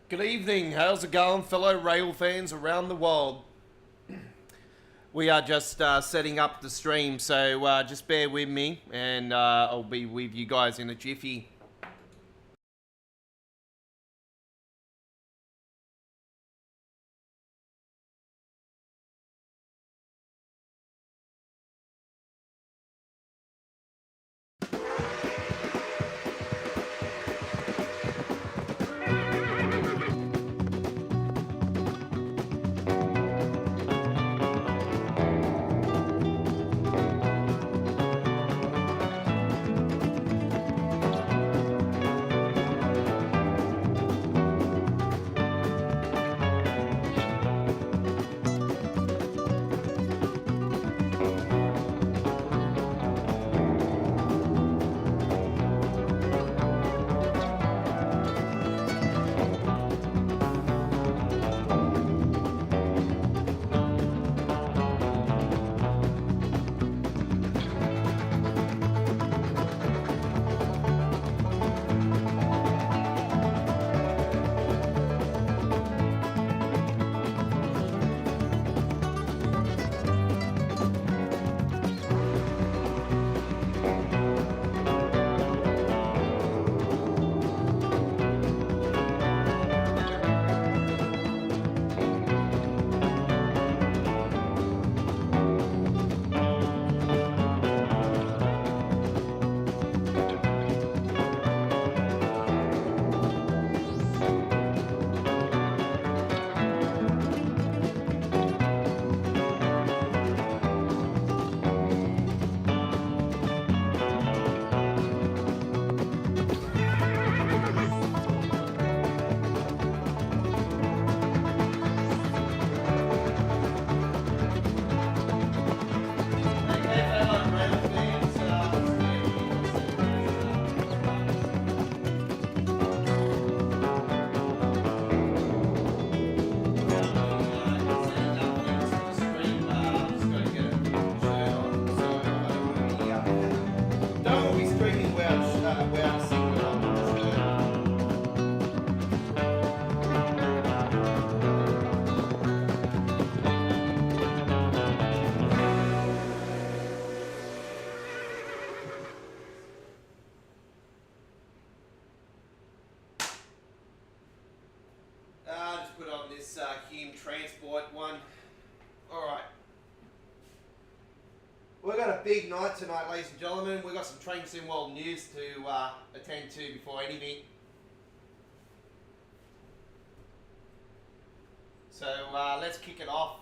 Good evening. How's it going, fellow rail fans around the world? We are just setting up the stream, so just bear with me, and I'll be with you guys in a jiffy. Just put on this Hume Transport one. Alright. We've got a big night tonight, ladies and gentlemen. We've got some Train Sim World news to attend to before anything. So let's kick it off.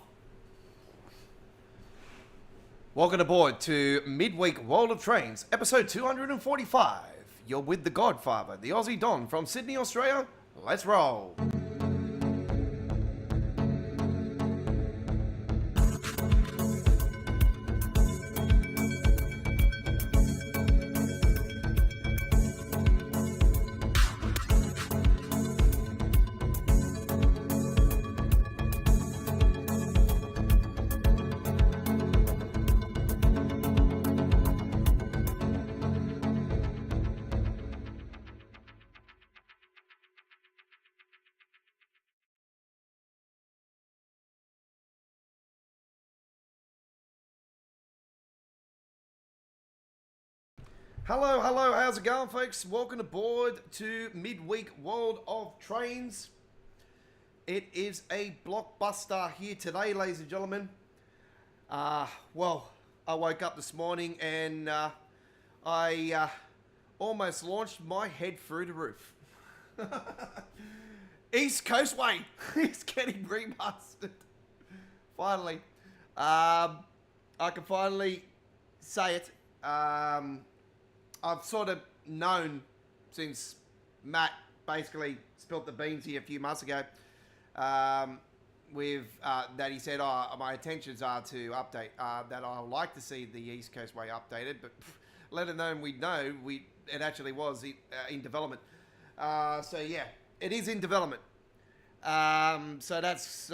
Welcome aboard to Midweek World of Trains, episode 245. You're with the Godfather, the Aussie Don from Sydney, Australia. Let's roll. Hello, how's it going, folks? Welcome aboard to Midweek World of Trains. It is a blockbuster here today, ladies and gentlemen. Well, I woke up this morning and I almost launched my head through the roof. East Coast Way is getting remastered. Finally. I can finally say it. I've sort of known since Matt basically spilt the beans here a few months ago that he said, my intentions are to update, that I would like to see the East Coast Way updated, but let alone it actually was in development. So yeah, it is in development. So that's,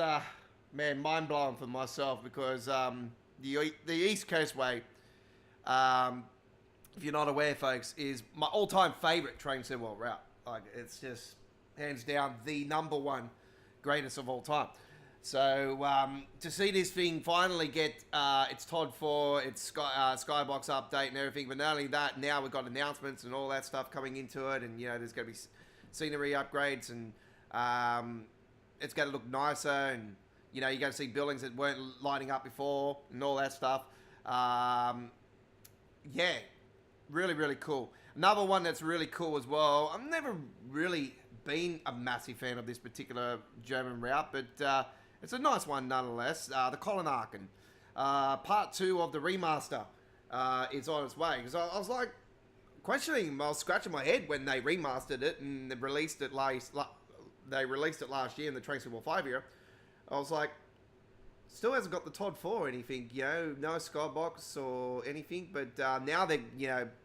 man, mind-blowing for myself because the East Coast Way, if you're not aware, folks, is my all-time favorite train sim world route. Like, it's just hands down the #1 greatest of all time. So to see this thing finally get its TOD 4, its Skybox update and everything, but not only that, now we've got announcements and all that stuff coming into it, and there's going to be scenery upgrades, and it's going to look nicer, and you're going to see buildings that weren't lighting up before and all that stuff. Yeah, really, really cool. Another one that's really cool as well. I've never really been a massive fan of this particular German route, but it's a nice one nonetheless. The Colonarchen. Part 2 of the remaster is on its way. Because I was like questioning, I was scratching my head when they remastered it and they released it last year in the Train Sim World 5 era. I was like, still hasn't got the TOD 4 or anything, no Skybox or anything. But now they,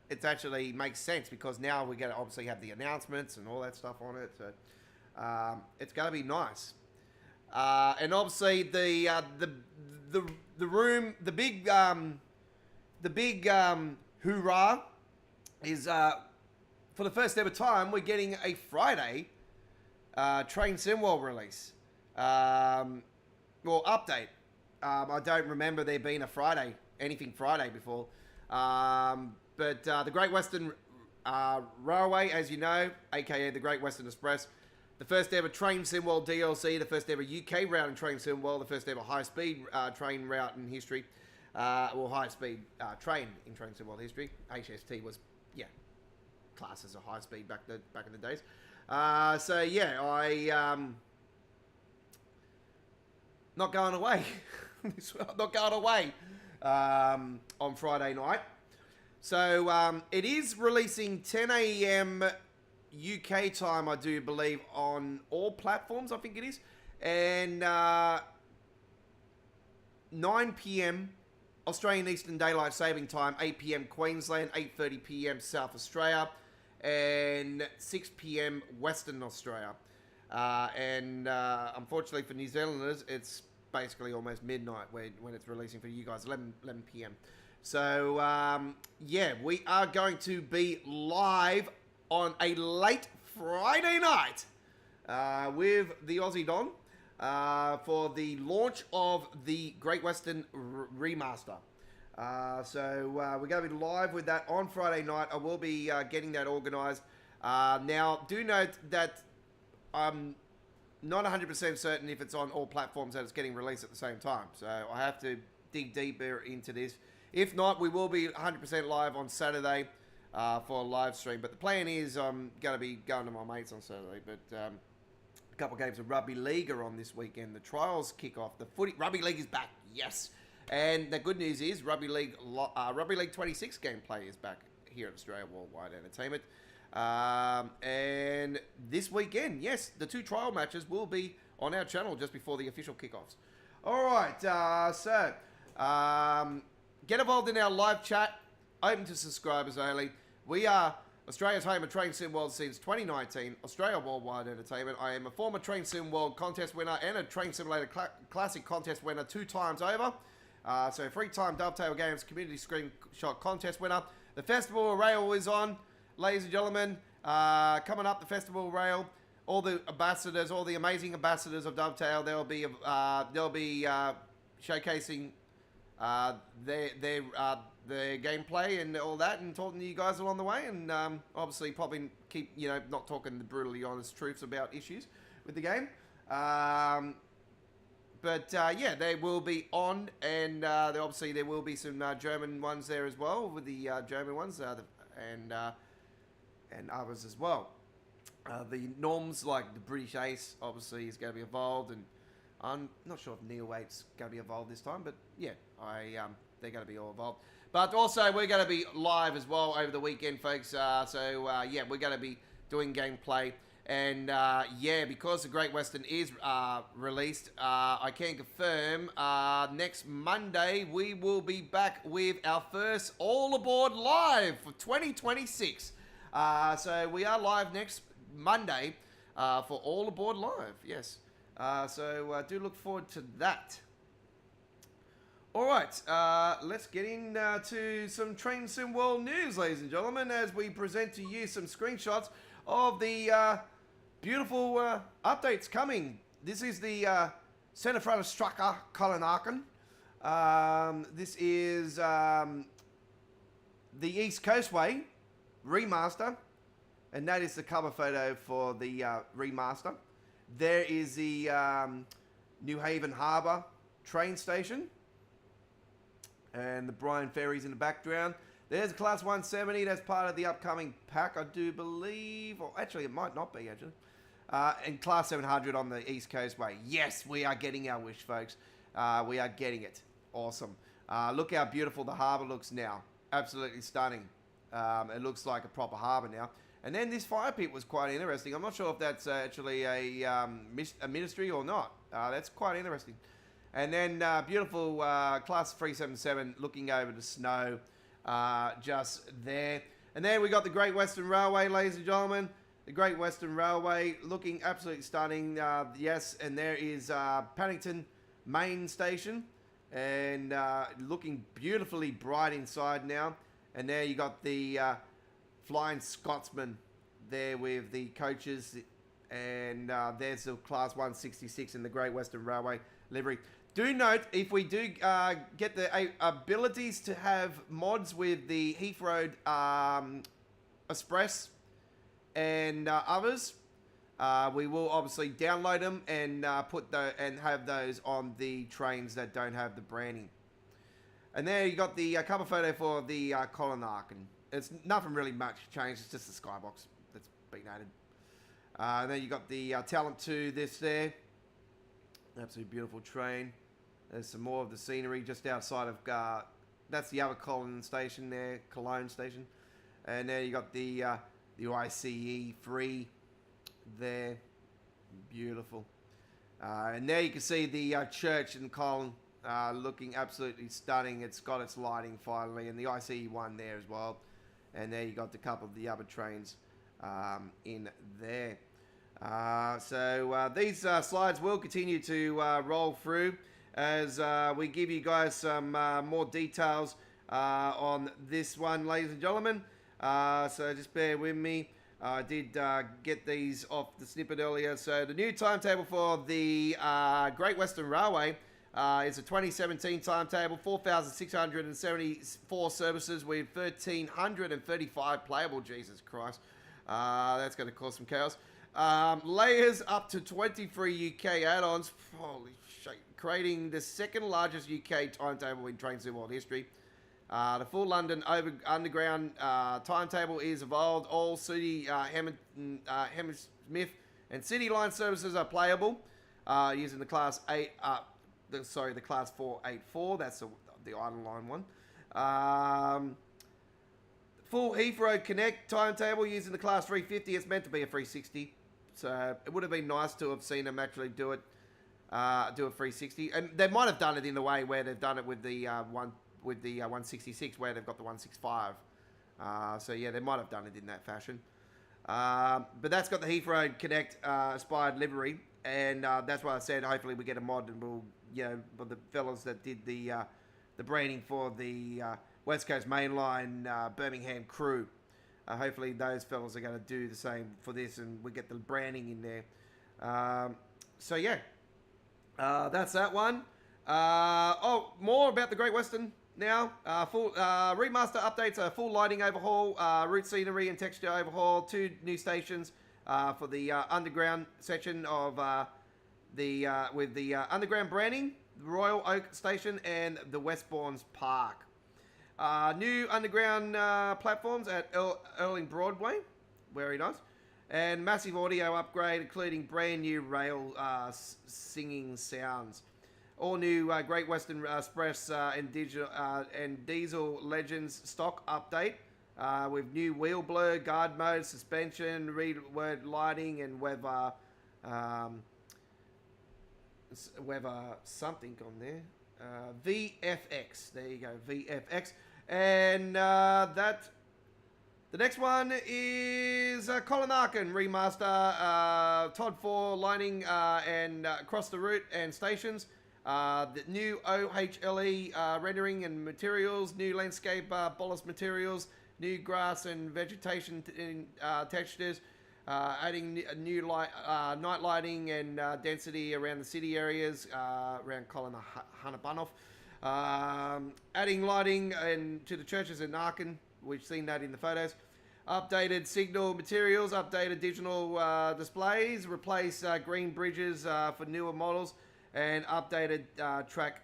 it actually makes sense because now we're going to obviously have the announcements and all that stuff on it. So it's going to be nice. And obviously the big hoorah is for the first ever time we're getting a Friday Train Sim World release. Update. I don't remember there being a anything Friday before. But the Great Western Railway, as you know, aka the Great Western Express, the first ever Train Sim World DLC, the first ever UK route in Train Sim World, the first ever high-speed train route in history, high-speed train in Train Sim World history. HST was, classed as a high-speed back in the days. I not going away. Not going away on Friday night. So it is releasing 10 a.m. UK time, I do believe, on all platforms, I think it is. And 9 p.m. Australian Eastern Daylight Saving Time, 8 p.m. Queensland, 8:30 p.m. South Australia, and 6 p.m. Western Australia. Unfortunately for New Zealanders, it's basically almost midnight when it's releasing for you guys, 11 p.m. So, we are going to be live on a late Friday night with the Aussie Don for the launch of the Great Western Remaster. We're going to be live with that on Friday night. I will be getting that organised. Now, do note that I'm not 100% certain if it's on all platforms that it's getting released at the same time. So I have to dig deeper into this. If not, we will be 100% live on Saturday for a live stream. But the plan is I'm going to be going to my mates on Saturday. But a couple of games of Rugby League are on this weekend. The trials kick off. Rugby League is back. Yes. And the good news is Rugby League 26 gameplay is back here at Australia Worldwide Entertainment. And this weekend, yes, the 2 trial matches will be on our channel just before the official kickoffs. All right, get involved in our live chat, open to subscribers only. We are Australia's home of Train Sim World since 2019, Australia Worldwide Entertainment. I am a former Train Sim World contest winner and a Train Simulator Classic contest winner 2 times over. So 3-time Dovetail Games Community Screenshot contest winner. The Festival Rail is on, ladies and gentlemen. Coming up, the Festival Rail. All the ambassadors, all the amazing ambassadors of Dovetail, they'll be showcasing their gameplay and all that, and talking to you guys along the way, and obviously probably keep not talking the brutally honest truths about issues with the game. They will be on, and obviously there will be some German ones there as well, with the German ones and others as well. The norms, like the British Ace, obviously is going to be involved, and I'm not sure if Neo 8's going to be involved this time, but yeah, they're going to be all involved. But also, we're going to be live as well over the weekend, folks. We're going to be doing gameplay. And because the Great Western is released, I can confirm next Monday we will be back with our first All Aboard Live for 2026. So we are live next Monday for All Aboard Live, yes. Do look forward to that. All right, let's get into some Train Sim World news, ladies and gentlemen, as we present to you some screenshots of the beautiful updates coming. This is the Centerfront Strucker Colinaken. This is the East Coast Way remaster, and that is the cover photo for the remaster. There is the New Haven Harbour train station, and the Bryan Ferries in the background. There's a Class 170. That's part of the upcoming pack, I do believe. Or actually, it might not be, actually. And Class 700 on the East Coast Way. Yes, we are getting our wish, folks. We are getting it. Awesome. Look how beautiful the harbour looks now. Absolutely stunning. It looks like a proper harbour now. And then this fire pit was quite interesting. I'm not sure if that's actually a ministry or not. That's quite interesting. And then beautiful Class 377 looking over the snow just there. And then we got the Great Western Railway, ladies and gentlemen. The Great Western Railway looking absolutely stunning. Yes, and there is Paddington Main Station. And looking beautifully bright inside now. And there you got the Flying Scotsman there with the coaches. And there's the Class 166 in the Great Western Railway livery. Do note, if we do get the abilities to have mods with the Heath Road Express and others, we will obviously download them and have those on the trains that don't have the branding. And there you got the cover photo for the Colinaken. It's nothing really much changed. It's just the skybox that's been added. And then you got the Talent 2 this there. Absolutely beautiful train. There's some more of the scenery just outside of, that's the other Cologne station there, Cologne station. And there you got the ICE 3 there. Beautiful. And there you can see the church in Cologne looking absolutely stunning. It's got its lighting finally, and the ICE 1 there as well. And there you got a couple of the other trains in there. So these slides will continue to roll through as we give you guys some more details on this one, ladies and gentlemen. So just bear with me. I did get these off the snippet earlier. So the new timetable for the Great Western Railway is a 2017 timetable, 4,674 services with 1,335 playable. Jesus Christ. That's going to cause some chaos. Layers up to 23 UK add-ons. Holy shit. Creating the second largest UK timetable in Train Sim World history. The full London Underground timetable is evolved. All City Hammersmith and City Line services are playable using the Class 8. The Class 484. That's the Island Line one. Full Heath Road Connect timetable using the Class 350. It's meant to be a 360, so it would have been nice to have seen them actually do a 360, and they might have done it in the way where they've done it with the 166, where they've got the 165. So yeah, they might have done it in that fashion. But that's got the Heath Road Connect aspired livery, and that's why I said hopefully we get a mod, and we'll, but the fellas that did the branding for the West Coast Mainline Birmingham crew, hopefully those fellas are going to do the same for this, and we get the branding in there. So yeah, that's that one. More about the Great Western now. Full remaster updates, a full lighting overhaul, route scenery and texture overhaul, 2 new stations for the underground section of with the underground branding, the Royal Oak Station and the Westbournes Park. New underground platforms at Erling Broadway, very nice, and massive audio upgrade, including brand new rail singing sounds. All new Great Western Express and Diesel Legends stock update with new wheel blur, guard mode, suspension, read word lighting, and weather something on there. VFX. There you go, VFX. And the next one is Colinaken remaster, Todd 4 lining and across the route and stations. The new OHLE rendering and materials, new landscape bolus materials, new grass and vegetation textures, Adding new night lighting and density around the city areas, around Colin Hanabanoff. Adding lighting to the churches in Aachen. We've seen that in the photos. Updated signal materials, updated digital displays, replace green bridges for newer models, and updated track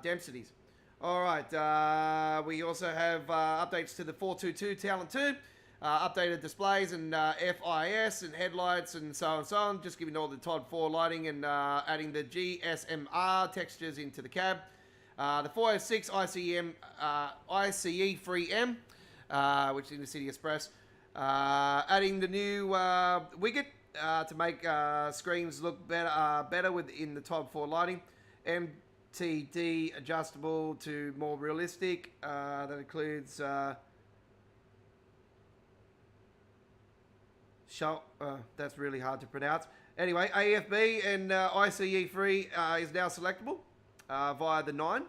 densities. All right, we also have updates to the 422 Talent 2, updated displays and FIS and headlights and so on and so on. Just giving all the Todd 4 lighting and adding the GSMR textures into the cab. The 406 ICE free M. Which is in the City Express. Adding the new widget to make screens look better within the Todd 4 lighting. MTD adjustable to more realistic. That includes that's really hard to pronounce. Anyway, AFB and ICE free is now selectable via the 9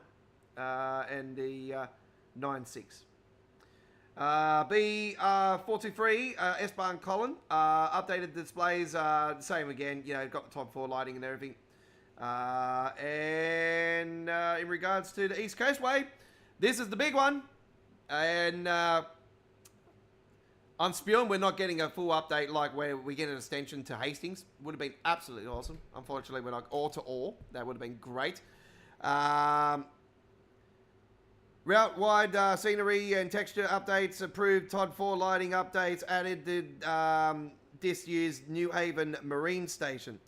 and the 9.6. B423 S-Bahn Colin, updated displays, same again, you know, got the Todd 4 lighting and everything. And in regards to the East Coast Way, this is the big one. And I'm spewing, we're not getting a full update like where we get an extension to Hastings. Would have been absolutely awesome. Unfortunately, we're not all to all. That would have been great. Route-wide scenery and texture updates, approved Todd 4 lighting updates, added the disused New Haven Marine Station,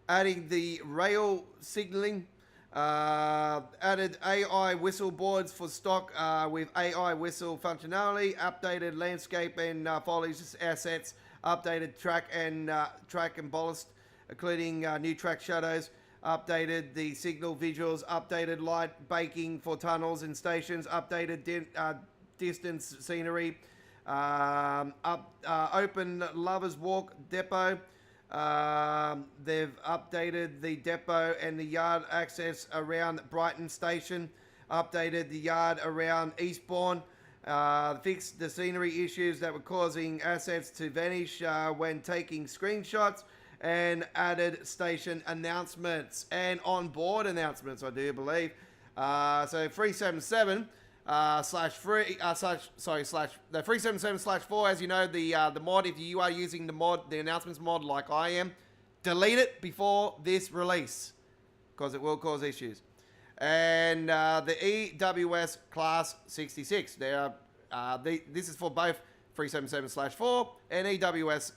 adding the rail signalling, added AI whistle boards for stock with AI whistle functionality, updated landscape and foliage assets, updated track and ballast, including new track shadows, updated the signal visuals, updated light baking for tunnels and stations, updated distance scenery, open Lovers Walk depot. They've updated the depot and the yard access around Brighton Station, updated the yard around Eastbourne, fixed the scenery issues that were causing assets to vanish when taking screenshots, and added station announcements and on-board announcements, I do believe. So 377 the 377/4, as you know, the mod, if you are using the announcements mod like I am, delete it before this release, because it will cause issues. And the EWS Class 66. This is for both 377/4 and EWS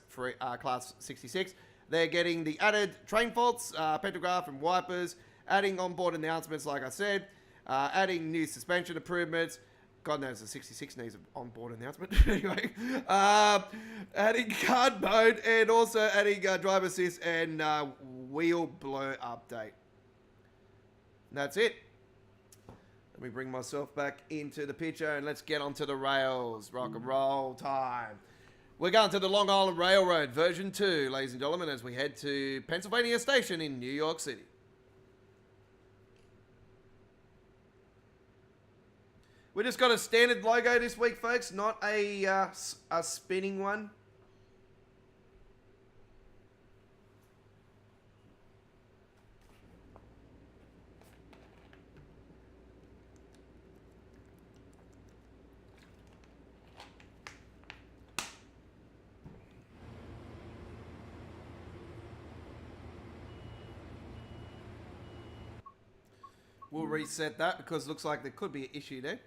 Class 66. They're getting the added train faults, pantograph and wipers, adding onboard announcements, like I said, adding new suspension improvements. God knows the 66 needs an onboard announcement. Anyway, adding card mode and also adding driver assist and wheel blur update. And that's it. Let me bring myself back into the picture and let's get onto the rails. Rock and roll time. We're going to the Long Island Railroad version 2, ladies and gentlemen, as we head to Pennsylvania Station in New York City. We just got a standard logo this week, folks, not a spinning one. We'll reset that because it looks like there could be an issue there.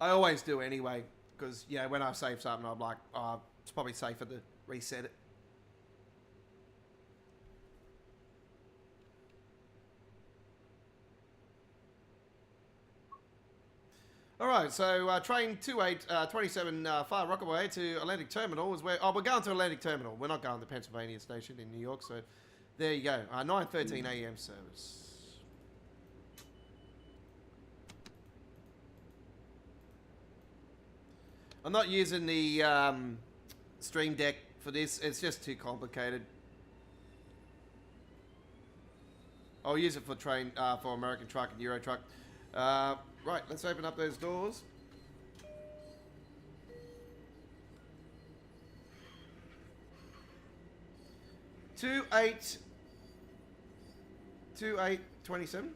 I always do anyway, because, you know, when I save something, I'm like, oh, it's probably safer to reset it. All right, so train 27 Far Rockaway to Atlantic Terminal is where... Oh, we're going to Atlantic Terminal. We're not going to Pennsylvania Station in New York, so there you go. 9:13 a.m. service. I'm not using the Stream Deck for this. It's just too complicated. I'll use it for for American Truck and Euro Truck. Right, let's open up those doors. 2827.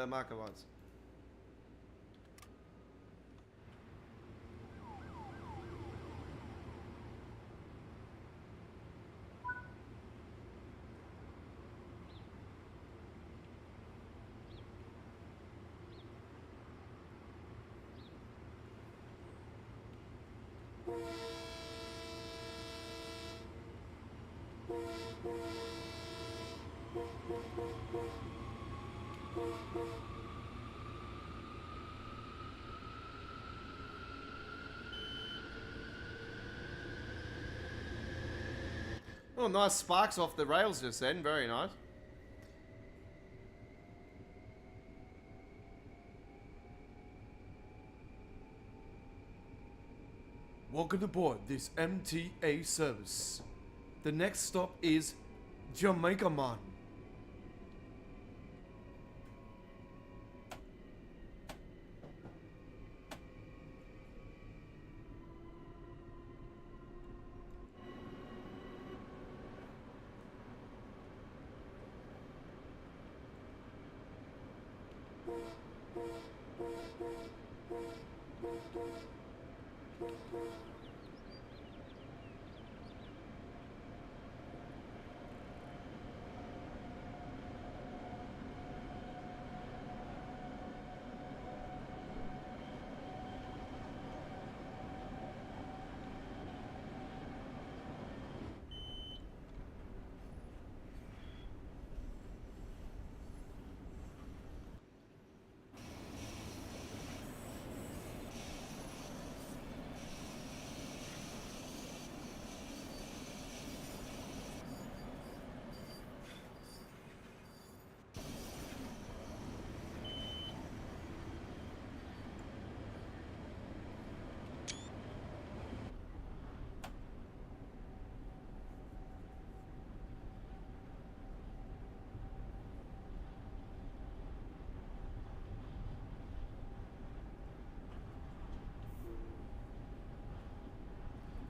Marker lines. Oh, nice sparks off the rails just then. Very nice. Welcome aboard this MTA service. The next stop is Jamaica Man.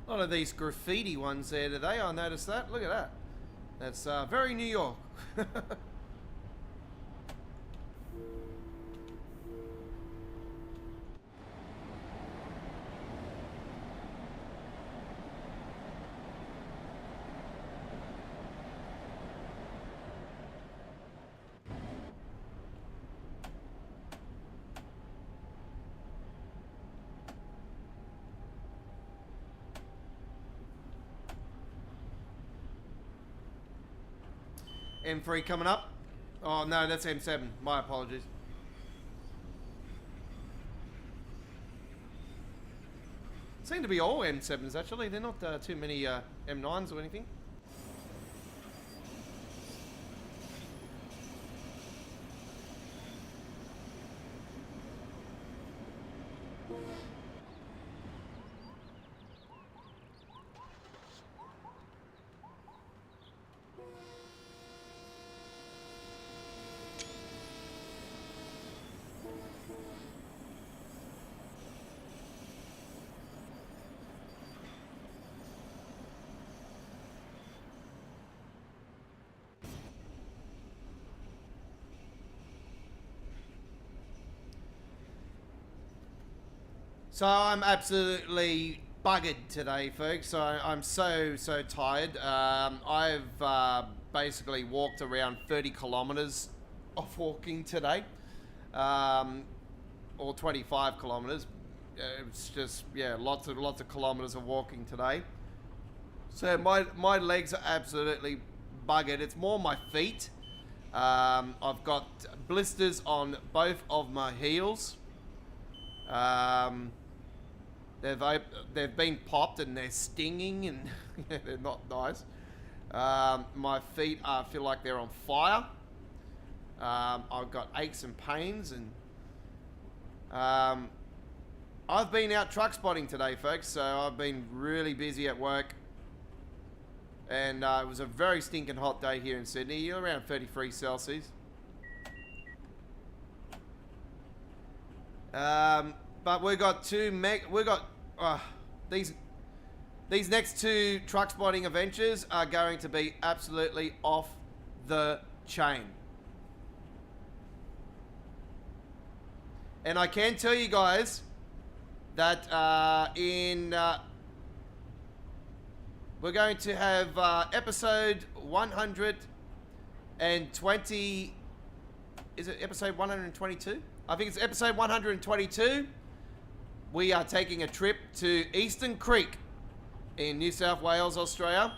A lot of these graffiti ones there today, I noticed that. Look at that. That's very New York. M3 coming up. Oh no, that's M7. My apologies. Seem to be all M7s actually. They're not too many M9s or anything. So I'm absolutely buggered today, folks. I'm so tired. I've basically walked around 30 kilometers of walking today, or 25 kilometers. It's just, yeah, lots of kilometers of walking today. So my legs are absolutely buggered. It's more my feet. I've got blisters on both of my heels. They've been popped and they're stinging and they're not nice. My feet feel like they're on fire. I've got aches and pains, and I've been out truck spotting today, folks, so I've been really busy at work. And it was a very stinking hot day here in Sydney, around 33 Celsius. But we got these next two truck spotting adventures are going to be absolutely off the chain. And I can tell you guys that we're going to have episode 120. Is it episode 122? I think it's episode 122. We are taking a trip to Eastern Creek in New South Wales, Australia.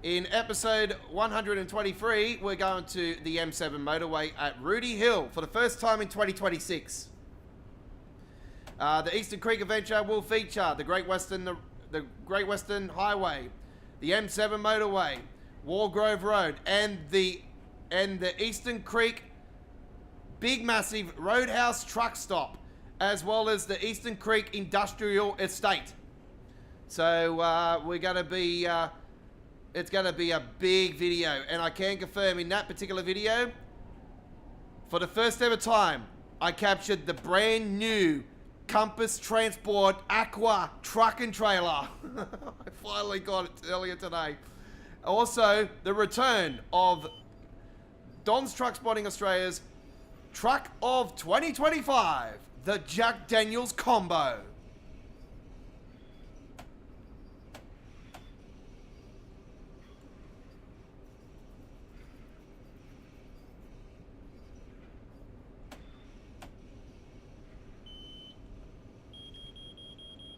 In episode 123, we're going to the M7 motorway at Rudy Hill for the first time in 2026. The Eastern Creek adventure will feature the Great Western Highway, the M7 motorway, Wargrove Road, and the Eastern Creek big massive roadhouse truck stop, as well as the Eastern Creek Industrial Estate. So we're going to be it's going to be a big video, and I can confirm in that particular video, for the first ever time, I captured the brand new Compass Transport Aqua truck and trailer. I finally got it earlier today. Also, the return of Don's Truck Spotting Australia's Truck of 2025, the Jack Daniels Combo.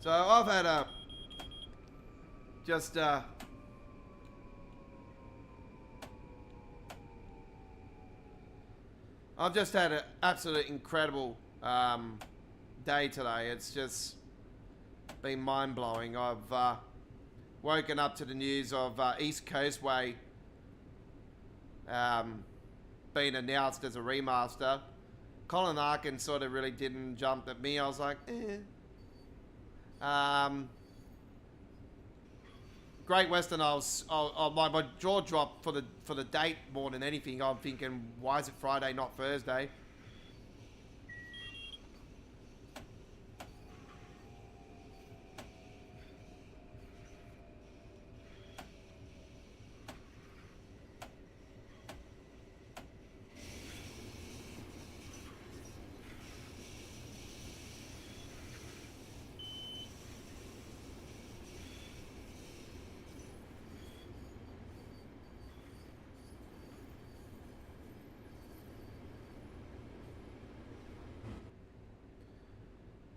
So I've had I've just had an absolute incredible day today. It's just been mind-blowing. I've woken up to the news of East Coastway being announced as a remaster. Colin Arkin sort of really didn't jump at me. I was like, eh. Great Western, my jaw dropped for the date more than anything. I'm thinking, why is it Friday, not Thursday?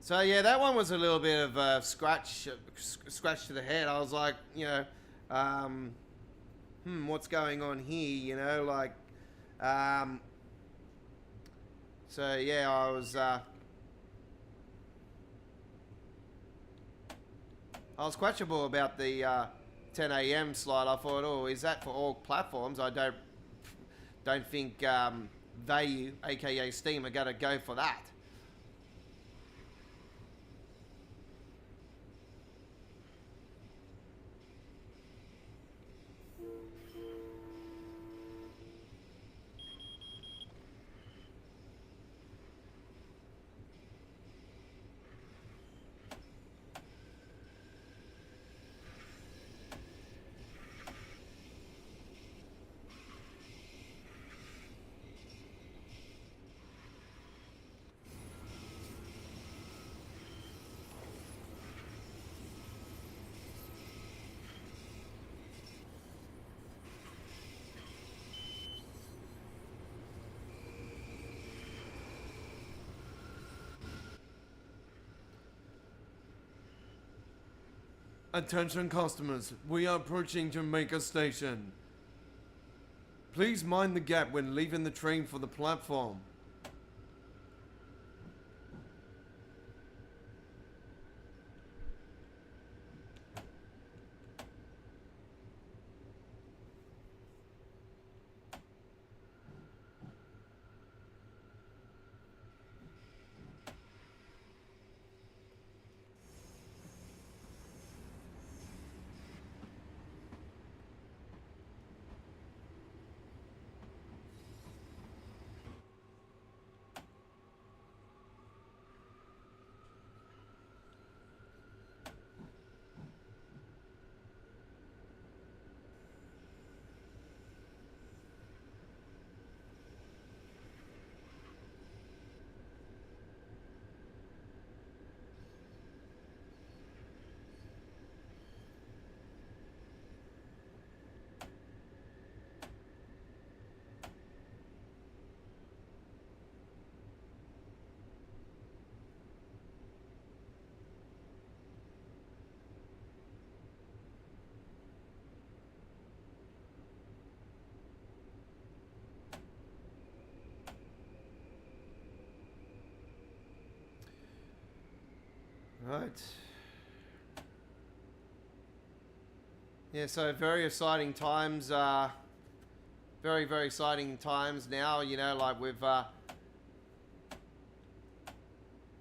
So yeah, that one was a little bit of a scratch to the head. I was like, you know, what's going on here? You know, like, so yeah, I was questionable about the 10 a.m. slot. I thought, oh, is that for all platforms? I don't think Value, aka Steam, are gonna go for that. Attention customers, we are approaching Jamaica Station. Please mind the gap when leaving the train for the platform. Right. Yeah, so very exciting times. Very, very exciting times now. You know, like we've...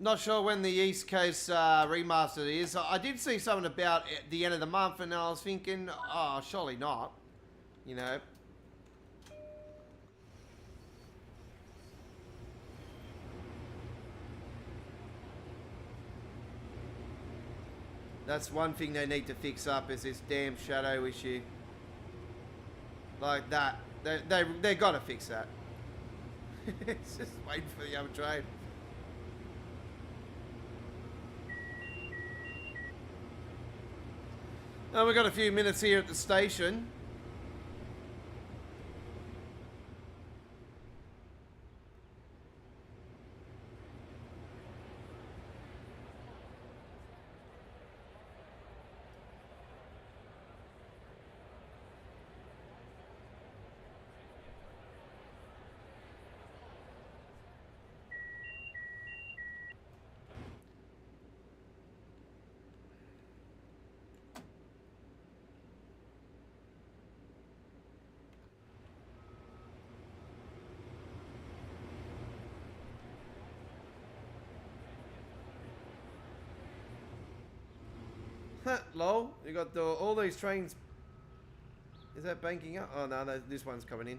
not sure when the East Coast remastered is. I did see something about at the end of the month, and I was thinking, oh, surely not. You know. That's one thing they need to fix up is this damn shadow issue. Like that. They gotta fix that. It's just waiting for the other train. Now we've got a few minutes here at the station. Lol, you got all these trains. Is that banking up? Oh no, this one's coming in.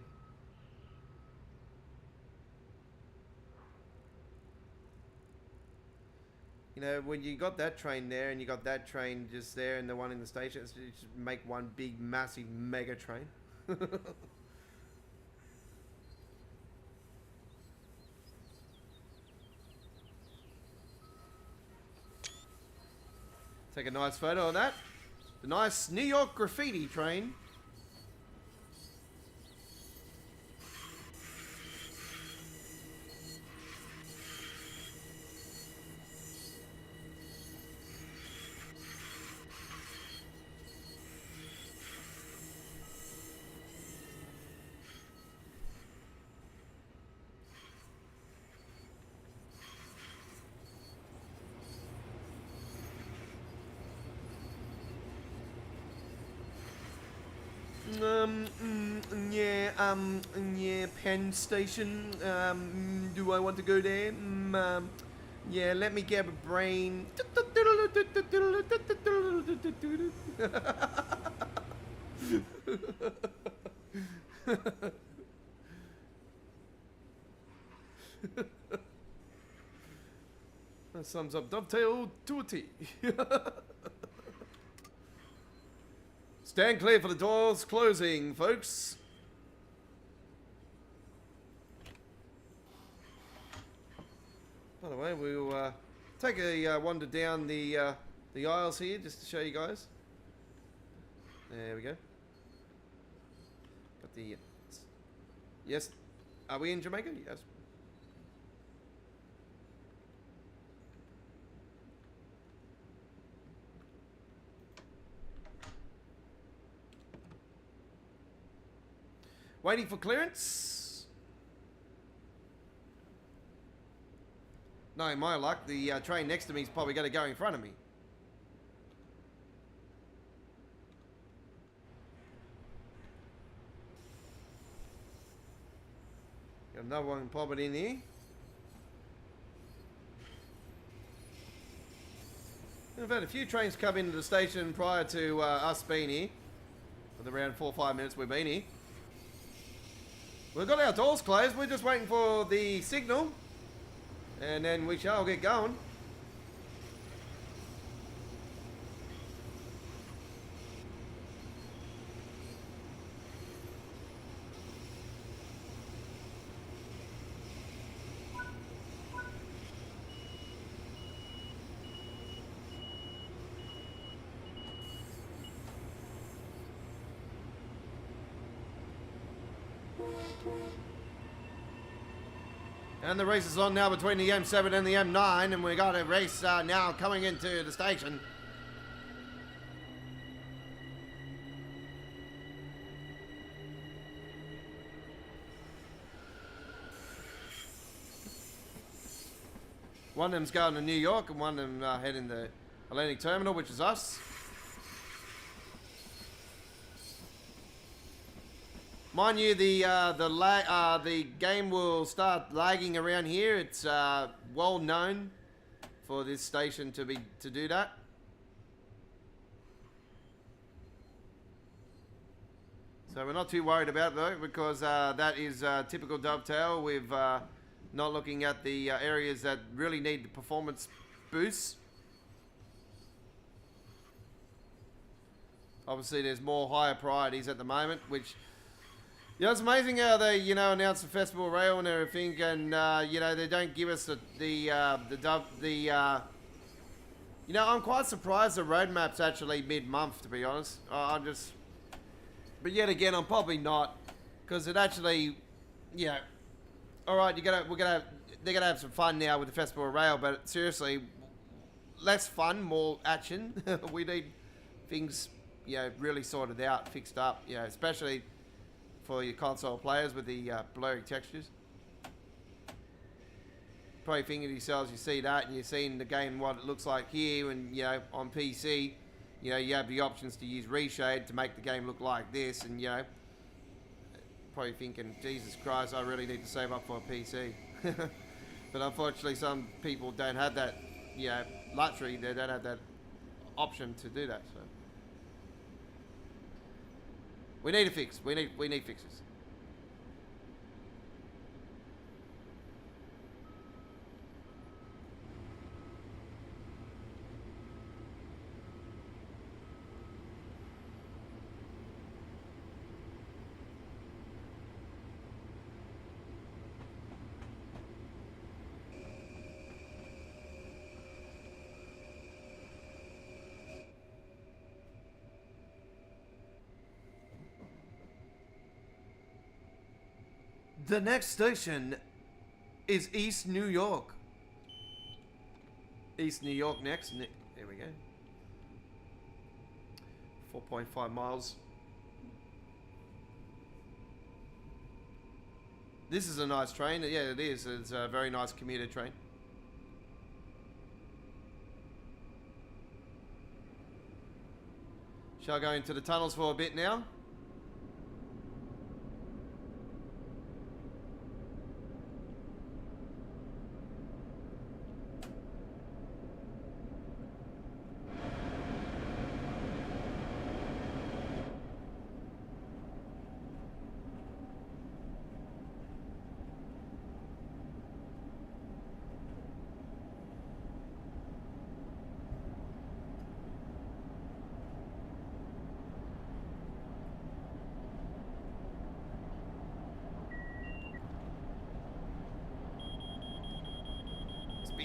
You know, when you got that train there and you got that train just there and the one in the station, it's just make one big, massive, mega train. Take a nice photo of that. The nice New York graffiti train. Yeah, Penn Station. Do I want to go there? Yeah, let me get a brain. That sums up Dovetail to a T. Stand clear for the doors closing, folks. By the way, we'll take a wander down the aisles here just to show you guys. There we go. Got the... Yes. Are we in Jamaica? Yes. Waiting for clearance. No, my luck, the train next to me is probably going to go in front of me. Got another one popping in here. We've had a few trains come into the station prior to us being here. For around 4 or 5 minutes we've been here. We've got our doors closed. We're just waiting for the signal. And then we shall get going. And the race is on now between the M7 and the M9, and we got a race now coming into the station. One of them's going to New York, and one of them heading the Atlantic Terminal, which is us. Mind you, the game will start lagging around here. It's well known for this station to do that. So we're not too worried about it though, because that is typical Dovetail with not looking at the areas that really need the performance boosts. Obviously, there's more higher priorities at the moment, which. Yeah, it's amazing how they, announce the festival rail and everything, and they don't give us I'm quite surprised the roadmap's actually mid-month, to be honest. But yet again, I'm probably not, because it actually, all right, they're gonna have some fun now with the festival rail, but seriously, less fun, more action. We need things, really sorted out, fixed up, especially for your console players with the blurry textures. Probably thinking to yourselves, you see that and you're seeing the game what it looks like here, and on PC, you have the options to use Reshade to make the game look like this, and probably thinking, Jesus Christ, I really need to save up for a PC. But unfortunately, some people don't have that luxury. They don't have that option to do that. So we need a fix. We need fixes. The next station is East New York. East New York next. There we go. 4.5 miles. This is a nice train. Yeah, it is. It's a very nice commuter train. Shall I go into the tunnels for a bit now?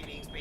Speeding.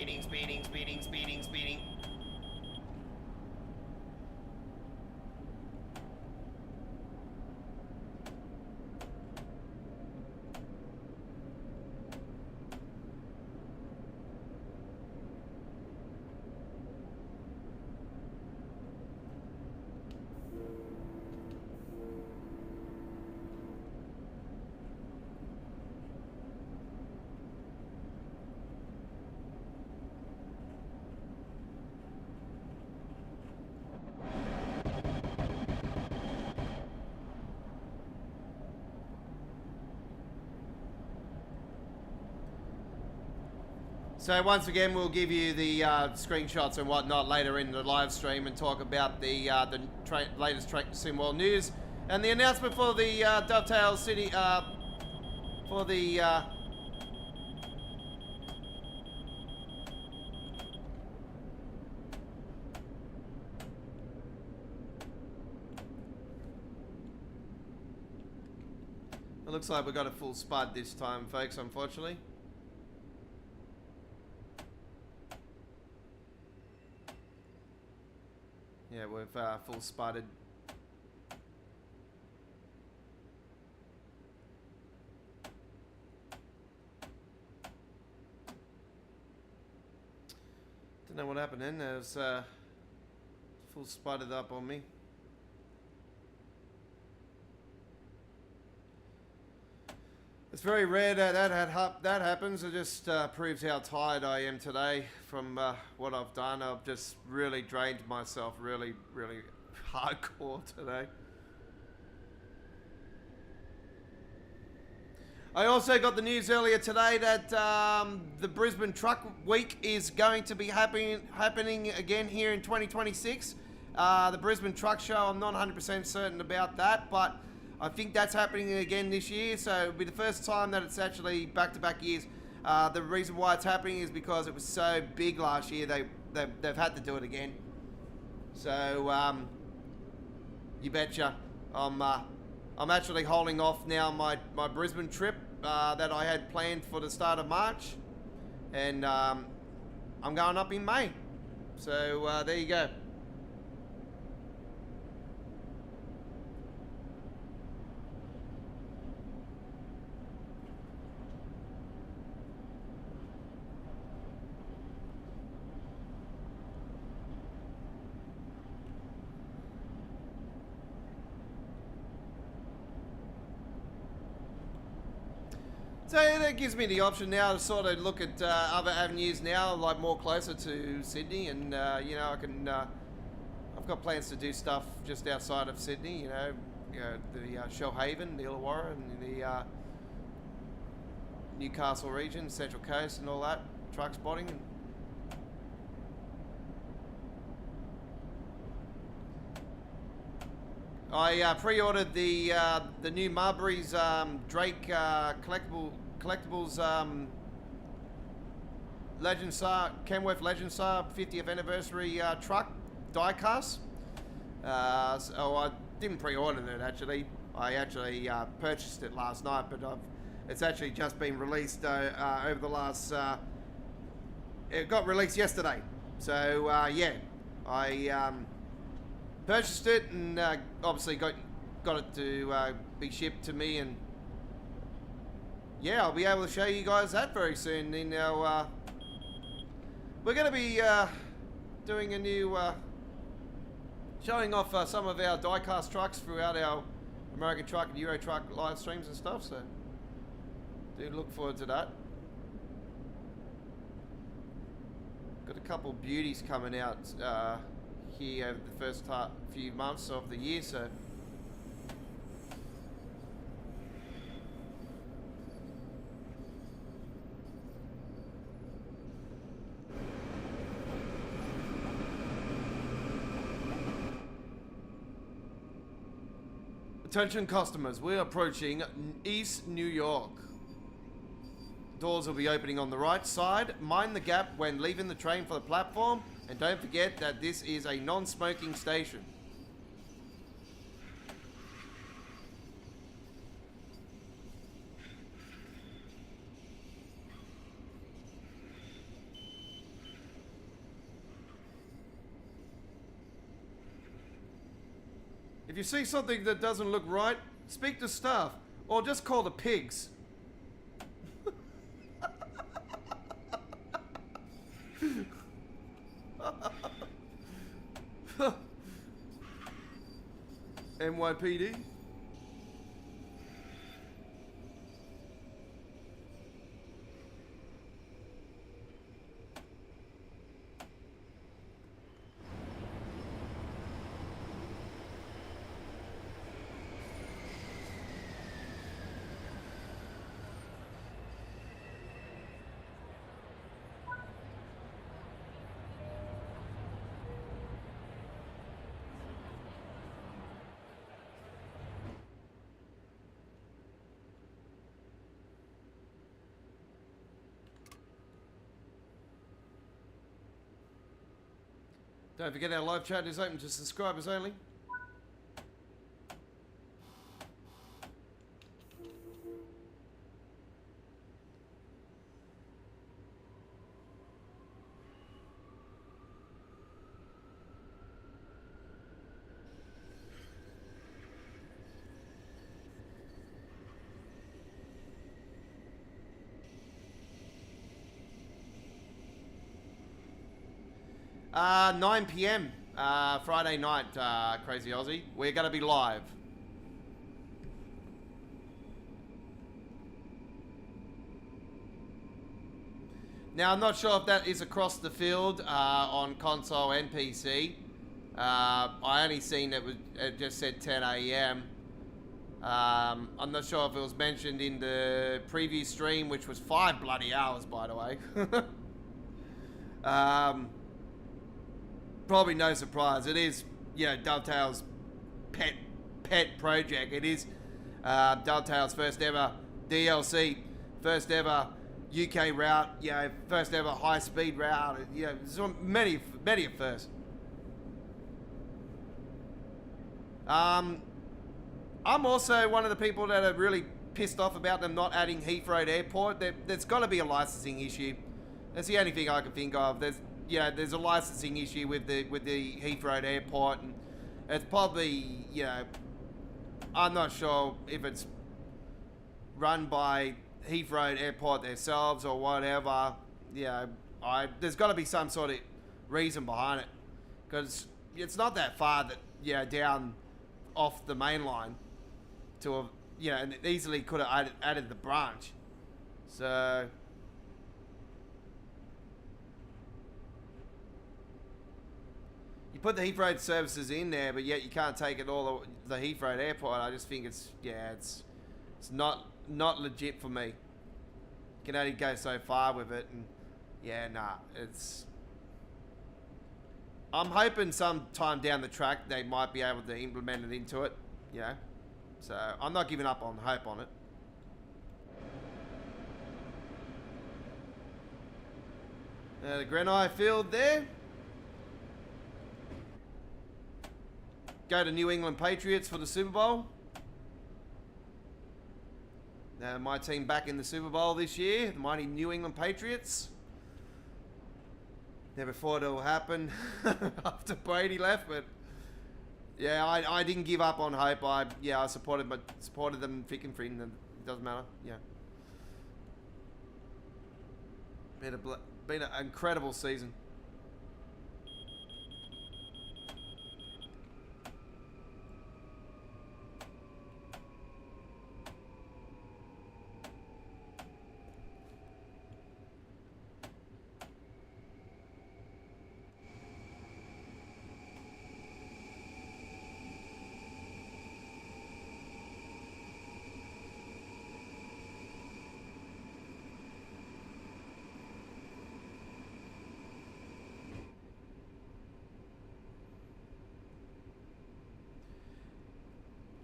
So once again, we'll give you the screenshots and whatnot later in the live stream and talk about the latest Sim World news and the announcement for the Dovetail City for the. It looks like we got a full spud this time, folks, unfortunately. Yeah, we've full sputted. Don't know what happened then. It was full sputted up on me. It's very rare that that happens. It just proves how tired I am today from what I've done. I've just really drained myself really hardcore today. I also got the news earlier today that the Brisbane Truck Week is going to be happening again here in 2026. The Brisbane Truck Show, I'm not 100% certain about that, but I think that's happening again this year, so it'll be the first time that it's actually back-to-back years. The reason why it's happening is because it was so big last year, they've had to do it again. So, you betcha. I'm actually holding off now my Brisbane trip that I had planned for the start of March, and I'm going up in May. So, there you go. So that gives me the option now to sort of look at other avenues now, like more closer to Sydney, and you know, I've got plans to do stuff just outside of Sydney. You know the Shellhaven, the Illawarra, and the Newcastle region, Central Coast, and all that truck spotting. I pre-ordered the new Marbury's Drake collectibles Kenworth Legendstar 50th anniversary truck diecast. So I didn't pre-order it actually. I actually purchased it last night, but it's actually just been released over the last. It got released yesterday, so yeah, I purchased it and obviously got it to be shipped to me, and yeah, I'll be able to show you guys that very soon. In our, we're going to be doing a new showing off some of our diecast trucks throughout our American Truck and Euro Truck live streams and stuff. So do look forward to that. Got a couple beauties coming out here over the first few months of the year, so attention customers, we're approaching East New York. Doors will be opening on the right side. Mind the gap when leaving the train for the platform, and don't forget that this is a non-smoking station. If you see something that doesn't look right, speak to staff or just call the pigs. NYPD. Don't forget our live chat is open to subscribers only. Uh, 9 p.m. Friday night, Crazy Aussie. We're going to be live. Now, I'm not sure if that is across the field on console and PC. I only seen it just said 10 a.m. I'm not sure if it was mentioned in the preview stream, which was 5 bloody hours, by the way. Probably no surprise. It is, you know, Dovetail's pet project. It is Dovetail's first ever DLC, first ever UK route, you know, first ever high speed route. You know, so many at first. I'm also one of the people that are really pissed off about them not adding Heathrow Airport. There's got to be a licensing issue. That's the only thing I can think of. There's a licensing issue with the Heathrow Airport, and it's probably, you know, I'm not sure if it's run by Heathrow Airport themselves or whatever. You know, there's got to be some sort of reason behind it, because it's not that far that, you know, down off the main line to have, you know, and it easily could have added the branch. So you put the Heathrow services in there, but yet you can't take it all the Heathrow Airport. I just think it's not legit for me. You can only go so far with it, and yeah, nah, I'm hoping sometime down the track they might be able to implement it into it, you know. So I'm not giving up on hope on it. The Grenai field there. Go to New England Patriots for the Super Bowl. Now my team back in the Super Bowl this year, the mighty New England Patriots. Never thought it would happen after Brady left, but yeah, I didn't give up on hope. I supported them thick and thin. It doesn't matter. Yeah, been an incredible season.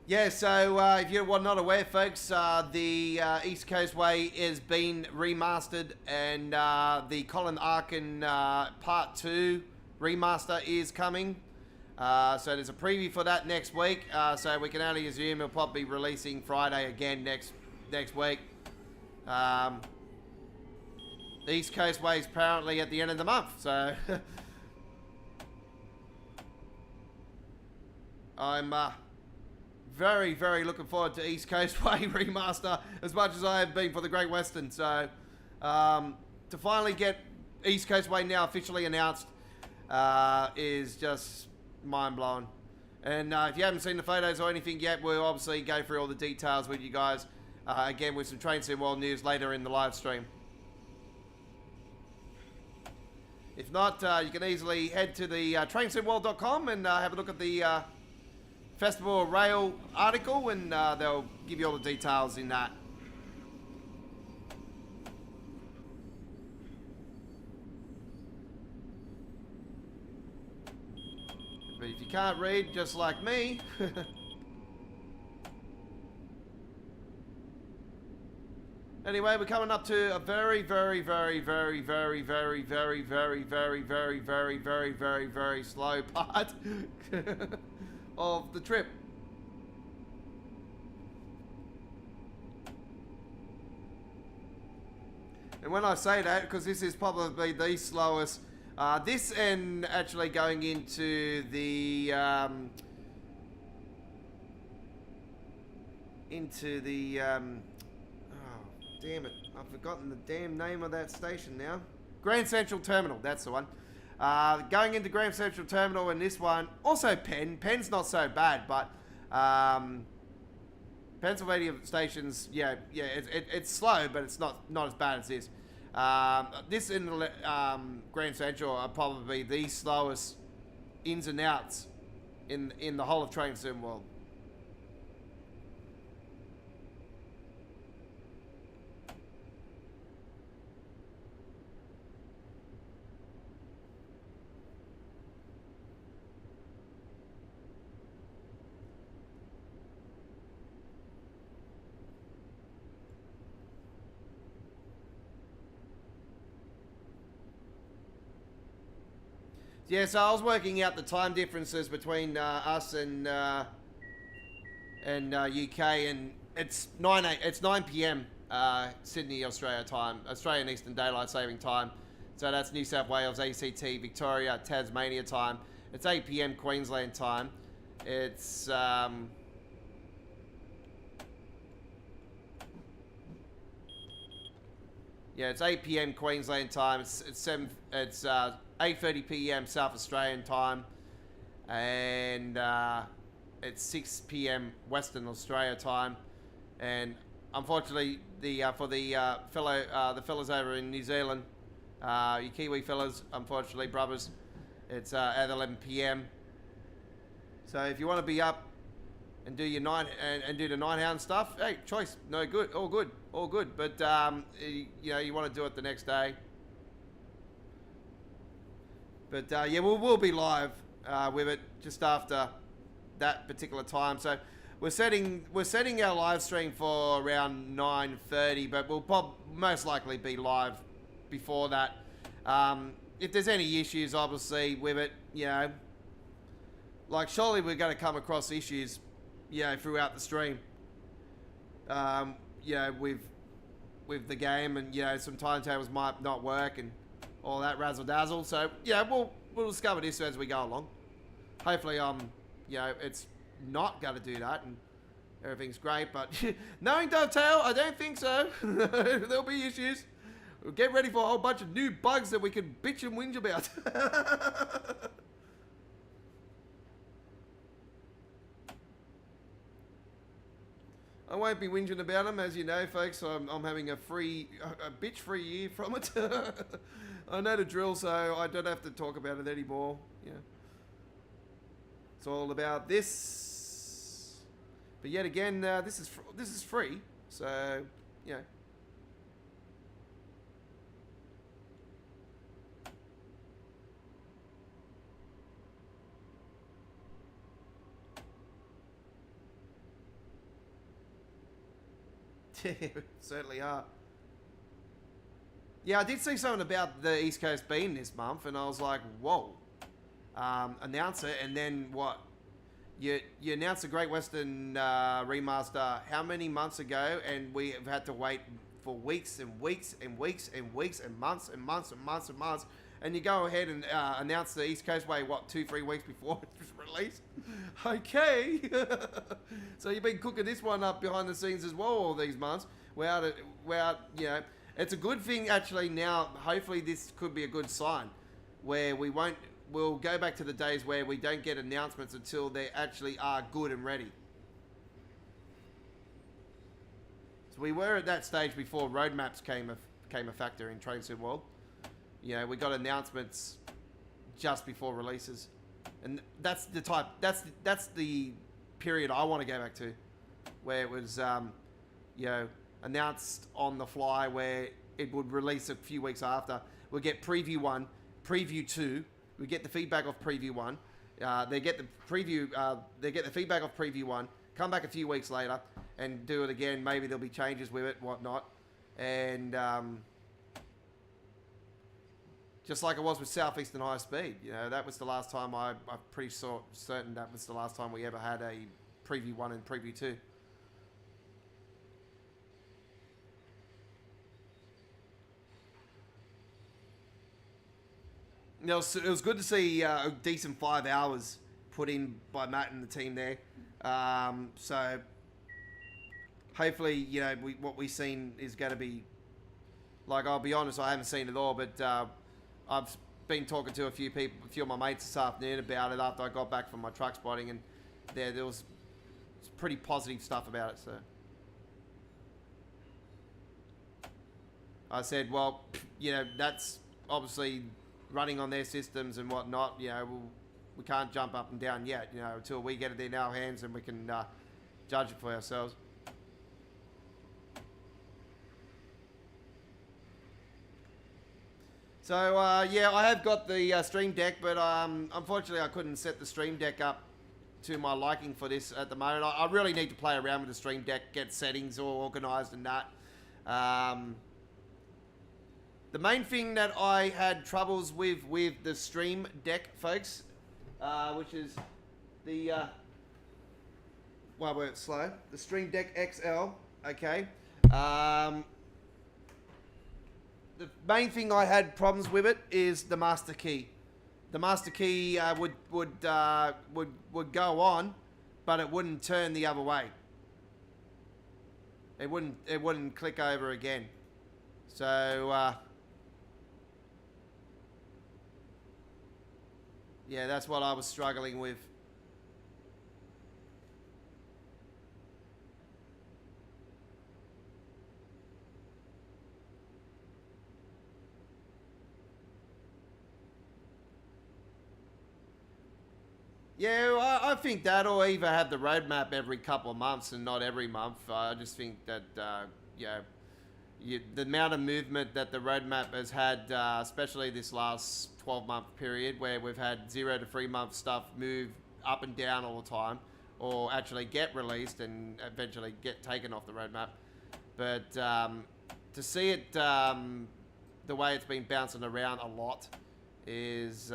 Yeah, so if you're not aware, folks, the East Coast Way is been remastered, and the Colin Arkin Part 2 remaster is coming. So there's a preview for that next week. So we can only assume it'll probably be releasing Friday again next week. The East Coast Way is apparently at the end of the month, so I'm very, very looking forward to East Coast Way remaster as much as I have been for the Great Western. So to finally get East Coast Way now officially announced is just mind-blowing. And if you haven't seen the photos or anything yet, we'll obviously go through all the details with you guys again with some Train Sim World news later in the live stream. If not, you can easily head to the trainsimworld.com and have a look at the Festival of Rail article, and they'll give you all the details in that. But if you can't read, just like me, Anyway, we're coming up to a very, very, very, very, very, very, very, very, very, very, very, very, very, very slow part of the trip. And when I say that, because this is probably the slowest, this and actually going into the, oh, damn it, I've forgotten the damn name of that station now. Grand Central Terminal, that's the one. Going into Grand Central Terminal and this one, also Penn's not so bad, but Pennsylvania stations, it's slow, but it's not as bad as this. This and Grand Central are probably the slowest ins and outs in the whole of train sim world. Yeah, so I was working out the time differences between us and UK, and it's 9 p.m. Sydney, Australia time, Australian Eastern Daylight Saving Time. So that's New South Wales, ACT, Victoria, Tasmania time. It's 8 p.m. Queensland time. It's it's 8 p.m. Queensland time. It's 8:30 p.m. South Australian time, and it's 6 p.m. Western Australia time. And unfortunately, for the fellas over in New Zealand, you Kiwi fellas, unfortunately, brothers, it's at 11 p.m. So if you want to be up and do your do the 9 hound stuff, hey, choice, no good, all good. But you want to do it the next day. But we'll be live with it just after that particular time. So we're setting our live stream for around 9:30, but we'll most likely be live before that. If there's any issues, obviously, with it, like surely we're going to come across issues, throughout the stream. With the game, and some timetables might not work and all that razzle dazzle. So we'll discover this as we go along. Hopefully, it's not going to do that and everything's great. But knowing Dovetail, I don't think so. There'll be issues. We'll get ready for a whole bunch of new bugs that we can bitch and whinge about. I won't be whinging about them, as you know, folks. I'm having a bitch-free year from it. I know the drill, so I don't have to talk about it anymore. It's all about this. But yet again, this is free, so certainly are. Yeah, I did see something about the East Coast being this month, and I was like, whoa. Announce it, and then what? You announced the Great Western remaster how many months ago, and we have had to wait for weeks and weeks and weeks and weeks and months and months and months and months, and you go ahead and announce the East Coast way, 2-3 weeks before it's released? Okay. So you've been cooking this one up behind the scenes as well all these months. It's a good thing actually now. Hopefully this could be a good sign where we'll go back to the days where we don't get announcements until they actually are good and ready. So we were at that stage before roadmaps became a factor in Train Sim World. We got announcements just before releases, and that's the period I want to go back to, where it was announced on the fly, where it would release a few weeks after. We'll get preview 1, preview 2. We get the feedback of preview 1. They get the feedback of preview 1. Come back a few weeks later and do it again. Maybe there'll be changes with it, whatnot. And just like it was with Southeastern High Speed, you know, that was the last time I'm pretty certain that was the last time we ever had a Preview 1 and Preview 2. You know, it was good to see a decent 5 hours put in by Matt and the team there. So hopefully, you know, what we've seen is going to be, like, I'll be honest, I haven't seen it all, but I've been talking to a few of my mates this afternoon about it after I got back from my truck spotting, and there was pretty positive stuff about it. So I said, well, you know, that's obviously running on their systems and whatnot. You know, we can't jump up and down yet, you know, until we get it in our hands and we can judge it for ourselves. So, yeah, I have got the Stream Deck, but unfortunately I couldn't set the Stream Deck up to my liking for this at the moment. I really need to play around with the Stream Deck, get settings all organised and that. The main thing that I had troubles with the Stream Deck, folks, which is the, well, we're slow, the Stream Deck XL, okay. The main thing I had problems with it is the master key. The master key would go on, but it wouldn't turn the other way. It wouldn't click over again. So yeah, that's what I was struggling with. Yeah, I think that, or either have the roadmap every couple of months and not every month. I just think that, the amount of movement that the roadmap has had, especially this last 12-month period, where we've had 0 to 3 month stuff move up and down all the time, or actually get released and eventually get taken off the roadmap. But to see it the way it's been bouncing around a lot is...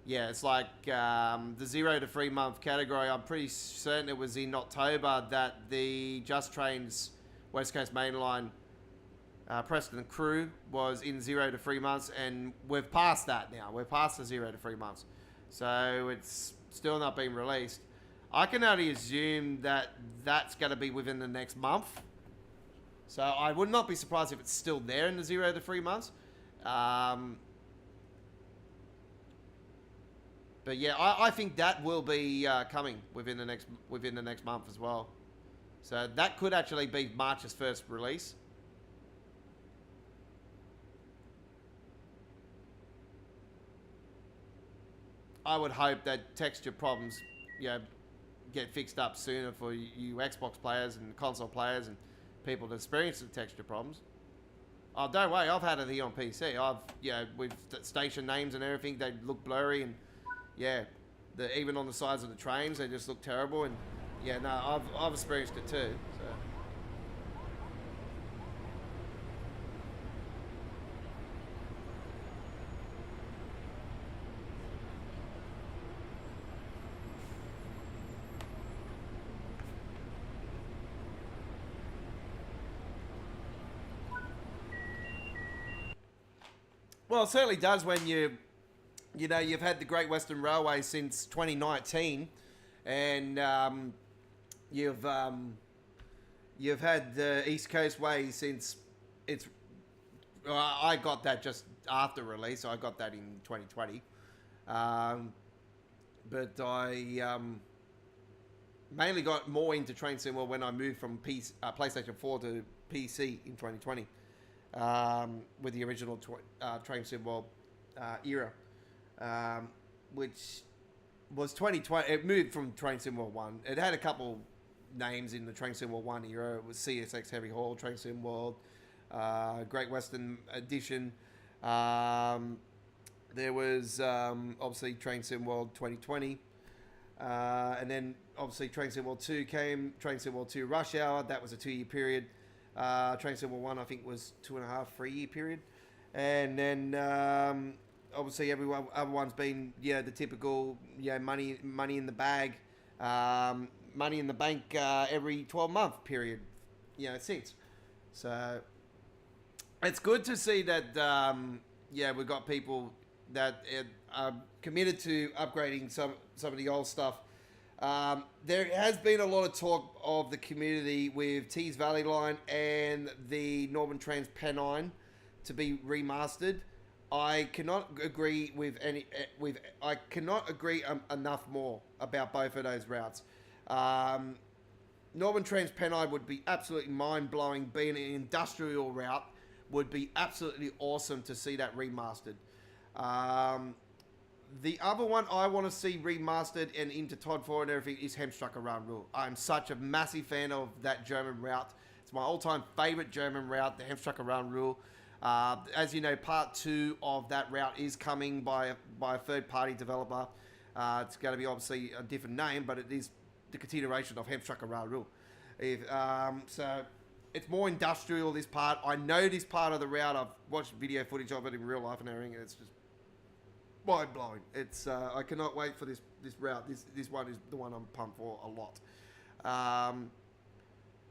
yeah, it's like the 0 to 3 month category. I'm pretty certain it was in October that the Just Trains West Coast Mainline Preston Crew was in 0 to 3 months, and we've passed that now. We're past the 0 to 3 months. So it's still not been released. I can only assume that that's going to be within the next month. So I would not be surprised if it's still there in the 0 to 3 months. But yeah, I think that will be coming within the next month as well. So that could actually be March's first release. I would hope that texture problems, you know, get fixed up sooner for you Xbox players and console players and people that experience the texture problems. Oh, don't worry, I've had it here on PC. With station names and everything, they look blurry, and yeah, even on the sides of the trains, they just look terrible. And yeah, no, I've experienced it too. So. Well, it certainly does when you've had the Great Western Railway since 2019, and you've had the East Coast Way since it's. I got that just after release. I got that in 2020, but I mainly got more into Train Sim when I moved from PlayStation 4 to PC in 2020. With the original Train Sim World era, which was 2020. It moved from Train Sim World 1. It had a couple names in the Train Sim World 1 era. It was CSX Heavy Haul, Train Sim World, Great Western Edition. There was obviously Train Sim World 2020. And then obviously Train Sim World 2 came, Train Sim World 2 Rush Hour. That was a 2-year period. Train Sim World 1, I think, was 2.5, 3-year period. And then obviously every other one's been, the typical, money in the bag, money in the bank every 12-month period, since. So it's good to see that, we've got people that are committed to upgrading some of the old stuff. There has been a lot of talk of the community with Tees Valley Line and the Northern Trans Pennine to be remastered. I cannot agree enough more about both of those routes. Northern Trans Pennine would be absolutely mind-blowing. Being an industrial route would be absolutely awesome to see that remastered. The other one I want to see remastered and into Todd 4 and everything is Hemstrucker Run Rule. I'm such a massive fan of that German route. It's my all-time favorite German route, the Hemstrucker Run Rule. As you know, part 2 of that route is coming by a third-party developer. It's going to be obviously a different name, but it is the continuation of Hemstrucker Run Rule. So it's more industrial, this part. I know this part of the route. I've watched video footage of it in real life and everything, and it's just mind-blowing. It's I cannot wait for this route. This one is the one I'm pumped for a lot.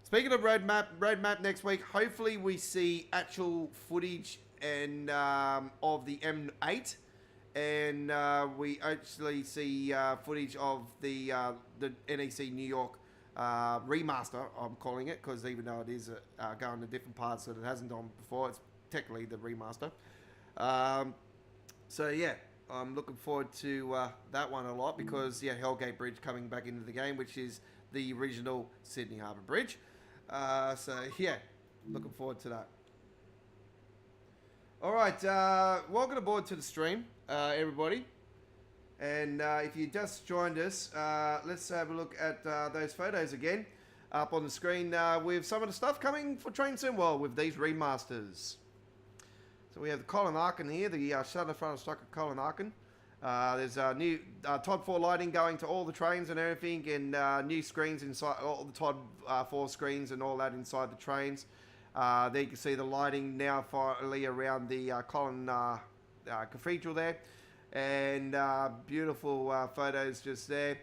Speaking of roadmap next week, hopefully we see actual footage and of the M8, and we actually see footage of the NEC New York remaster. I'm calling it, because even though it is going to different parts that it hasn't done before, it's technically the remaster. So yeah, I'm looking forward to that one a lot, because Hellgate Bridge coming back into the game, which is the original Sydney Harbour Bridge. So yeah, looking forward to that. All right, welcome aboard to the stream, everybody. And if you just joined us, let's have a look at those photos again up on the screen with some of the stuff coming for Train Sim World with these remasters. So we have the Colin Arkin here, the shutter front of stock of Colin Arkin. There's new Todd 4 lighting going to all the trains and everything, and new screens inside, all the Todd 4 screens and all that inside the trains. There you can see the lighting now finally around the Colin Cathedral there, and beautiful photos just there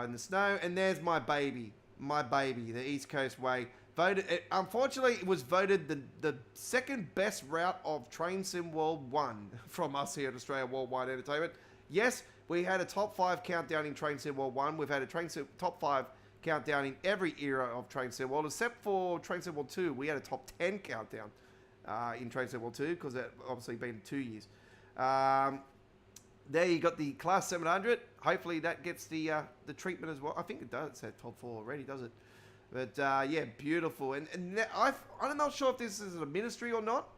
in the snow. And there's my baby, the East Coast Way. Unfortunately, it was voted the second best route of Train Sim World 1 from us here at Australia Worldwide Entertainment. Yes, we had a top 5 countdown in Train Sim World 1. We've had a top 5 countdown in every era of Train Sim World, except for Train Sim World 2. We had a top 10 countdown in Train Sim World 2, because it obviously been 2 years. There you got the Class 700. Hopefully that gets the treatment as well. I think it does. It's at top 4 already, does it? But yeah, beautiful. And I'm not sure if this is a ministry or not.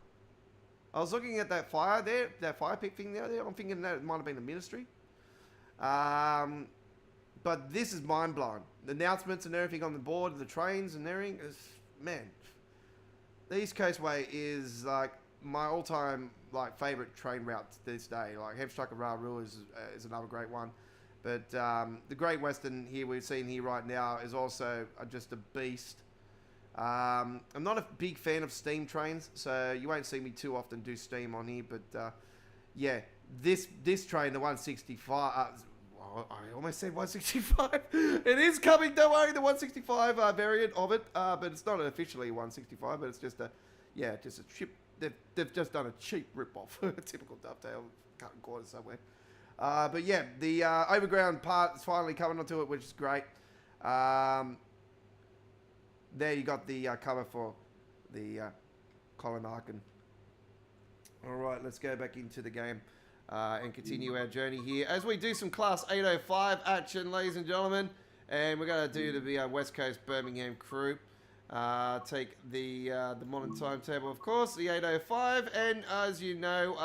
I was looking at that fire there, that fire pit thing there. I'm thinking that it might have been a ministry. But this is mind-blowing. The announcements and everything on the board, the trains and everything, is, man. The East Coast Way is like my all-time favorite train route to this day. Like Hemstrucker Rule is another great one. But the Great Western here we've seen here right now is also just a beast. I'm not a big fan of steam trains, so you won't see me too often do steam on here. But yeah, this train, the 165, I almost said 165. It is coming, don't worry, the 165 variant of it. But it's not officially 165, but it's just a cheap. They've just done a cheap rip-off, typical Dovetail, cutting corners somewhere. But yeah, the overground part is finally coming onto it, which is great. There you got the cover for the Colin Arkin. All right, let's go back into the game and continue our journey here as we do some Class 805 action, ladies and gentlemen. And we're going to do the West Coast Birmingham crew. Take the modern timetable, of course, the 805. And as you know,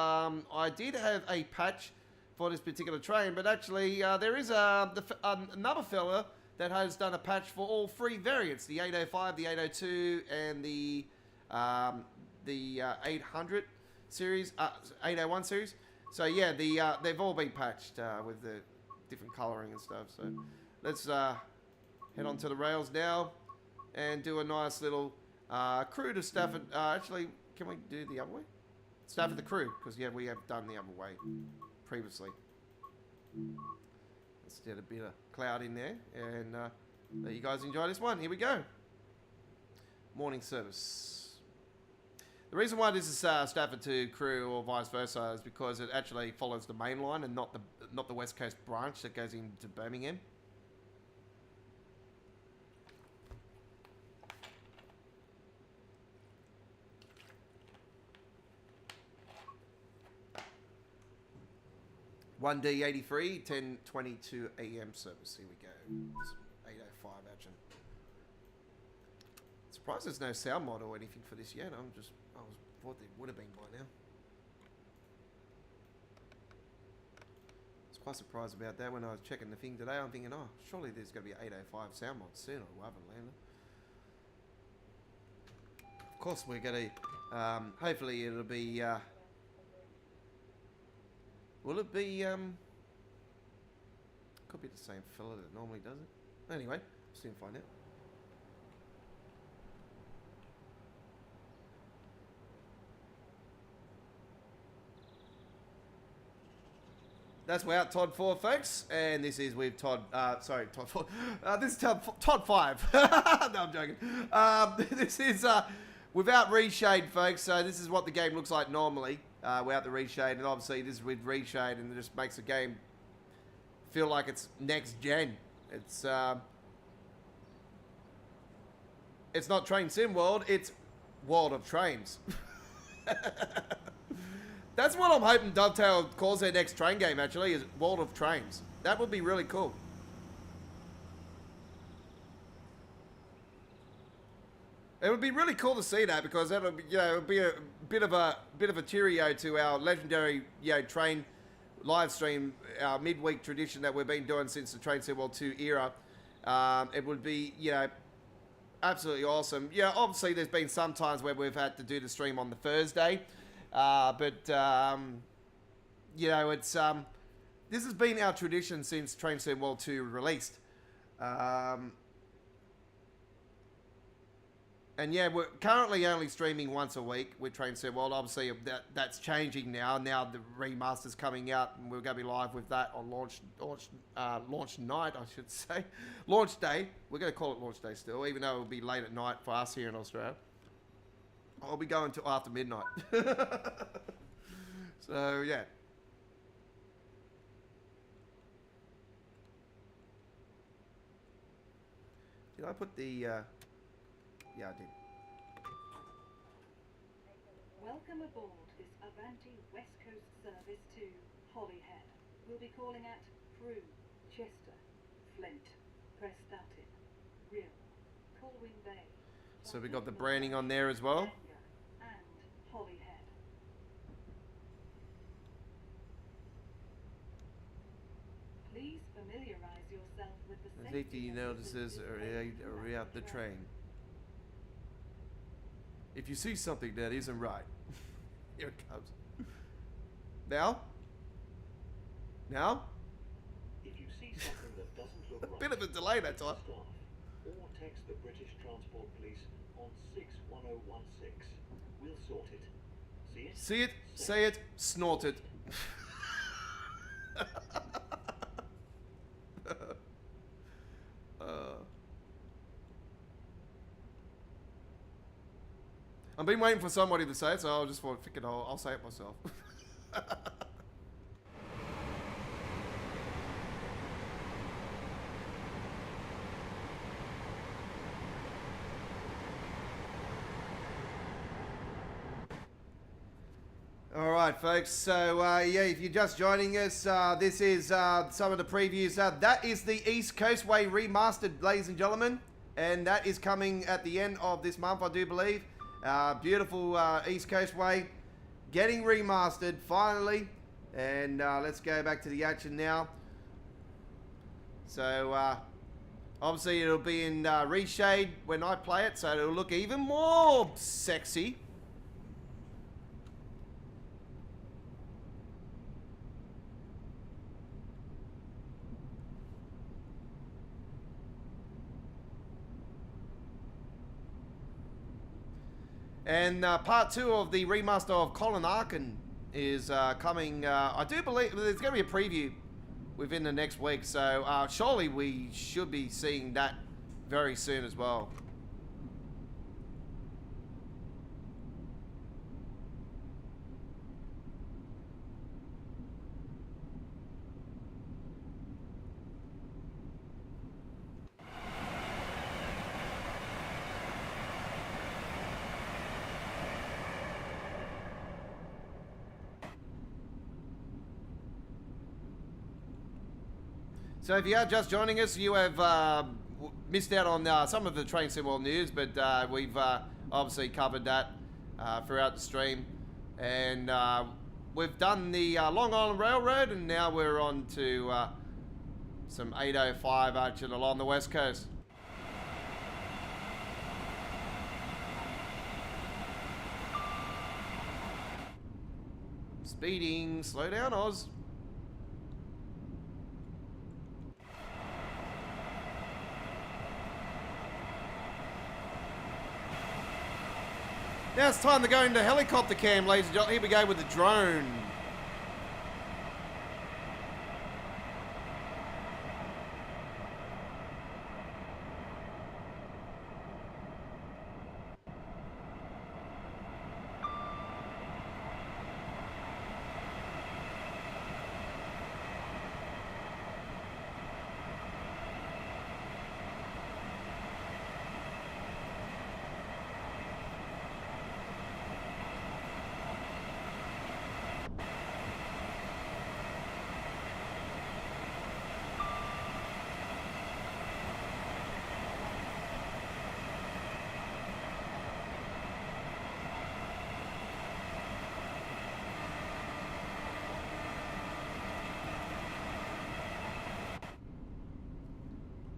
I did have a patch for this particular train, but actually there is another fella that has done a patch for all 3 variants, the 805, the 802, and the 800 series, 801 series. So yeah, they've all been patched with the different colouring and stuff. So let's head on to the rails now and do a nice little Crew to Stafford. Actually, can we do the other way? Stafford the crew, because yeah, we have done the other way previously. Let's get a bit of cloud in there, and let you guys enjoy this one. Here we go. Morning service. The reason why this is Stafford to crew or vice versa is because it actually follows the main line and not the West Coast branch that goes into Birmingham. One D83, 10:22 AM service. Here we go. It's 8:05 action. Surprised there's no sound mod or anything for this yet. I thought there would have been by now. I was quite surprised about that when I was checking the thing today. I'm thinking, oh, surely there's going to be an 8:05 sound mod soon, or I haven't landed. Of course, we're going to. Hopefully, it'll be. Will it be, could be the same fella that normally does it. Anyway, we'll soon find out. That's without Todd 4, folks. And this is with Todd, sorry, Todd 4. This is Todd 5. No, I'm joking. This is without Reshade, folks. So this is what the game looks like normally. Without the reshade, and obviously this is with reshade, and it just makes the game feel like it's next gen. It's not Train Sim World, it's World of Trains. That's what I'm hoping Dovetail calls their next train game, actually, is World of Trains. That would be really cool. It would be really cool to see that, because that'll be, you know, it'll be a bit of a cheerio to our legendary, you know, train live stream, our midweek tradition that we've been doing since the Train Sim World 2 era. It would be, you know, absolutely awesome. Yeah, obviously there's been some times where we've had to do the stream on the Thursday, but you know, it's this has been our tradition since Train Sim World 2 released. And yeah, we're currently only streaming once a week with Train Sim World. Obviously, that's changing now. Now the remaster's coming out, and we're going to be live with that on launch night, I should say. Launch day. We're going to call it launch day still, even though it'll be late at night for us here in Australia. I'll be going till after midnight. So, yeah. Did I put the... Yeah, I did. Welcome aboard this Avanti West Coast service to Holyhead. We'll be calling at Crewe, Chester, Flint, Prestatyn, Rhyl, Colwyn Bay. So we got the branding on there as well. And Holyhead. Please familiarize yourself with the safety notices around the train. If you see something that isn't right, here it comes. Now? Now? If you see something that doesn't look right, bit of a delay that time. Or text the British Transport Police on 61016. We'll sort it. See it? See it, say it, snort it. I've been waiting for somebody to say it, so I'll just figure I'll say it myself. All right, folks. So, yeah, if you're just joining us, this is some of the previews. That is the East Coast Way remastered, ladies and gentlemen. And that is coming at the end of this month, I do believe. Beautiful East Coast Way getting remastered finally, and let's go back to the action now. So obviously it'll be in Reshade when I play it, so it'll look even more sexy. And part 2 of the remaster of Colin Arkin is coming. I do believe there's going to be a preview within the next week. So surely we should be seeing that very soon as well. So if you are just joining us, you have missed out on some of the Train Sim World news, but we've obviously covered that throughout the stream. And we've done the Long Island Railroad, and now we're on to some 805 action along the West Coast. Speeding, slow down, Oz. Now it's time to go into helicopter cam, ladies and gentlemen. Here we go with the drone.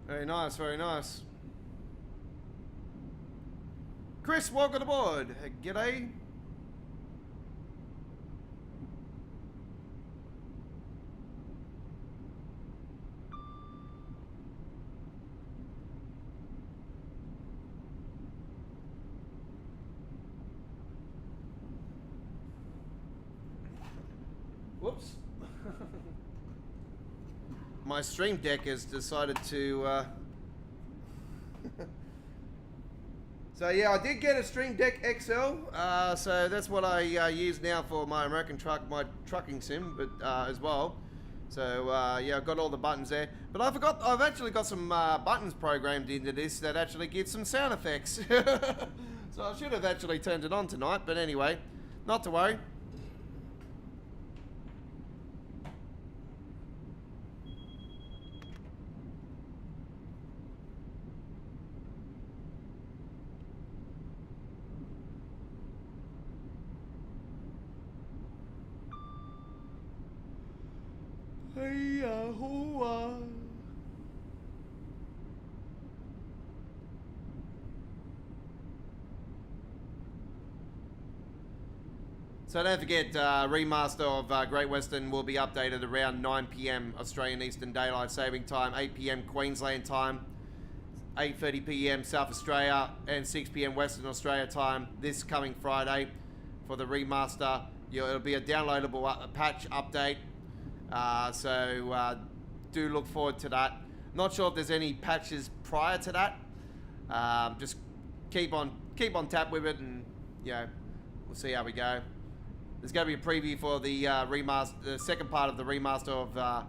Very nice, very nice. Chris, welcome aboard. G'day. Whoops. My Stream Deck has decided to so yeah, I did get a Stream Deck XL, so that's what I use now for my American truck, my trucking sim, but as well. So yeah, I've got all the buttons there, but I forgot I've actually got some buttons programmed into this that actually give some sound effects. So I should have actually turned it on tonight, but anyway, not to worry. So don't forget, remaster of Great Western will be updated around 9 PM Australian Eastern Daylight Saving Time, 8 PM Queensland time, 8:30 PM South Australia, and 6 PM Western Australia time this coming Friday for the remaster. It'll be a downloadable patch update, so do look forward to that. Not sure if there's any patches prior to that. Just keep on tap with it, and we'll see how we go. There's going to be a preview for the remaster, the second part of the remaster of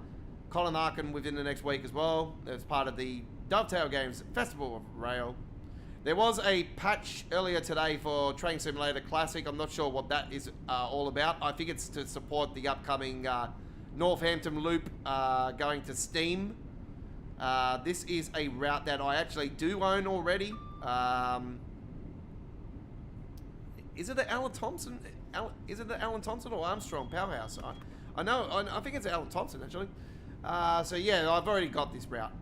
Colin Arkin within the next week as well. As part of the Dovetail Games Festival of Rail. There was a patch earlier today for Train Simulator Classic. I'm not sure what that is all about. I think it's to support the upcoming Northampton Loop going to Steam. This is a route that I actually do own already. Is it the Alan Thompson? Is it the Alan Thompson or Armstrong Powerhouse? I know. I think it's Alan Thompson actually. So yeah, I've already got this route.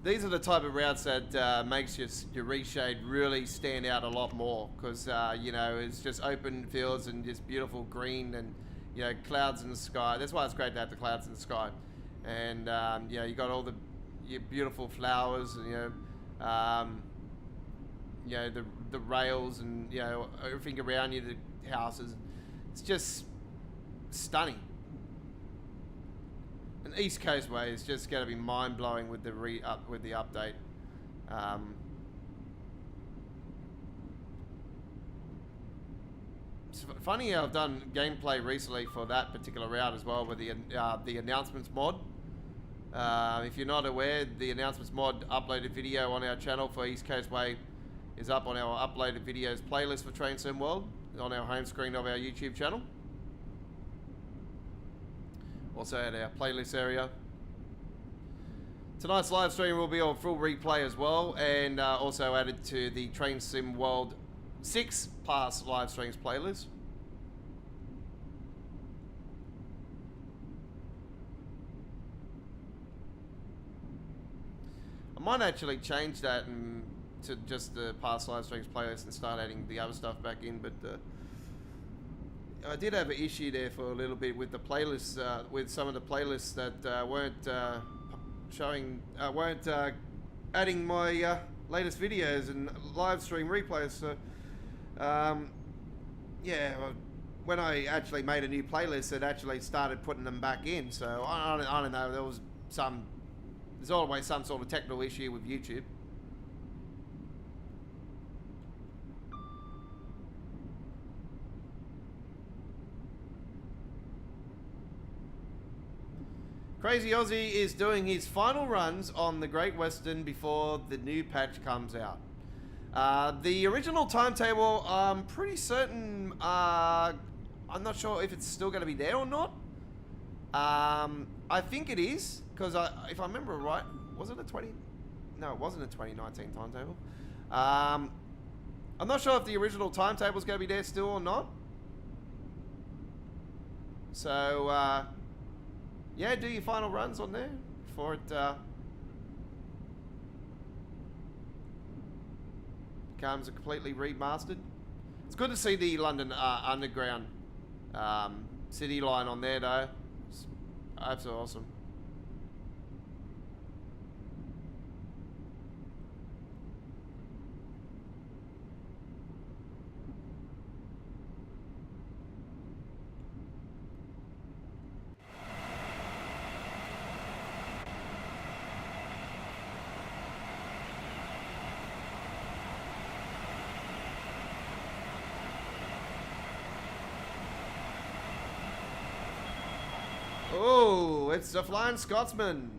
these are the type of routes that makes your Reshade really stand out a lot more, because you know, it's just open fields and just beautiful green and, you know, clouds in the sky. That's why it's great to have the clouds in the sky. And you know, you got all your beautiful flowers, and you know, the rails, and, you know, everything around you, the houses. It's just stunning. And East Coast Way is just going to be mind-blowing with the update. It's funny how I've done gameplay recently for that particular route as well with the announcements mod. If you're not aware, the announcements mod uploaded video on our channel for East Coast Way is up on our uploaded videos playlist for Train Sim World on our home screen of our YouTube channel. Also at our playlist area. Tonight's live stream will be on full replay as well, and also added to the Train Sim World 6 past live streams playlist. I might actually change that to just the past live streams playlist and start adding the other stuff back in, but I did have an issue there for a little bit with the playlists, with some of the playlists that weren't adding my latest videos and live stream replays. So yeah, when I actually made a new playlist, it actually started putting them back in. So I don't know, there's always some sort of technical issue with YouTube. Crazy Aussie is doing his final runs on the Great Western before the new patch comes out. The original timetable, I'm pretty certain, I'm not sure if it's still going to be there or not. I think it is, because if I remember right, was it a 20? No, it wasn't a 2019 timetable. I'm not sure if the original timetable is going to be there still or not. So, yeah, do your final runs on there before it becomes a completely remastered. It's good to see the London Underground City line on there, though. It's absolutely awesome. Oh, it's the Flying Scotsman.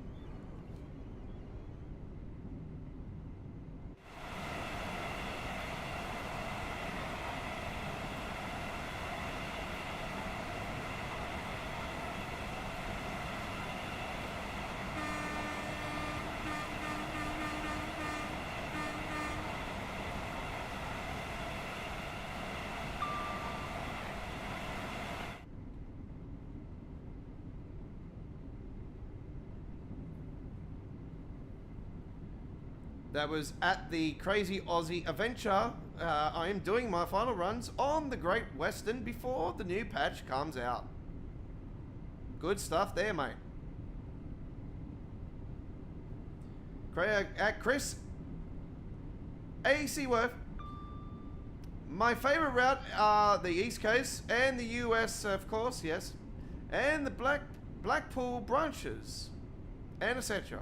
That was at the Crazy Aussie Adventure. I am doing my final runs on the Great Western before the new patch comes out. Good stuff there, mate. At Chris A. Seaworth. My favorite route are the East Coast and the US, of course, yes. And the Blackpool branches. And etc.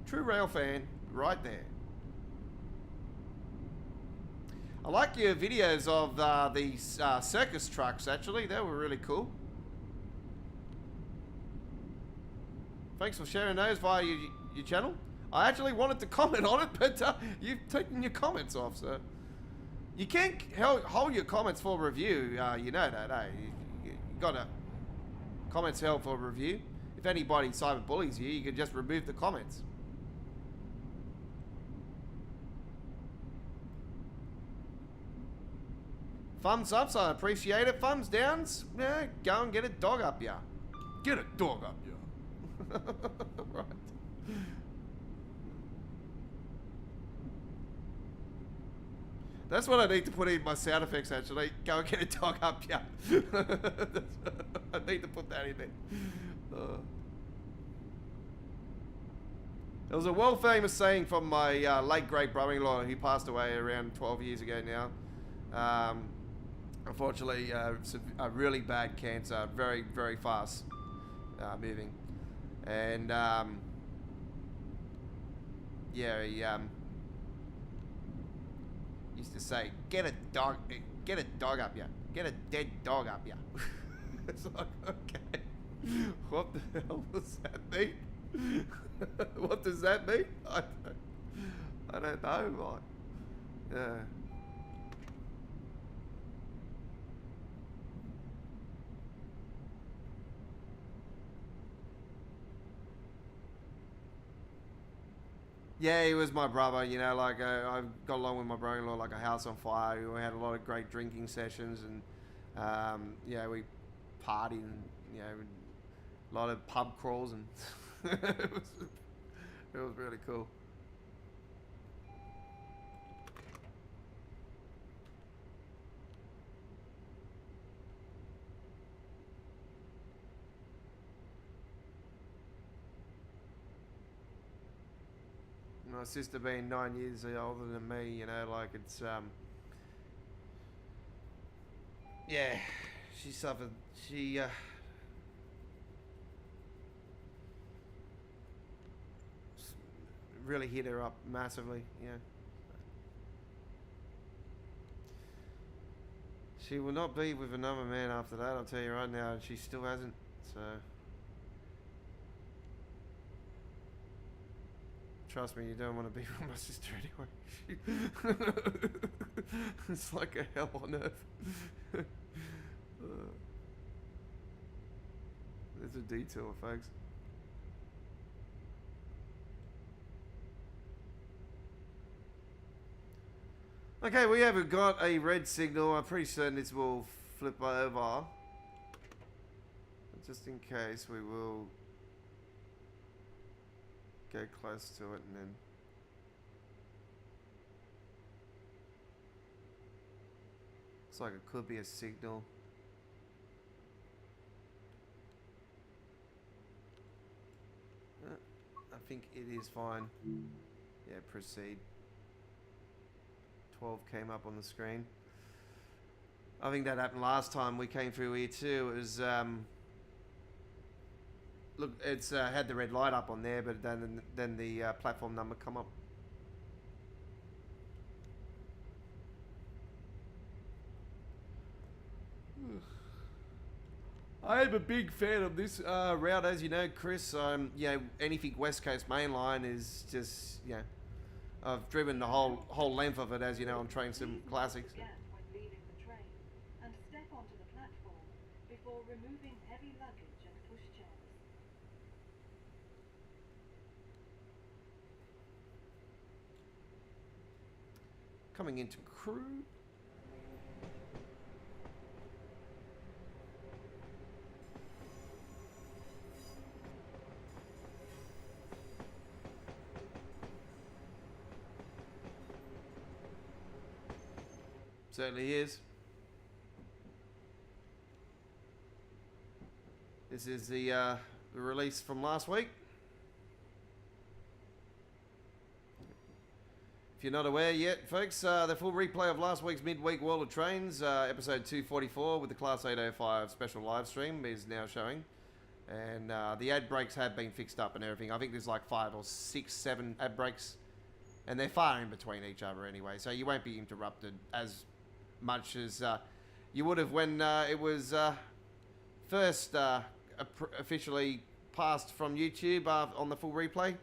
True rail fan, right there. I like your videos of these circus trucks, actually. They were really cool. Thanks for sharing those via your channel. I actually wanted to comment on it, but you've taken your comments off, so. You can't hold your comments for review, you know that, eh? You got to comments held for review. If anybody cyberbullies you, you can just remove the comments. Thumbs ups, I appreciate it. Thumbs downs, go and get a dog up ya. Get a dog up ya. Right. That's what I need to put in my sound effects, actually. Go and get a dog up, yeah. I need to put that in there. There was a world-famous saying from my late great brother-in-law. He passed away around 12 years ago now. Unfortunately, it's a really bad cancer, very, very fast moving. And yeah, he used to say, get a dog up, yeah. Get a dead dog up, yeah. It's like, okay, what the hell does that mean? What does that mean? I don't know, like, yeah. Yeah, he was my brother, you know, like, I got along with my brother-in-law like a house on fire. We had a lot of great drinking sessions and, yeah, we partied and, you know, a lot of pub crawls and it was really cool. My sister being 9 years older than me, you know, like it's, yeah, she suffered, she, really hit her up massively, yeah. She will not be with another man after that, I'll tell you right now, and she still hasn't, so. Trust me, you don't want to be with my sister anyway. It's like a hell on earth. There's a detour, folks. Okay, we haven't got a red signal. I'm pretty certain this will flip over. Just in case, we will go close to it and then looks like it could be a signal. I think it is fine. Yeah, proceed. 12 came up on the screen. I think that happened last time we came through here too. It was look, it's had the red light up on there, but then the platform number come up. I am a big fan of this route, as you know, Chris. You know, anything West Coast Mainline is just, you know, I've driven the whole length of it, as you know, on Train Sim Classics. When leaving the train, and step onto the platform before removing heavy luggage and pushchairs. Coming into Crew. Certainly is. This is the release from last week. If you're not aware yet, folks, the full replay of last week's midweek World of Trains, episode 244 with the Class 805 special live stream is now showing. And the ad breaks have been fixed up and everything. I think there's like 5 or 6, 7 ad breaks. And they're far in between each other anyway, so you won't be interrupted as much as you would have when it was first officially passed from YouTube on the full replay.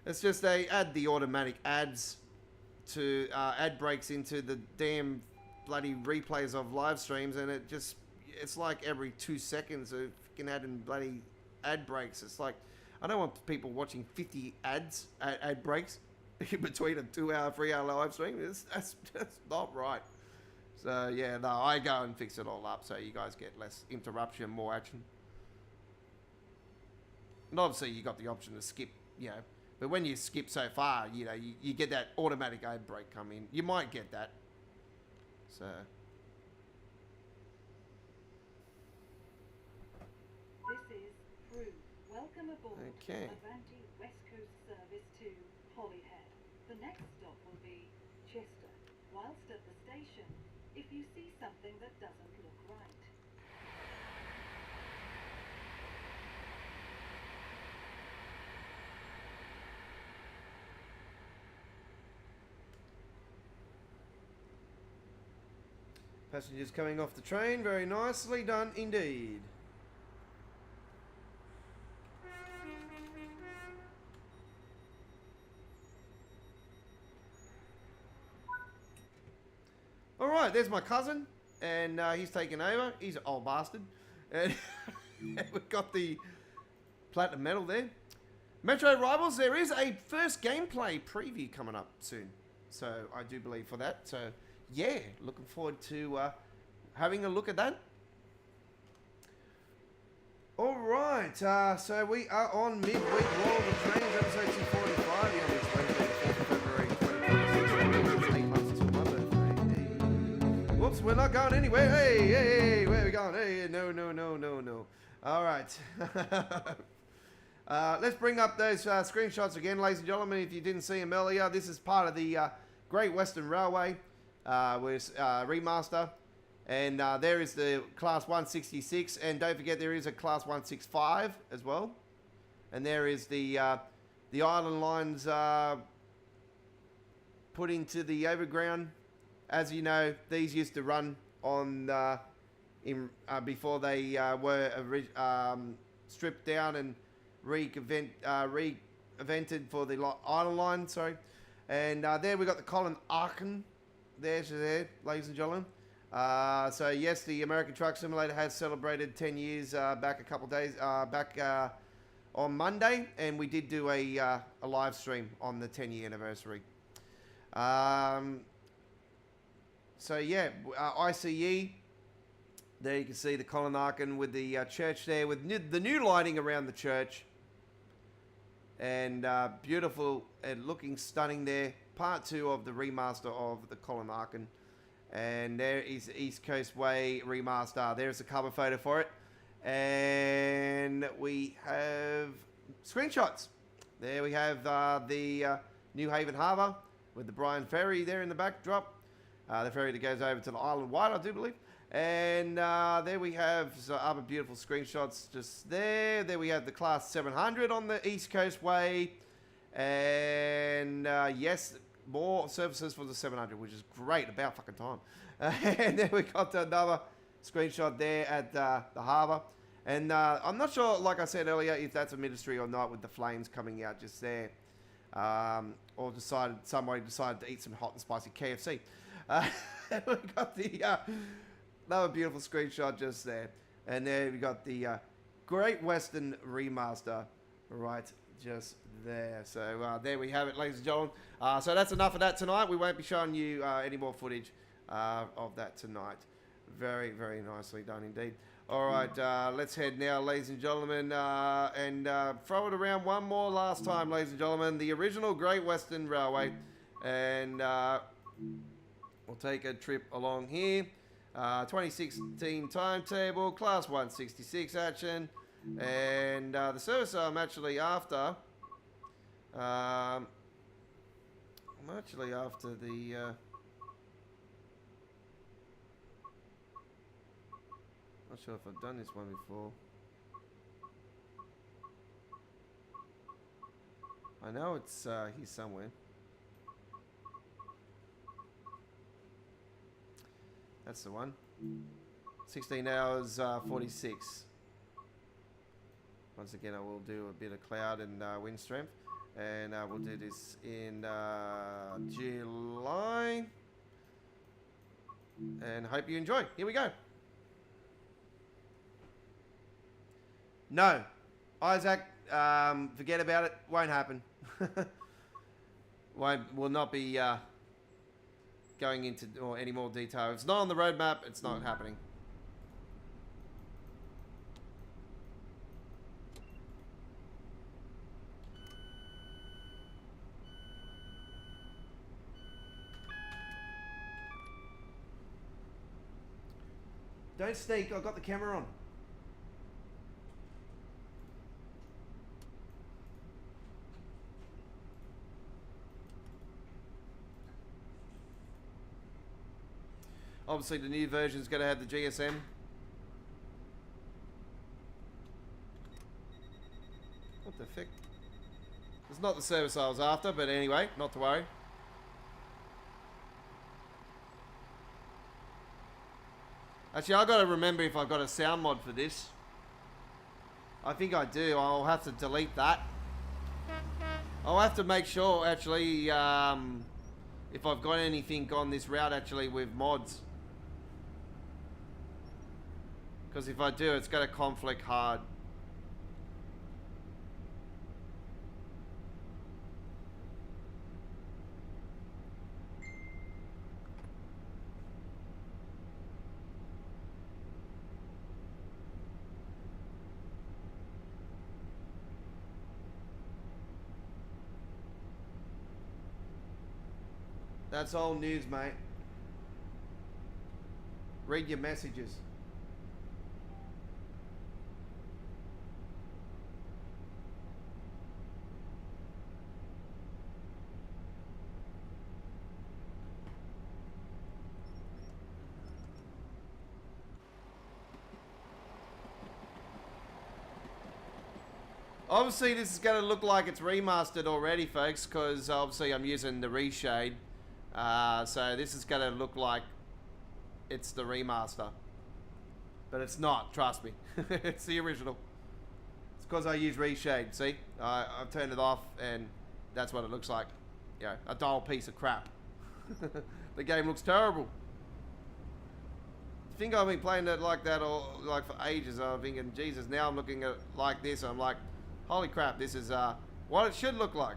It's just they add the automatic ads to ad breaks into the damn bloody replays of live streams, and it's like every 2 seconds of fucking adding bloody ad breaks. It's like, I don't want people watching 50 ad breaks in between a 2-hour, 3-hour live stream. That's not right. So yeah, no, I go and fix it all up so you guys get less interruption, more action. And obviously you got the option to skip, you know, But when you skip so far, you know, you get that automatic aid brake come in. You might get that. So. This is Crew. Welcome aboard Okay. Avanti West Coast service to Holyhead. The next stop will be Chester. Whilst at the station, if you see something that doesn't look right. Passengers coming off the train. Very nicely done indeed. Alright, there's my cousin. And he's taken over. He's an old bastard. And we've got the platinum medal there. Metro Rivals, there is a first gameplay preview coming up soon. So I do believe for that. So yeah, looking forward to having a look at that. All right, so we are on midweek World of Trains, episode 245. Yeah, it's Wednesday, the 4th of February, 2026. 8 months till my birthday. Hey. Whoops, we're not going anywhere. Hey, where are we going? Hey, no. All right. Let's bring up those screenshots again, ladies and gentlemen. If you didn't see them earlier, this is part of the Great Western Railway. With remaster, and there is the class 166, and don't forget there is a class 165 as well, and there is the island lines put into the overground. As you know, these used to run on before they were stripped down and re-invented for the island line. Sorry, and there we got the Colin Arkin. There's there, ladies and gentlemen. So yes, the American Truck Simulator has celebrated 10 years back a couple days back on Monday, and we did do a live stream on the 10-year anniversary. So yeah, ICE. There you can see the Colin Arkin with the church there, with the new lighting around the church, and beautiful and looking stunning there. Part 2 of the remaster of the Colin Arkin. And there is the East Coast Way remaster. There's a cover photo for it. And we have screenshots. There we have the New Haven Harbour with the Bryan Ferry there in the backdrop. The ferry that goes over to the Isle of Wight, I do believe. And there we have some other beautiful screenshots just there. There we have the Class 700 on the East Coast Way. And yes, more services for the 700, which is great. About fucking time. And then we got another screenshot there at the harbour. And I'm not sure, like I said earlier, if that's a ministry or not with the flames coming out just there. Or somebody decided to eat some hot and spicy KFC. We got the another beautiful screenshot just there. And there we got the Great Western Remaster right just there. So there we have it, ladies and gentlemen. So that's enough of that tonight. We won't be showing you any more footage of that tonight. Very, very nicely done indeed. All right, let's head now, ladies and gentlemen, and throw it around one more last time, ladies and gentlemen. The original Great Western Railway, and we'll take a trip along here. 2016 timetable, Class 166 action, and the service I'm actually after. I'm actually after the. Not sure if I've done this one before. I know it's here somewhere. That's the one. 16 hours 46. Once again, I will do a bit of cloud and wind strength. And we'll do this in July. And hope you enjoy. Here we go. No, Isaac, forget about it. Won't happen. Will not be going into any more detail. If it's not on the roadmap, it's not happening. Don't sneak. I've got the camera on. Obviously, the new version is going to have the GSM. What the fuck? It's not the service I was after, but anyway, not to worry. Actually, I've got to remember if I've got a sound mod for this. I think I do. I'll have to delete that. I'll have to make sure, actually, if I've got anything on this route, actually, with mods. Because if I do, it's going to conflict hard. That's old news, mate. Read your messages. Obviously, this is going to look like it's remastered already, folks, because obviously I'm using the Reshade. So this is going to look like it's the remaster. But it's not, trust me. It's the original. It's because I use Reshade, see? I've turned it off and that's what it looks like. Yeah, a dull piece of crap. The game looks terrible. I think I've been playing it like that like for ages. I'm thinking, Jesus, now I'm looking at it like this. I'm like, holy crap, this is what it should look like.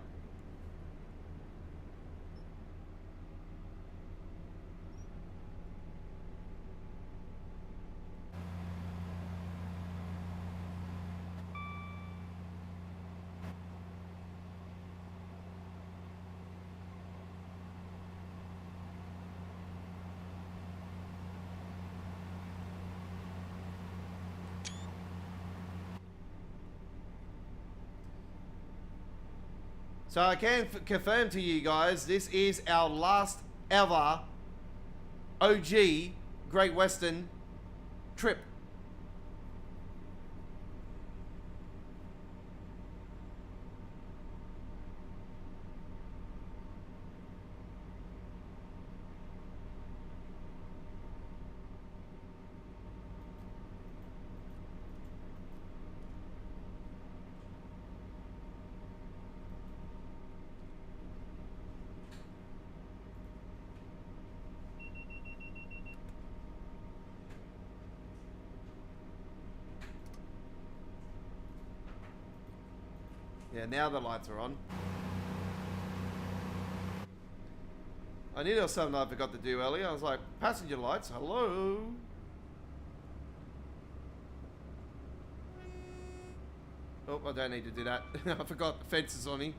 So I can confirm to you guys, this is our last ever OG Great Western trip. Yeah, now the lights are on. I knew there was something I forgot to do earlier. I was like, passenger lights, hello? Oh, I don't need to do that. I forgot the fences on me.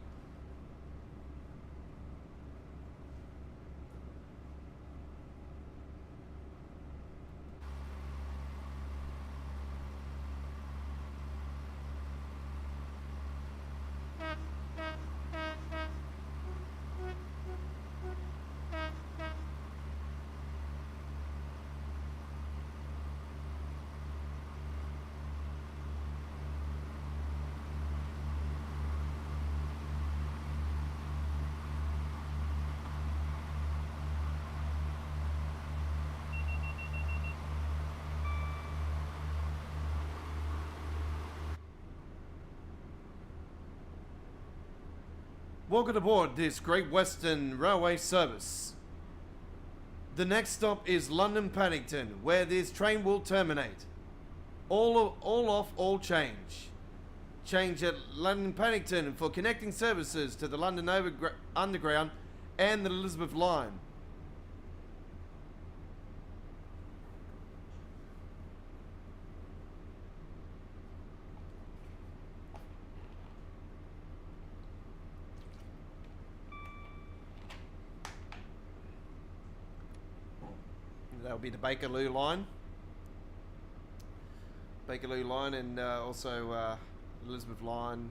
Welcome aboard this Great Western Railway service. The next stop is London Paddington, where this train will terminate. All off, all change. Change at London Paddington for connecting services to the London Underground and the Elizabeth Line. That'll be the Bakerloo line. Bakerloo line, and also Elizabeth line.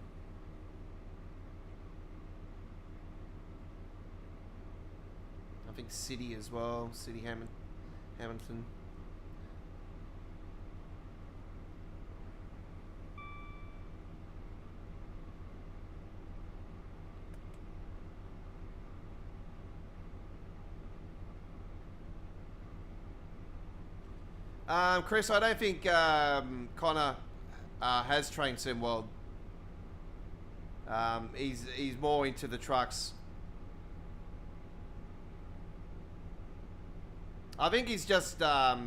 I think City as well. City Hamilton. Chris, I don't think Connor has trained SimWorld. He's more into the trucks. I think he's just I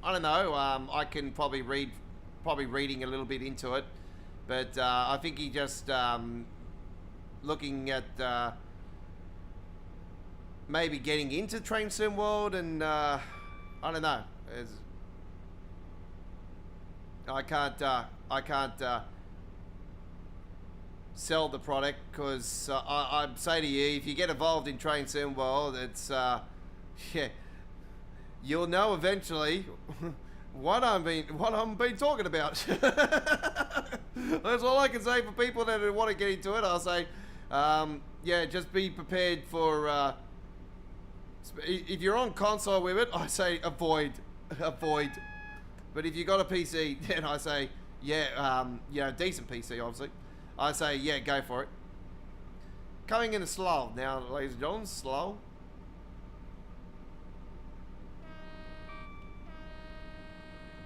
don't know. I can probably reading a little bit into it, but I think he just looking at maybe getting into Train SimWorld, and I don't know. I can't sell the product, because I'd say to you, if you get involved in Train SimWorld, it's yeah, you'll know eventually what I'm been talking about. That's all I can say for people that want to get into it. I'll say, yeah, just be prepared for. If you're on console with it, I say avoid. But if you got a PC, then I say, yeah, decent PC, obviously. I say, yeah, go for it. Coming in slow now, ladies and gentlemen, slow.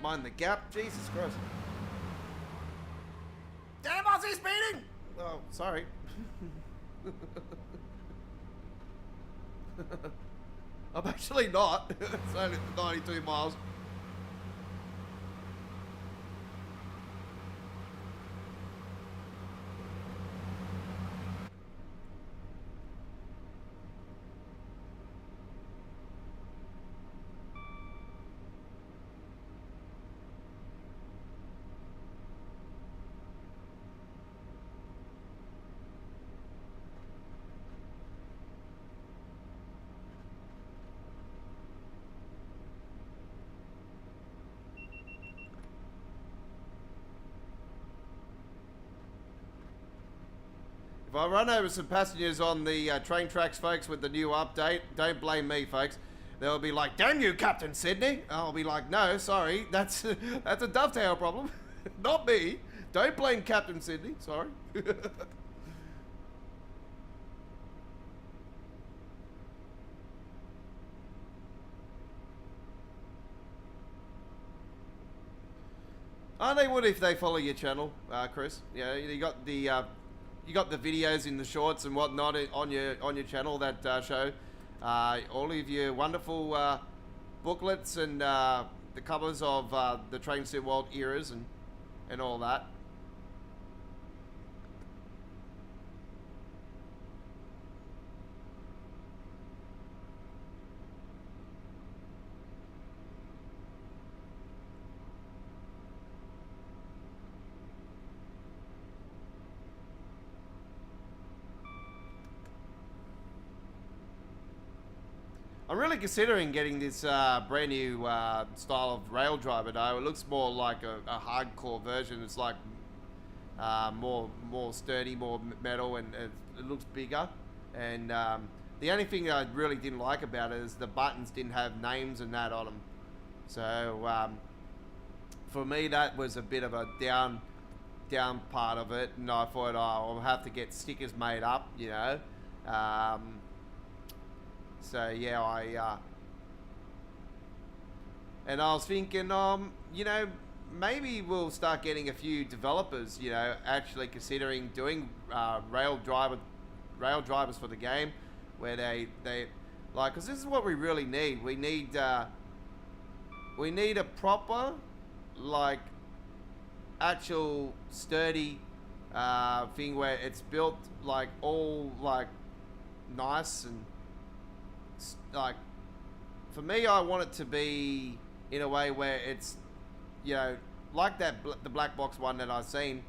Mind the gap, Jesus Christ. Damn, Aussie speeding! Oh, sorry. I'm actually not. It's only 92 miles. If I run over some passengers on the train tracks, folks, with the new update, don't blame me, folks. They'll be like, damn you, Captain Sydney. I'll be like, no, sorry, that's a dovetail problem. Not me. Don't blame Captain Sydney, sorry. They would if they follow your channel, Chris. Yeah, you got the videos in the shorts and whatnot on your channel that show all of your wonderful booklets and the covers of the Train SimWorld eras and all that. I'm really considering getting this brand new style of rail driver though. It looks more like a hardcore version. It's like more sturdy, more metal, and it looks bigger. And the only thing I really didn't like about it is the buttons didn't have names and that on them. So for me, that was a bit of a down part of it, and I thought, oh, I'll have to get stickers made up, you know. So yeah, and I was thinking, you know, maybe we'll start getting a few developers, you know, actually considering doing rail drivers for the game, where they like, because this is what we really need. We need a proper, like, actual sturdy thing where it's built like all like nice and. Like, for me, I want it to be in a way where it's, you know, like that the black box one that I've seen,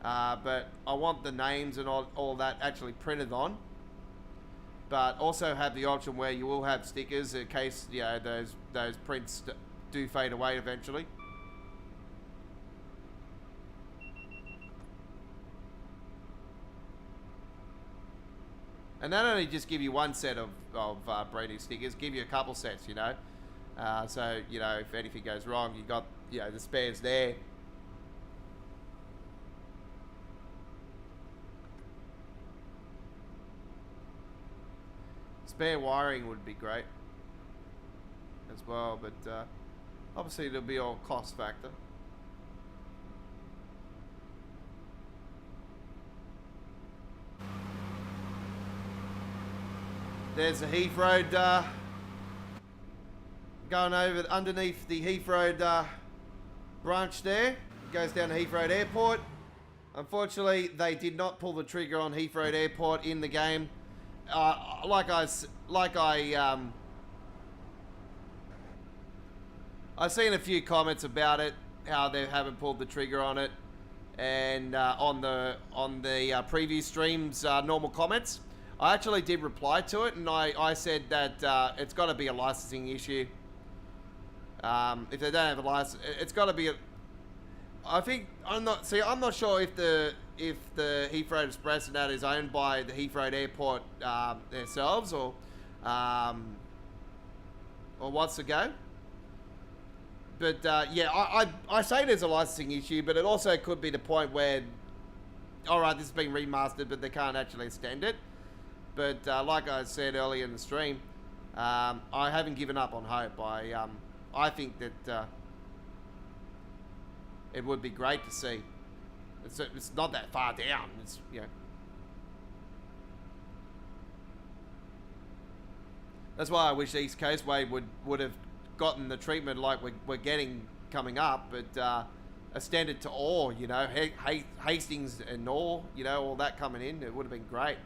but I want the names and all that actually printed on, but also have the option where you will have stickers in case, you know, those prints do fade away eventually. And they don't only just give you one set of brand new stickers, give you a couple sets, you know. So, you know, if anything goes wrong, you got, you know, the spares there. Spare wiring would be great as well, but obviously it'll be all cost factor. There's the Heath Road going over underneath the Heath Road branch there. It goes down to Heath Road Airport. Unfortunately, they did not pull the trigger on Heath Road Airport in the game. I've seen a few comments about it, how they haven't pulled the trigger on it, and on the preview streams normal comments. I actually did reply to it, and I said that it's got to be a licensing issue. If they don't have a license, it's got to be a. I'm not sure if the Heathrow Express and that is owned by the Heathrow Airport themselves or what's the go. But yeah, I say there's a licensing issue, but it also could be the point where, all right, this has been remastered, but they can't actually extend it. But like I said earlier in the stream, I haven't given up on hope. I think that it would be great to see. It's not that far down. It's, you know. That's why I wish East Coastway would have gotten the treatment like we're getting coming up, but extended to Orr, you know, Hastings and Orr, you know, all that coming in, it would have been great.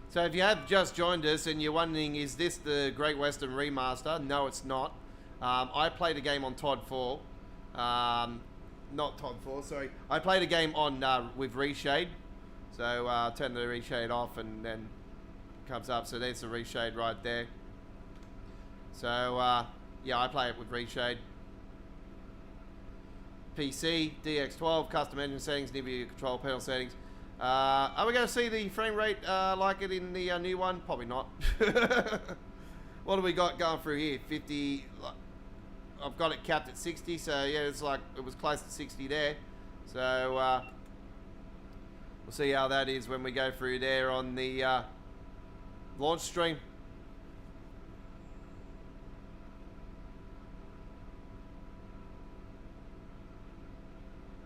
So if you have just joined us and you're wondering, is this the Great Western Remaster? No, it's not. I played a game on Todd 4. Not Todd 4, sorry. I played a game on with Reshade. So turn the Reshade off and then comes up. So there's the Reshade right there. So yeah, I play it with Reshade. PC, DX12, custom engine settings, NVIDIA control panel settings. Are we going to see the frame rate like it in the new one? Probably not. What do we got going through here? 50. I've got it capped at 60, so yeah, it's like it was close to 60 there. So we'll see how that is when we go through there on the launch stream.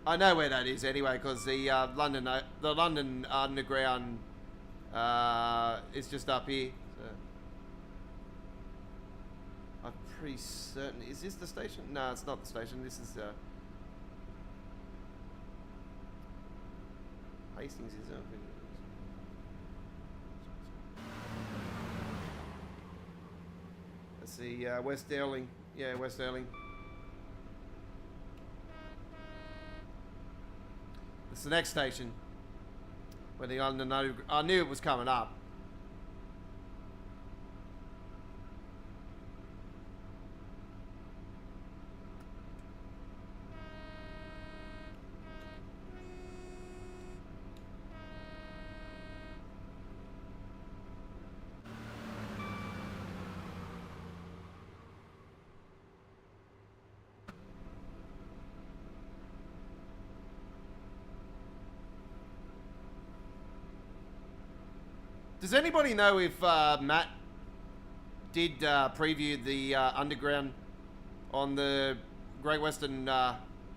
I know where that is anyway, because the London Underground is just up here. So I'm pretty certain. Is this the station? No, it's not the station. This is Hastings, is it? Let's see, West Erling. Yeah, West Erling. It's the next station. Where the London Underground. I knew it was coming up. Does anybody know if Matt did preview the Underground on the Great Western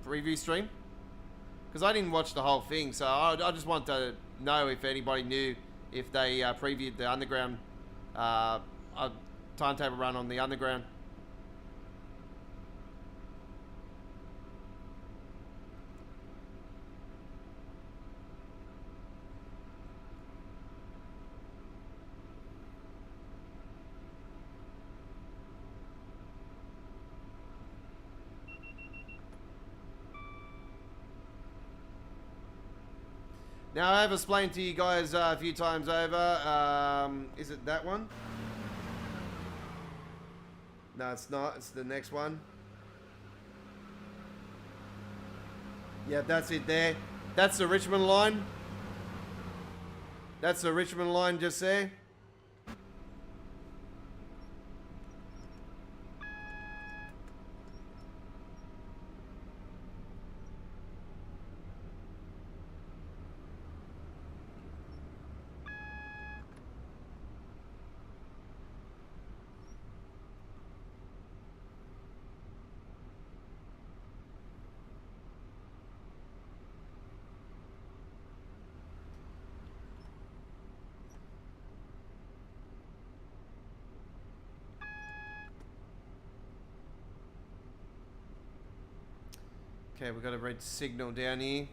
preview stream? Because I didn't watch the whole thing, so I just want to know if anybody knew if they previewed the Underground, a timetable run on the Underground. Now, I have explained to you guys a few times over. Is it that one? No, it's not. It's the next one. Yeah, that's it there. That's the Richmond line. That's the Richmond line just there. Okay, we've got a red signal down here.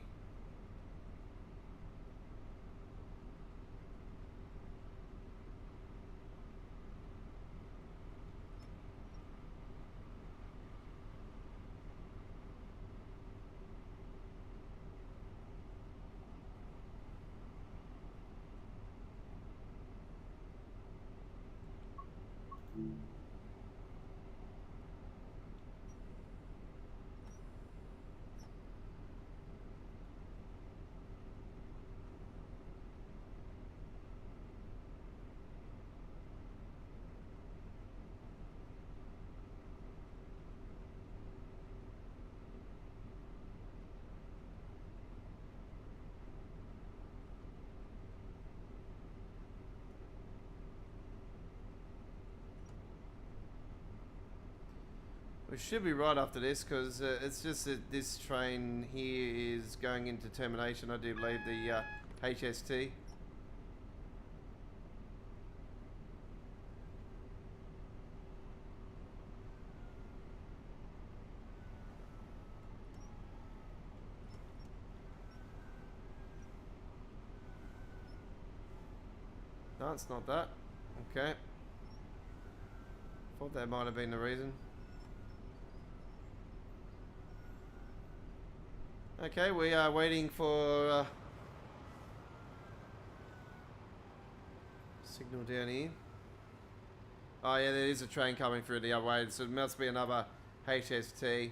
We should be right after this because it's just that this train here is going into termination. I do believe the HST. No, it's not that. Okay. Thought that might have been the reason. Okay, we are waiting for signal down here. Oh yeah, there is a train coming through the other way, so it must be another HST.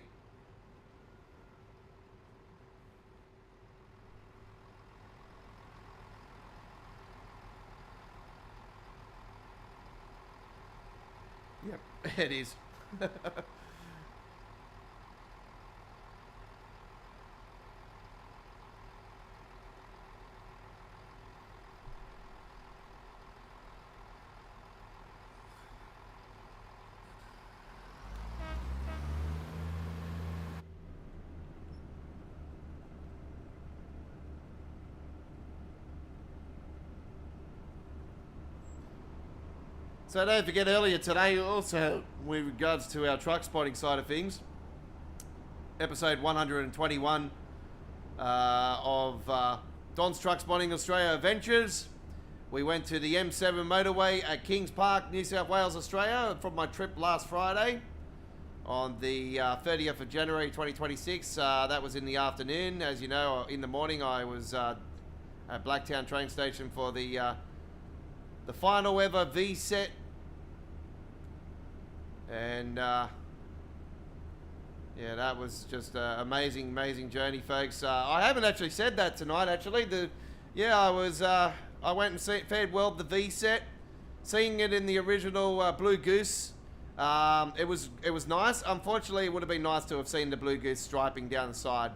Yep, it is. So don't forget earlier today, also with regards to our truck spotting side of things, episode 121 of Don's Truck Spotting Australia Adventures. We went to the M7 motorway at Kings Park, New South Wales, Australia from my trip last Friday on the 30th of January 2026. That was in the afternoon. As you know, in the morning I was at Blacktown train station for the final ever V set, and yeah, that was just an amazing journey, folks. I haven't actually said that tonight. Actually, I went and fared well the V set, seeing it in the original Blue Goose. It was nice. Unfortunately, it would have been nice to have seen the Blue Goose striping down the side.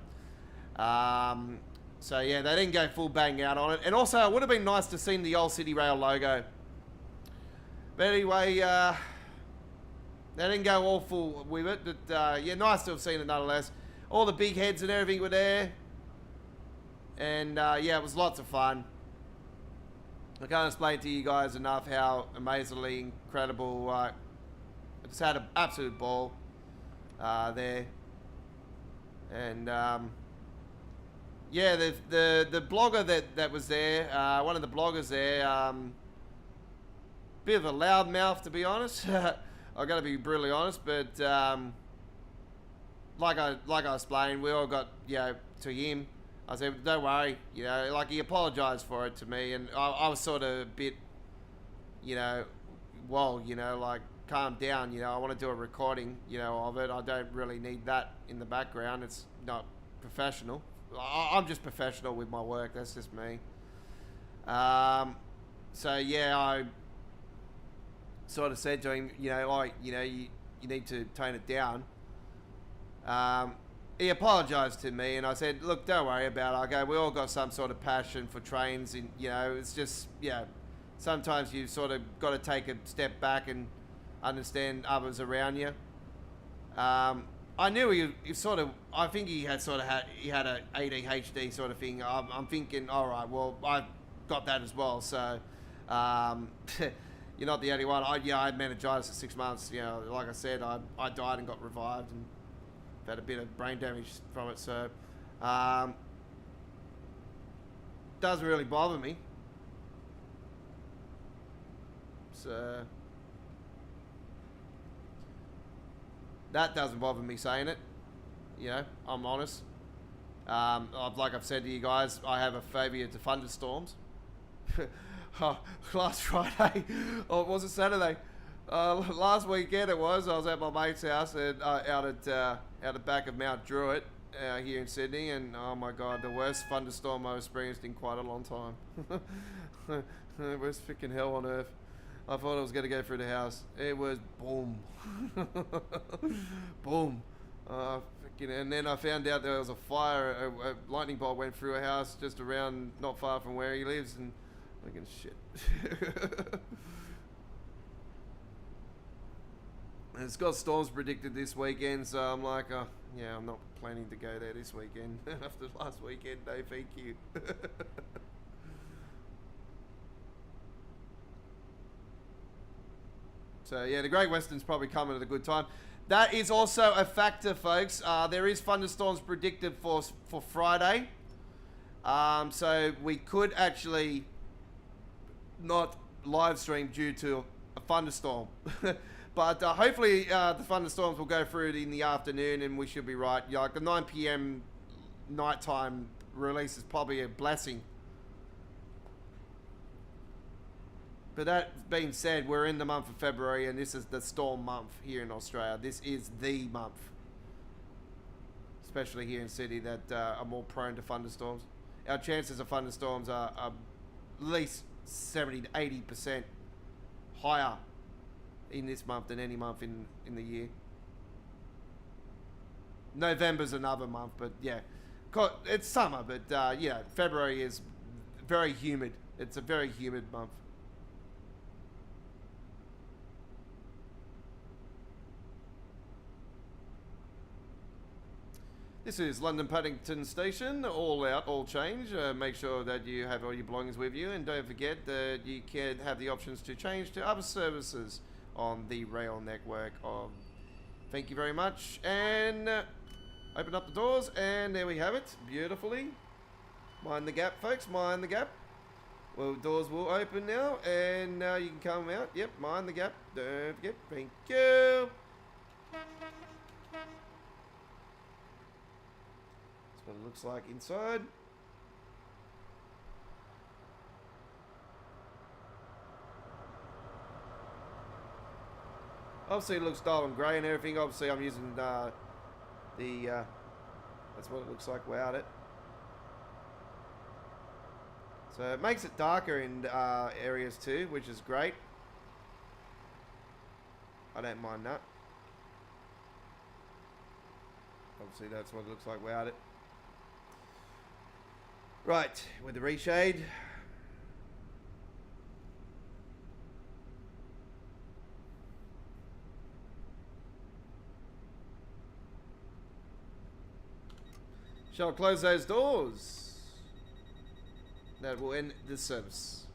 So yeah, they didn't go full bang out on it. And also, it would have been nice to see the old City Rail logo. But anyway, they didn't go all full with it. But yeah, nice to have seen it nonetheless. All the big heads and everything were there. And yeah, it was lots of fun. I can't explain to you guys enough how amazingly incredible. I just had an absolute ball there. And yeah, the blogger that was there, one of the bloggers there, bit of a loudmouth, to be honest. I got to be brutally honest, but like I explained, we all got to him. I said, don't worry, you know, like he apologized for it to me, and I was sort of a bit, you know, well, you know, like calm down, you know, I want to do a recording, you know, of it. I don't really need that in the background. It's not professional. I'm just professional with my work. That's just me. So yeah, I sort of said to him, you know, like, you know, you need to tone it down. He apologized to me, and I said, look, don't worry about it. I go, we all got some sort of passion for trains, and, you know, it's just, yeah, sometimes you sort of got to take a step back and understand others around you. I knew he sort of, I think he had a ADHD sort of thing. I'm thinking, all right, well, I got that as well, so you're not the only one. I had meningitis for 6 months. You know, like I said, I died and got revived, and had a bit of brain damage from it, so doesn't really bother me. So that doesn't bother me saying it. You know, I'm honest. Like I've said to you guys, I have a phobia to thunderstorms. Last Friday, or was it Saturday? Last weekend it was. I was at my mate's house and out the back of Mount Druitt here in Sydney, and oh my god, the worst thunderstorm I've experienced in quite a long time. It was freaking hell on earth. I thought I was going to go through the house. It was boom. Boom. And then I found out there was a fire. A lightning bolt went through a house just around, not far from where he lives, and fucking shit. And it's got storms predicted this weekend, so I'm like, oh, yeah, I'm not planning to go there this weekend. After last weekend, no thank you. So yeah, the Great Western's probably coming at a good time. That is also a factor, folks. There is thunderstorms predicted for Friday. So we could actually not live stream due to a thunderstorm. But hopefully the thunderstorms will go through in the afternoon, and we should be right. Yeah, like the 9 p.m. nighttime release is probably a blessing. But that being said, we're in the month of February, and this is the storm month here in Australia. This is the month, especially here in Sydney, that are more prone to thunderstorms. Our chances of thunderstorms are at least 70 to 80% higher in this month than any month in the year. November's another month, but yeah, it's summer, but yeah, February is very humid. It's a very humid month. This is London Paddington Station, all out, all change. Make sure that you have all your belongings with you, and don't forget that you can have the options to change to other services on the rail network. Thank you very much, and open up the doors, and there we have it, beautifully. Mind the gap, folks, mind the gap. Well, doors will open now, and now you can come out. Yep, mind the gap, don't forget. Thank you. That's what it looks like inside. Obviously it looks dull and grey and everything. Obviously I'm using that's what it looks like without it. So it makes it darker in areas too, which is great. I don't mind that. Obviously that's what it looks like without it. Right, with the Reshade. Shall I close those doors? That will end this service.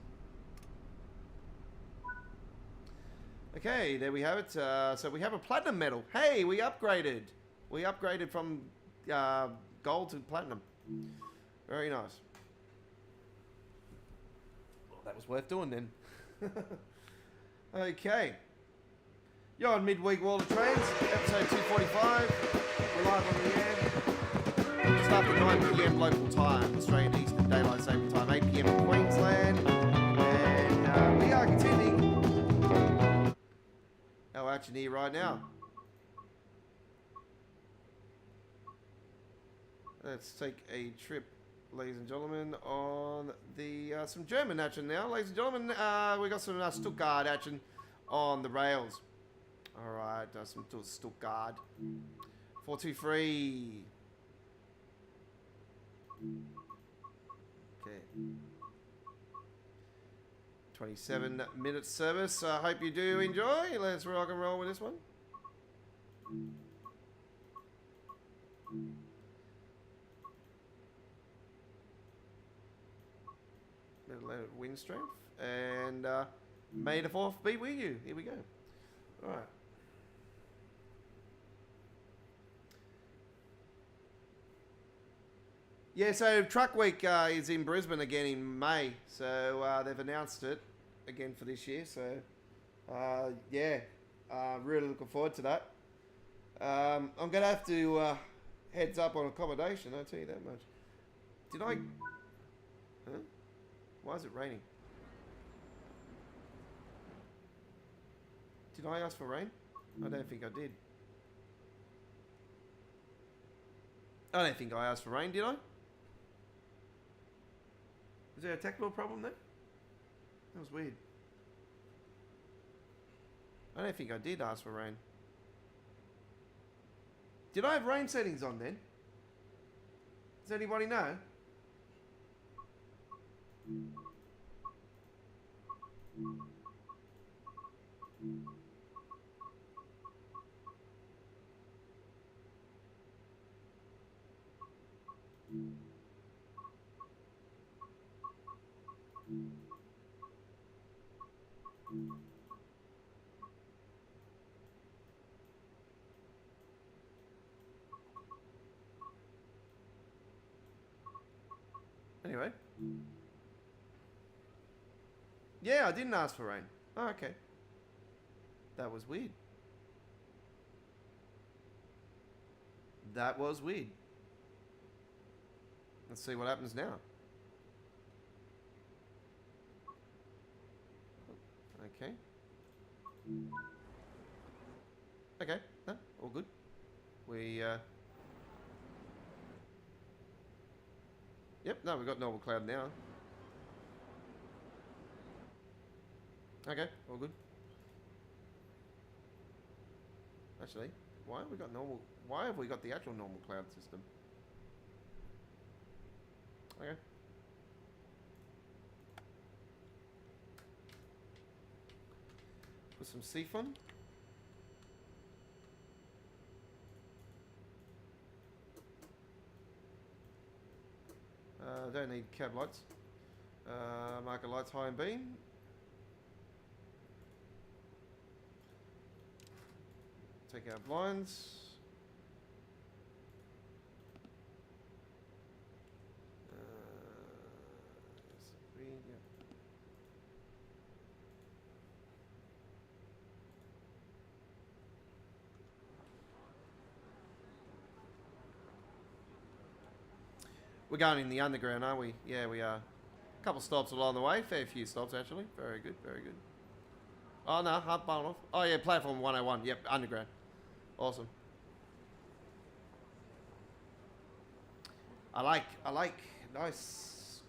Okay, there we have it. So we have a platinum medal. Hey, we upgraded. We upgraded from gold to platinum. Very nice. Well, that was worth doing then. Okay. You're on Midweek World of Trains, episode 245. We're live on the air. Start at 9 p.m. local time, Australian Eastern Daylight Saving Time, 8 p.m. in Queensland. And we are continuing our action here right now. Let's take a trip, ladies and gentlemen, on the some German action now. Ladies and gentlemen, we got some Stuttgart action on the rails. All right, some Stuttgart. 423. Okay. 27-minute service. I hope you do enjoy. Let's rock and roll with this one. Little wind strength. And May the 4th be with you. Here we go. All right. Yeah, so Truck Week is in Brisbane again in May. So they've announced it again for this year. So, yeah, really looking forward to that. I'm going to have to heads up on accommodation, I'll tell you that much. Did I... Huh? Why is it raining? Did I ask for rain? I don't think I did. I don't think I asked for rain, did I? Is there a technical problem there? That was weird. I don't think I did ask for rain. Did I have rain settings on then? Does anybody know? Anyway. Yeah, I didn't ask for rain. Oh, okay. That was weird. That was weird. Let's see what happens now. Okay. Okay, no, all good. We, Yep, no, we've got normal cloud now. Okay, all good. Actually, why have we got normal... Why have we got the actual normal cloud system? Okay. Put some seafon. Don't need cab lights. Marker lights high and beam. Take out blinds. We're going in the underground, aren't we? Yeah, we are. A couple stops along the way. Fair few stops, actually. Very good, very good. Oh, no, hard button off. Oh, yeah, platform 101. Yep, underground. Awesome. I like. Nice.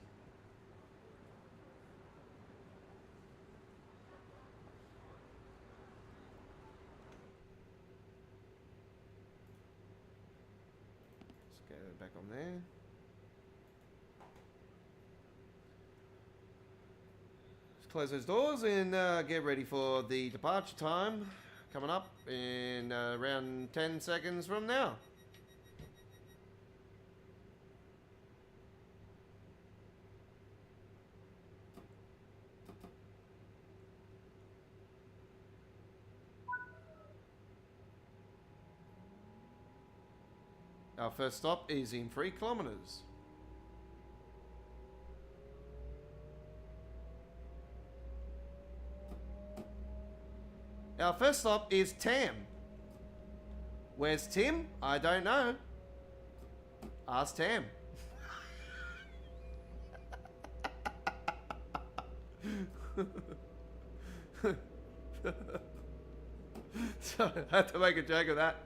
Let's get it back on there. Close those doors and get ready for the departure time coming up in around 10 seconds from now. Our first stop is in 3 kilometers. Our first stop is Tam. Where's Tim? I don't know. Ask Tam. So I had to make a joke of that.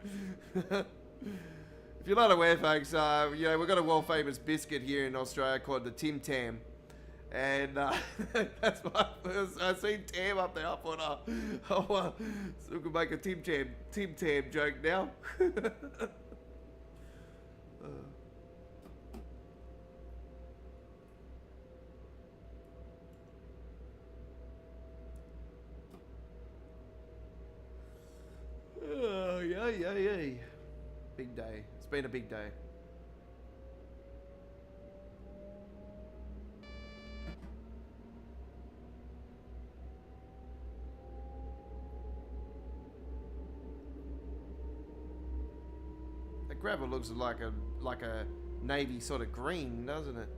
If you're not aware, folks, you know, we've got a world famous biscuit here in Australia called the Tim Tam. And that's my first. I seen Tam up there. I thought, so we could make a Tim Tam joke now. Oh, yeah. Big day. It's been a big day. That gravel looks like a navy sort of green, doesn't it?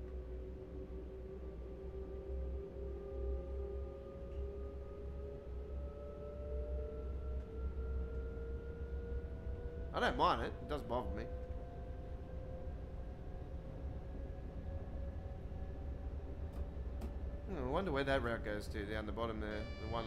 I don't mind it. It doesn't bother me. I wonder where that route goes to, down the bottom there. The one...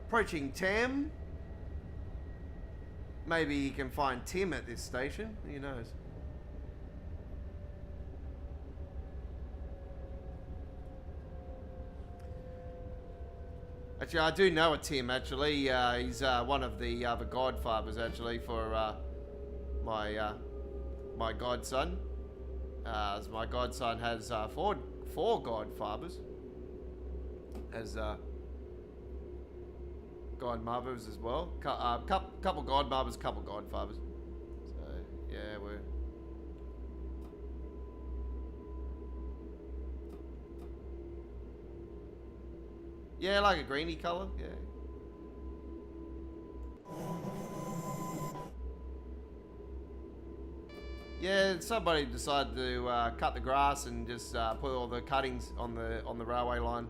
Approaching Tam. Maybe you can find Tim at this station. Who knows? Actually, I do know a Tim. Actually, he's one of the other godfathers. Actually, for my godson. As my godson has four godfathers. As godmothers as well. Couple godmothers, couple godfathers. So yeah, we're... Yeah, like a greeny colour, yeah. Yeah, somebody decided to cut the grass and just put all the cuttings on the railway line.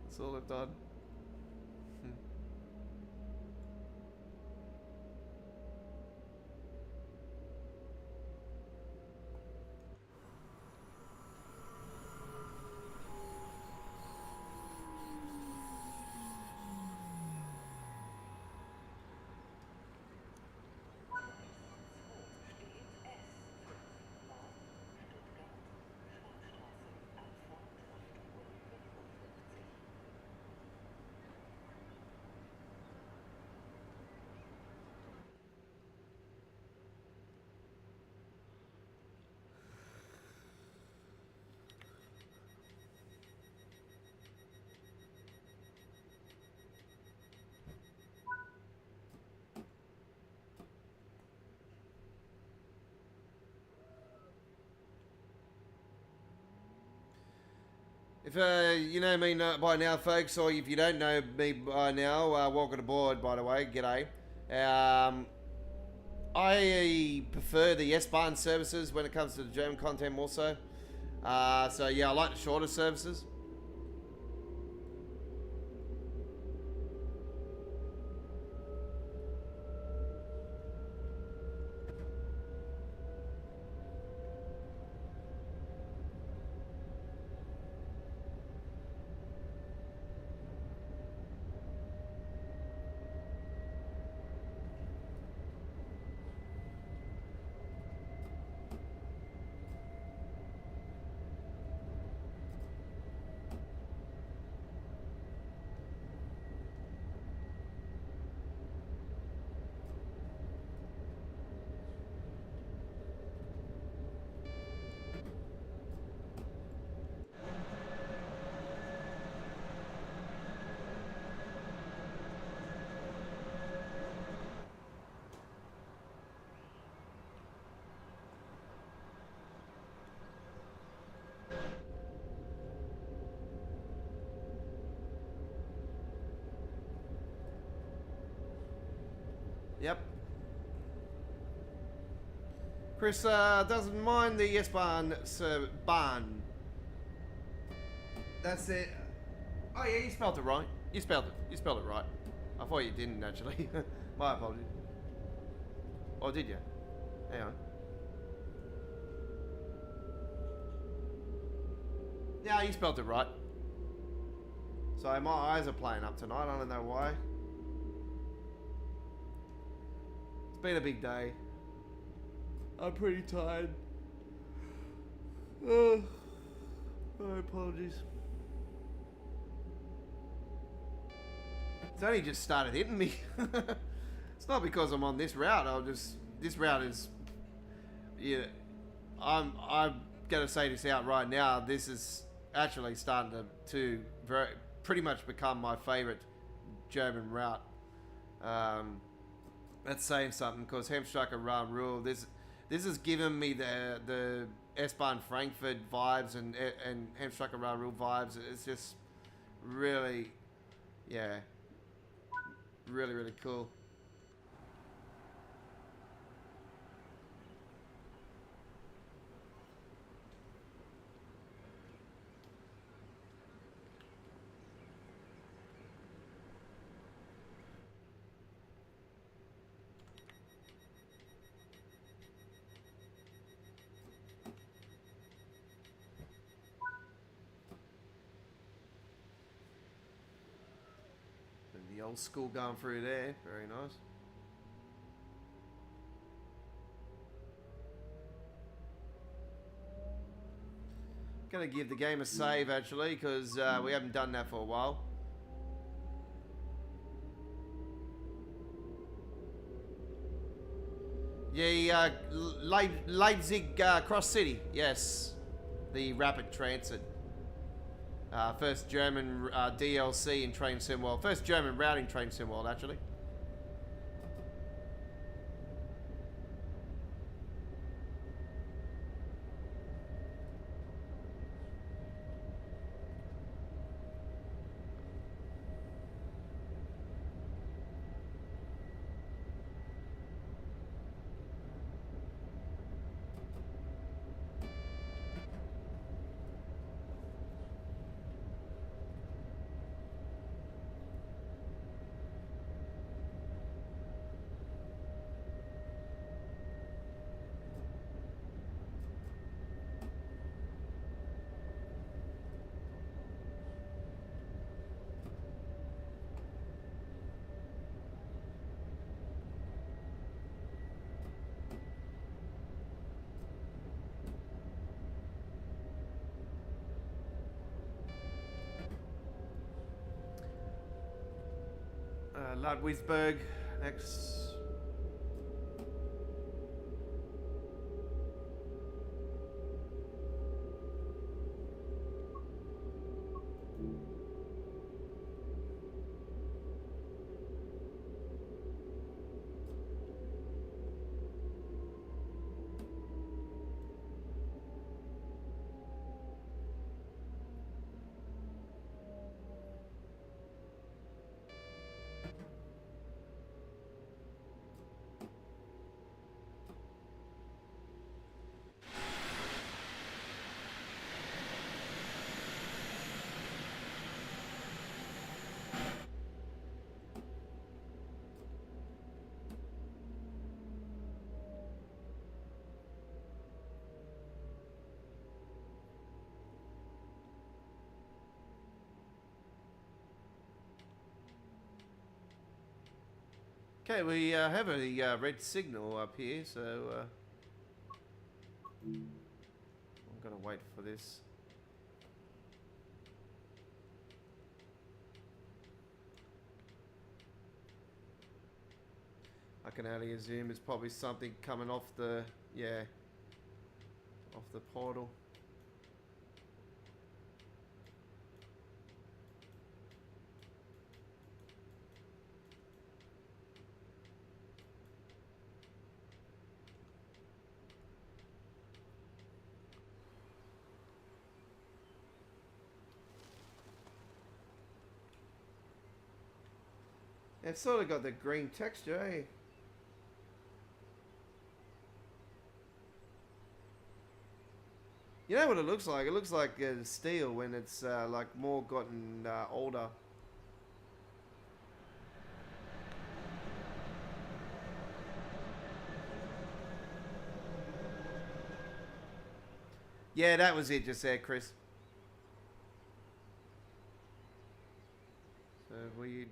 That's all they've done. If you know me by now, folks, or if you don't know me by now, welcome aboard, by the way. G'day. I prefer the S-Bahn services when it comes to the German content more so. So yeah, I like the shorter services. Yep. Chris doesn't mind the S-Bahn, Sir Bahn. That's it. Oh yeah, you spelled it right. You spelled it right. I thought you didn't actually. My apologies. Oh, did you? Hang on. Yeah, you spelled it right. So my eyes are playing up tonight. I don't know why. It's been a big day. I'm pretty tired. My apologies. It's only just started hitting me. It's not because I'm on this route. This route is, yeah. I'm gonna say this out right now. This is actually starting to pretty much become my favorite German route. That's saying something, because Hamstracker Run Rule. This has given me the S-Bahn Frankfurt vibes and Hamstracker Run Rule vibes. It's just really, yeah, really cool. The old school going through there, very nice. Gonna give the game a save actually, because we haven't done that for a while. Yeah, Leipzig Cross City, yes, the rapid transit. First German DLC in Train Sim World. First German routing Train Sim World, actually. Ludwigsburg next. Okay, we have a red signal up here, so I'm gonna wait for this. I can only assume it's probably something coming off the, yeah, off the portal. It's sort of got the green texture, eh? You know what it looks like? It looks like steel when it's like more gotten older. Yeah, that was it just there, Chris. So we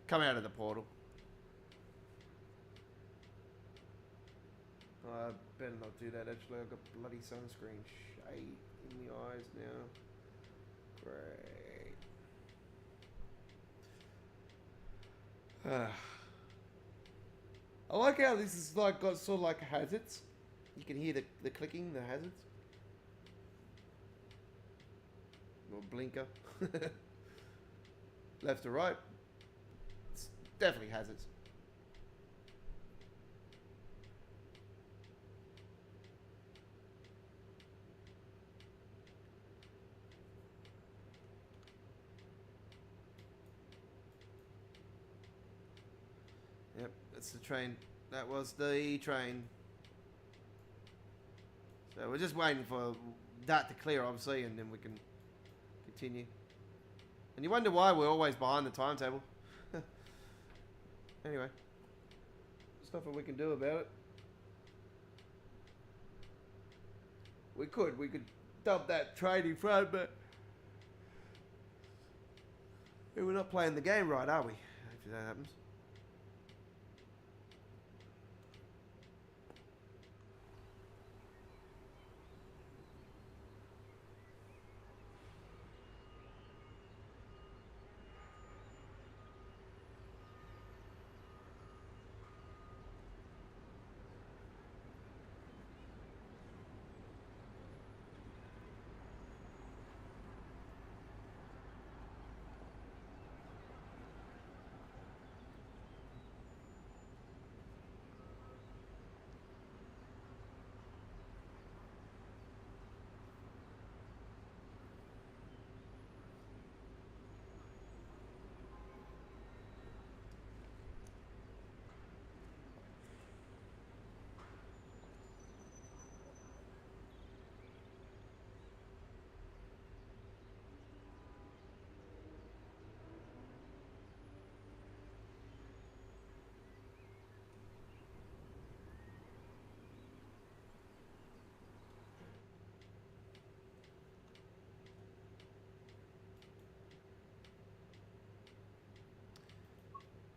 come out of the portal. I better not do that actually. I've got bloody sunscreen shade in the eyes now. Great. I like how this is like got sort of like hazards. You can hear the clicking, the hazards. Or blinker. Left to right. It's definitely hazards. Yep, that's the train. That was the train. So we're just waiting for that to clear, obviously, and then we can continue. And you wonder why we're always behind the timetable. Anyway, there's nothing we can do about it. We could dump that train in front, but we're not playing the game right, are we? If that happens.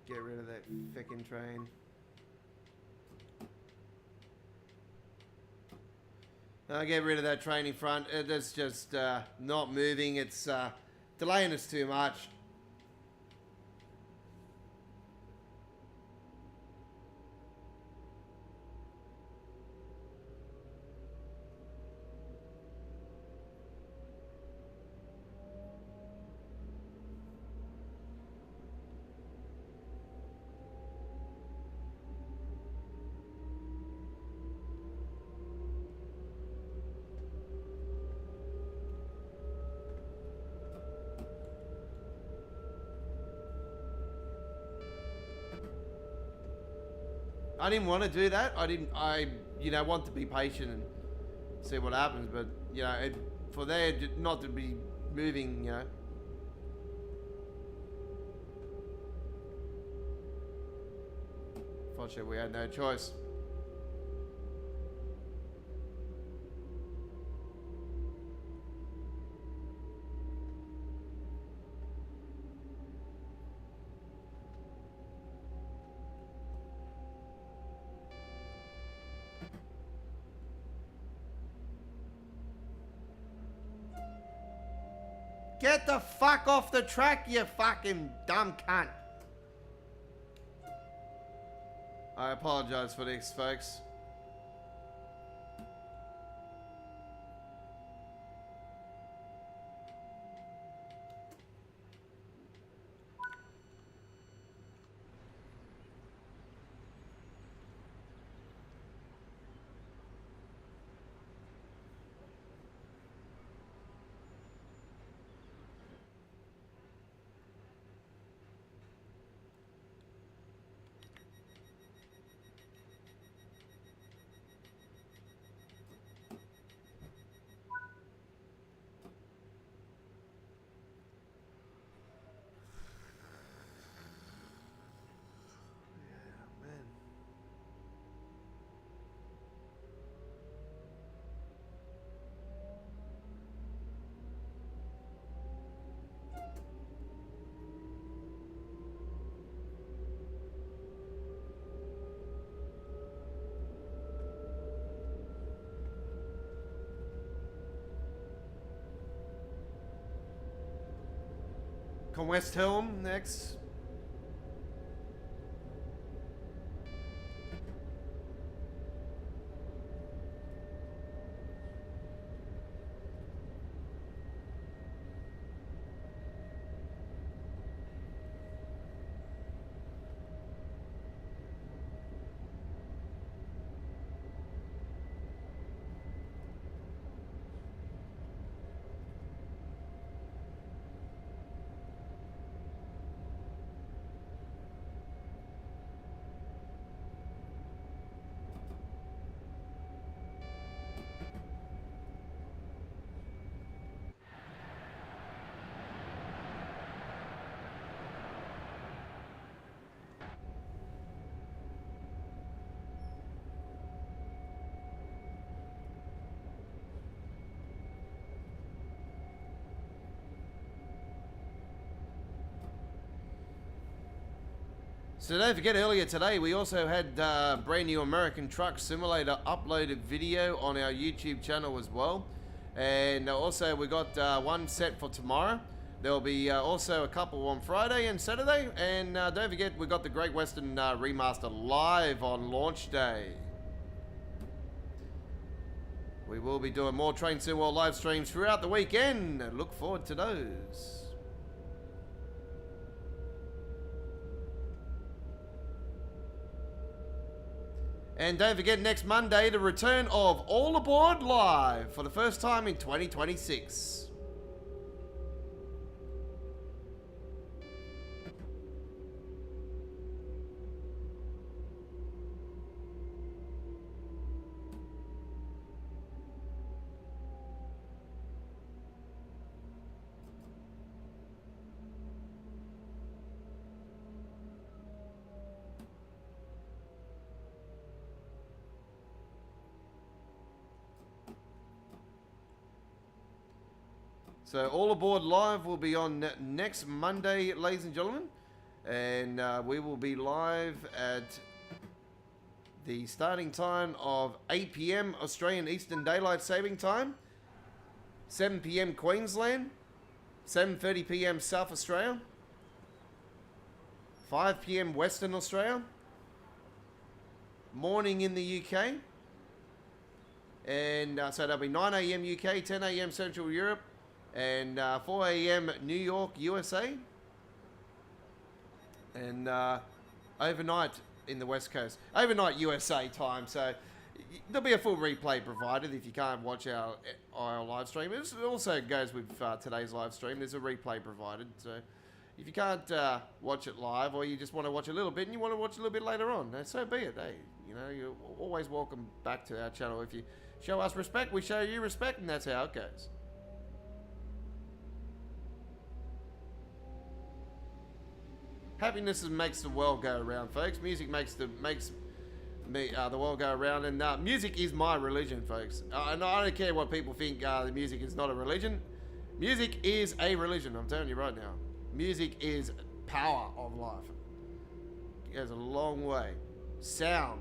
Get rid of that fucking train. Get rid of that train in front. It's just not moving. It's delaying us too much. I didn't want to do that. I want to be patient and see what happens. But, for there not to be moving, Fortunately, we had no choice. Get the fuck off the track, you fucking dumb cunt. I apologize for this, folks. Con West Helm next. So don't forget, earlier today we also had brand new American Truck Simulator uploaded video on our YouTube channel as well. And also we got one set for tomorrow. There'll be also a couple on Friday and Saturday. And don't forget, we got the Great Western Remaster live on launch day. We will be doing more Train Sim World live streams throughout the weekend. Look forward to those. And don't forget, next Monday, the return of All Aboard Live for the first time in 2026. So All Aboard Live will be on next Monday, ladies and gentlemen. And we will be live at the starting time of 8 p.m. Australian Eastern Daylight Saving Time, 7 p.m. Queensland, 7:30 p.m. South Australia, 5 p.m. Western Australia, morning in the UK, and so that'll be 9 a.m. UK, 10 a.m. Central Europe, and 4 a.m. New York, USA, and overnight in the West Coast, overnight USA time. So there'll be a full replay provided if you can't watch our live stream. It also goes with today's live stream. There's a replay provided. So if you can't watch it live, or you just want to watch a little bit and you want to watch a little bit later on, so be it. Hey, you know, you're always welcome back to our channel. If you show us respect, we show you respect, and that's how it goes. Happiness makes the world go around, folks. Music makes the world go around, and music is my religion, folks. And I don't care what people think. The music is not a religion. Music is a religion. I'm telling you right now. Music is power of life. It goes a long way. Sound.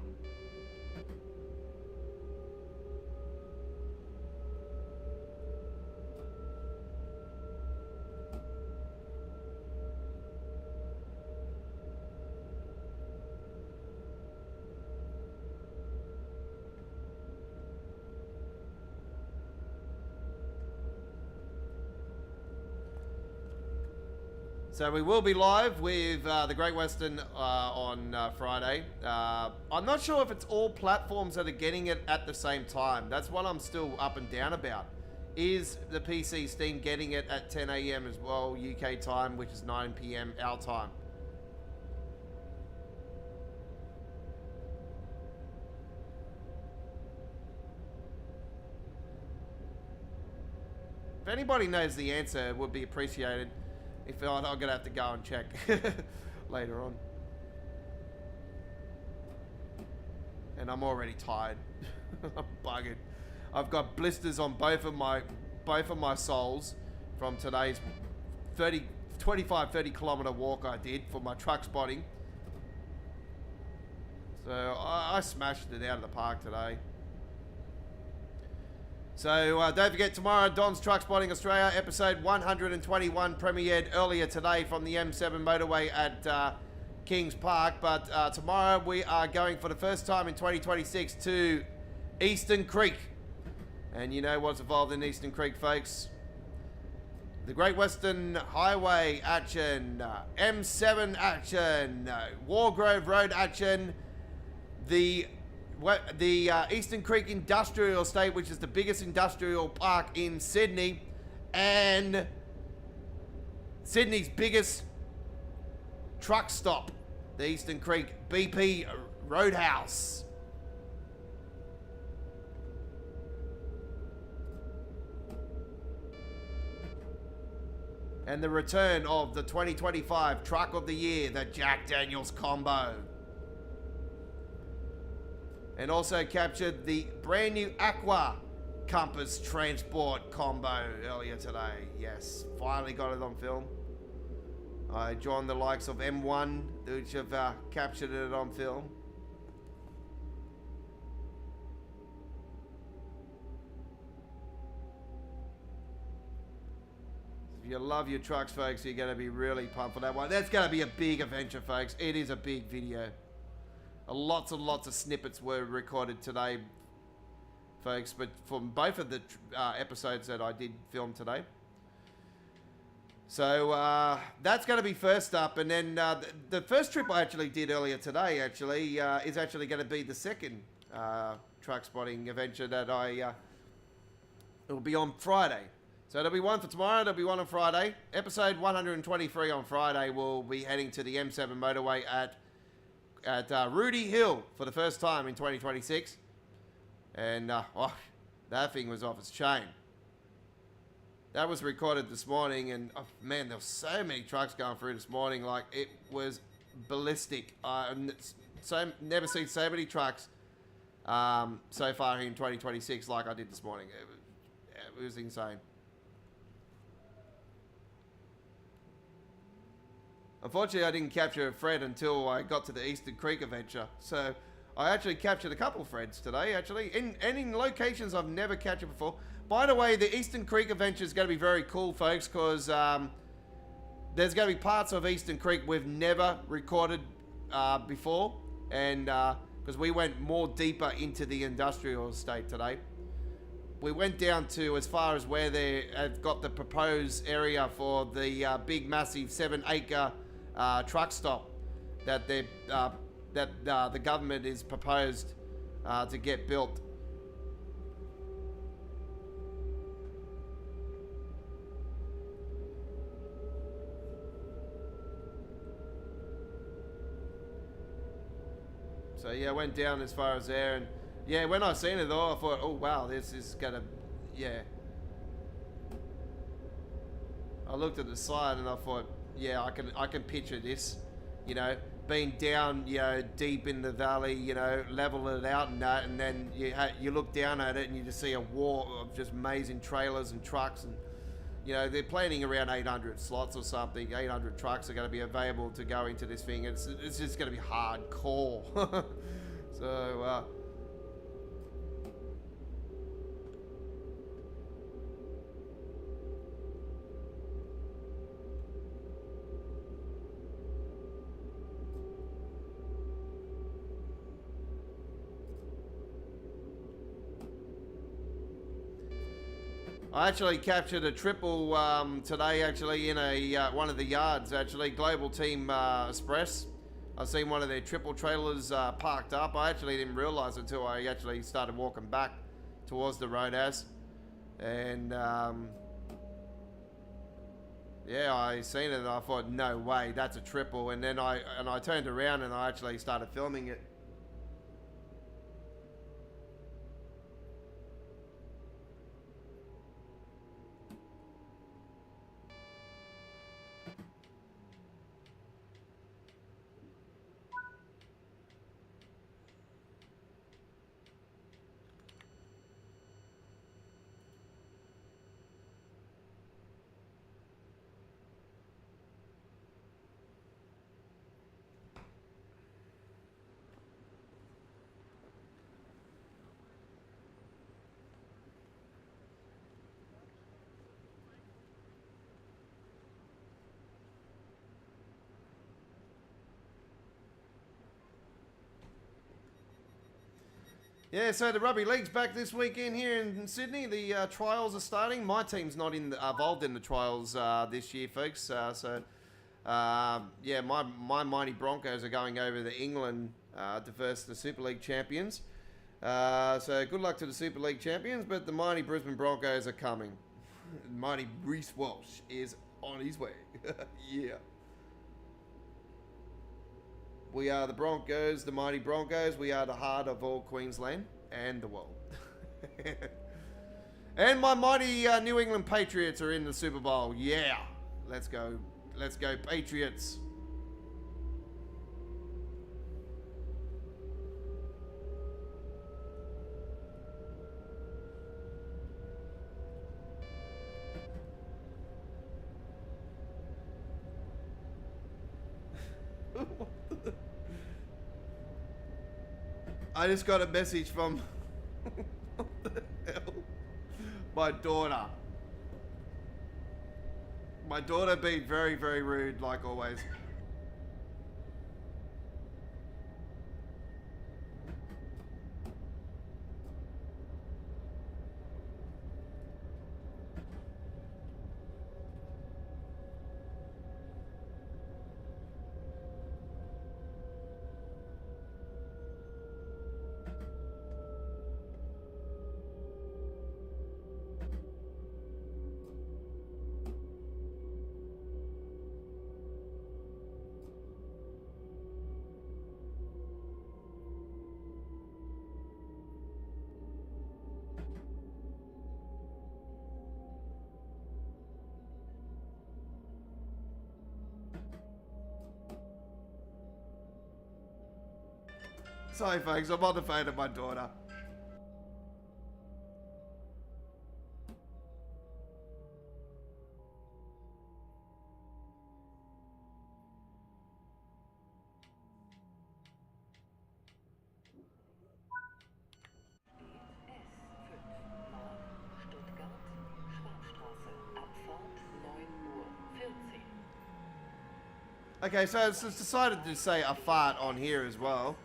So we will be live with the Great Western on Friday. I'm not sure if it's all platforms that are getting it at the same time. That's what I'm still up and down about. Is the PC Steam getting it at 10 a.m. as well, UK time, which is 9 p.m. our time? If anybody knows the answer, it would be appreciated. If not, I'm going to have to go and check later on. And I'm already tired. I'm buggered. I've got blisters on both of my soles from today's 25-30 kilometer walk I did for my truck spotting. So I smashed it out of the park today. So don't forget, tomorrow, Don's Truck Spotting Australia, episode 121, premiered earlier today from the M7 motorway at Kings Park. But tomorrow we are going for the first time in 2026 to Eastern Creek. And you know what's involved in Eastern Creek, folks? The Great Western Highway action, M7 action, Wargrove Road action, the Eastern Creek Industrial Estate, which is the biggest industrial park in Sydney, and Sydney's biggest truck stop, the Eastern Creek BP Roadhouse. And the return of the 2025 Truck of the Year, the Jack Daniels Combo. And also captured the brand new Aqua Compass Transport Combo earlier today. Yes, finally got it on film. I joined the likes of M1, which have captured it on film. If you love your trucks, folks, you're going to be really pumped for that one. That's going to be a big adventure, folks. It is a big video. Lots and lots of snippets were recorded today, folks, but from both of the episodes that I did film today. So that's going to be first up, and then the first trip I actually did earlier today is actually going to be the second truck spotting adventure that it will be on Friday. So there'll be one for tomorrow, there'll be one on Friday. Episode 123 on Friday, we'll be heading to the M7 motorway at Rudy Hill for the first time in 2026. And that thing was off its chain. That was recorded this morning, and man, there were so many trucks going through this morning. Like, it was ballistic. Never seen so many trucks so far in 2026 like I did this morning. It was insane. Unfortunately, I didn't capture a Fred until I got to the Eastern Creek adventure. So I actually captured a couple Freds today, actually, in locations I've never captured before. By the way, the Eastern Creek adventure is going to be very cool, folks, because there's going to be parts of Eastern Creek we've never recorded before, and because we went more deeper into the industrial estate today. We went down to as far as where they have got the proposed area for the big, massive 7-acre truck stop that the government is proposed to get built. So yeah, I went down as far as there, and yeah, when I seen it though, I thought, oh wow, this is gonna, yeah. I looked at the side and I thought, yeah, I can picture this, you know, being down, you know, deep in the valley, you know, level it out and that, and then you look down at it and you just see a wall of just amazing trailers and trucks, and you know, they're planning around 800 slots or something. 800 trucks are going to be available to go into this thing. It's just going to be hardcore. So I actually captured a triple today, actually, in one of the yards, actually, Global Team Express. I've seen one of their triple trailers parked up. I actually didn't realise until I actually started walking back towards the roadhouse. And, yeah, I seen it and I thought, no way, that's a triple. And then I turned around and I actually started filming it. Yeah, so the rugby league's back this weekend here in Sydney. The trials are starting. My team's not involved in the trials this year, folks. Yeah, my mighty Broncos are going over to England to verse the Super League champions. So good luck to the Super League champions, but the mighty Brisbane Broncos are coming. Mighty Reece Walsh is on his way. Yeah. We are the Broncos, the mighty Broncos. We are the heart of all Queensland and the world. And my mighty New England Patriots are in the Super Bowl. Yeah. Let's go. Let's go, Patriots. I just got a message from what the hell? My daughter. My daughter being very, very rude, like always. Sorry, folks, I'm on the phone to my daughter. Okay, so it's decided to say a fart on here as well.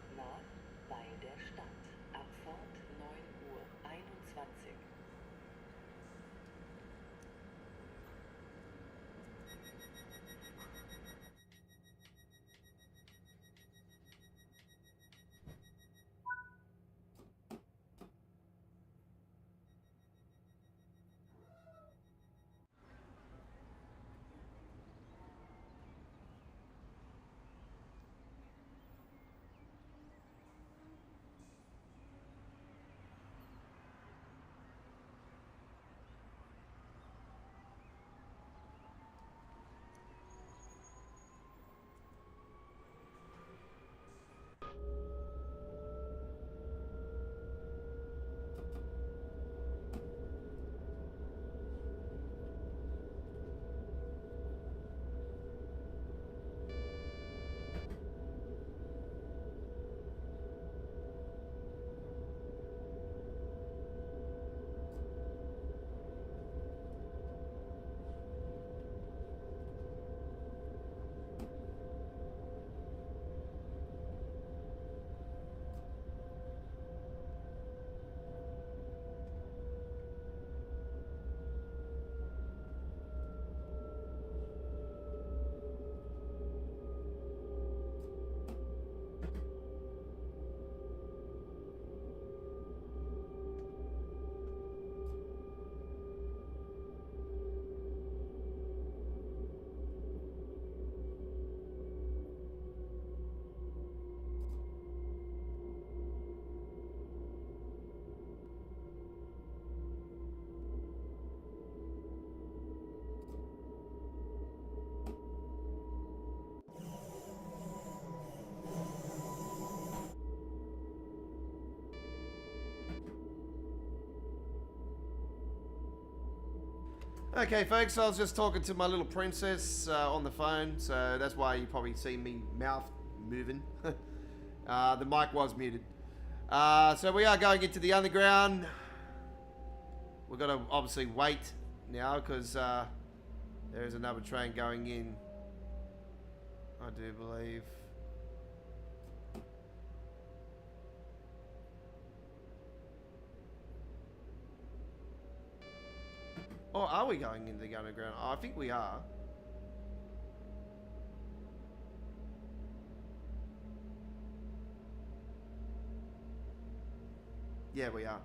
Okay, folks, I was just talking to my little princess on the phone, so that's why you probably see me mouth moving. The mic was muted. So we are going into the underground. We've got to obviously wait now because there is another train going in, I do believe. Or are we going into the underground? Oh, I think we are. Yeah, we are.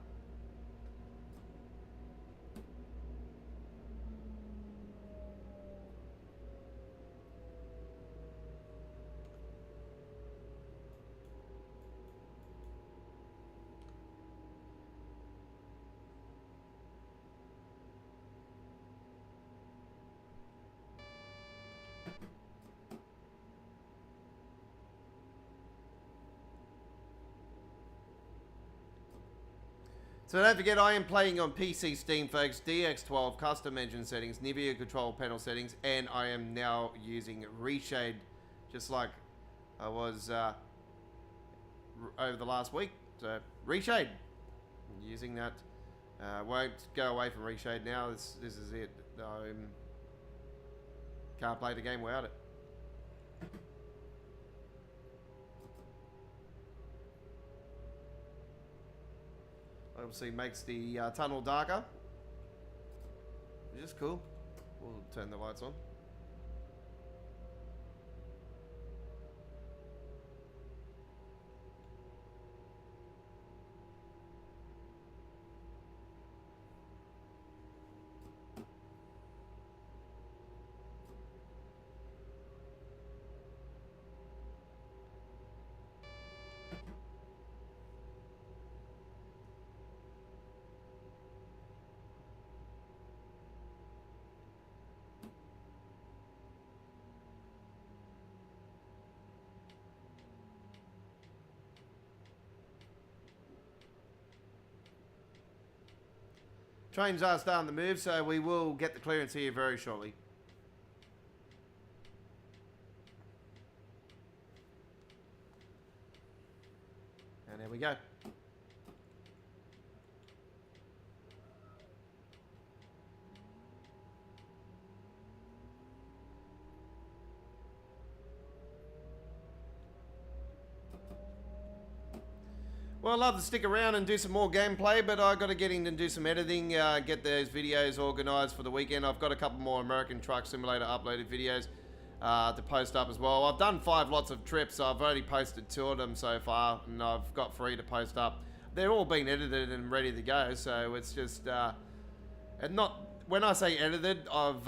So don't forget, I am playing on PC, Steam, folks, DX12, custom engine settings, NVIDIA control panel settings, and I am now using Reshade, just like I was over the last week. So, Reshade. Using that. Won't go away from Reshade now. This is it. I can't play the game without it. Obviously makes the tunnel darker, which is cool. We'll turn the lights on. Trains are starting to move, so we will get the clearance here very shortly. And there we go. Well, I'd love to stick around and do some more gameplay, but I've got to get in and do some editing, get those videos organised for the weekend. I've got a couple more American Truck Simulator uploaded videos to post up as well. I've done 5 lots of trips, so I've already posted 2 of them so far, and I've got 3 to post up. They're all been edited and ready to go, so it's just, and not, when I say edited, I've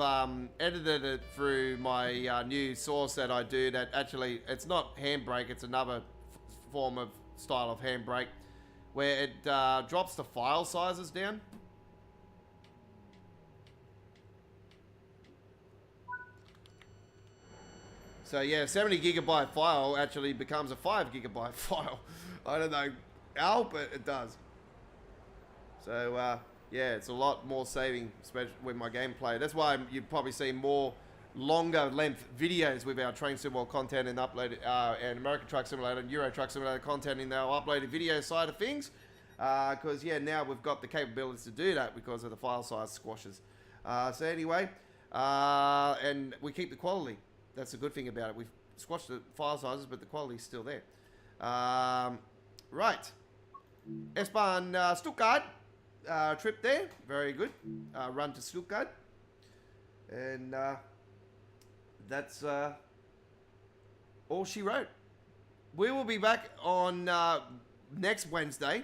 edited it through my new source that I do that actually, it's not handbrake, it's another form of style of handbrake where it drops the file sizes down. So yeah, 70 gigabyte file actually becomes a 5 gigabyte file. I don't know how, but it does. So yeah, it's a lot more saving, especially with my gameplay. That's why you'd probably see more longer length videos with our Train Sim World content and uploaded and American Truck Simulator and Euro Truck Simulator content in our uploaded video side of things, because yeah, now we've got the capabilities to do that because of the file size squashes. So anyway, and we keep the quality. That's the good thing about it. We've squashed the file sizes, but the quality's still there. Right, S-Bahn Stuttgart trip there, very good. Run to Stuttgart, and that's all she wrote. We will be back on next Wednesday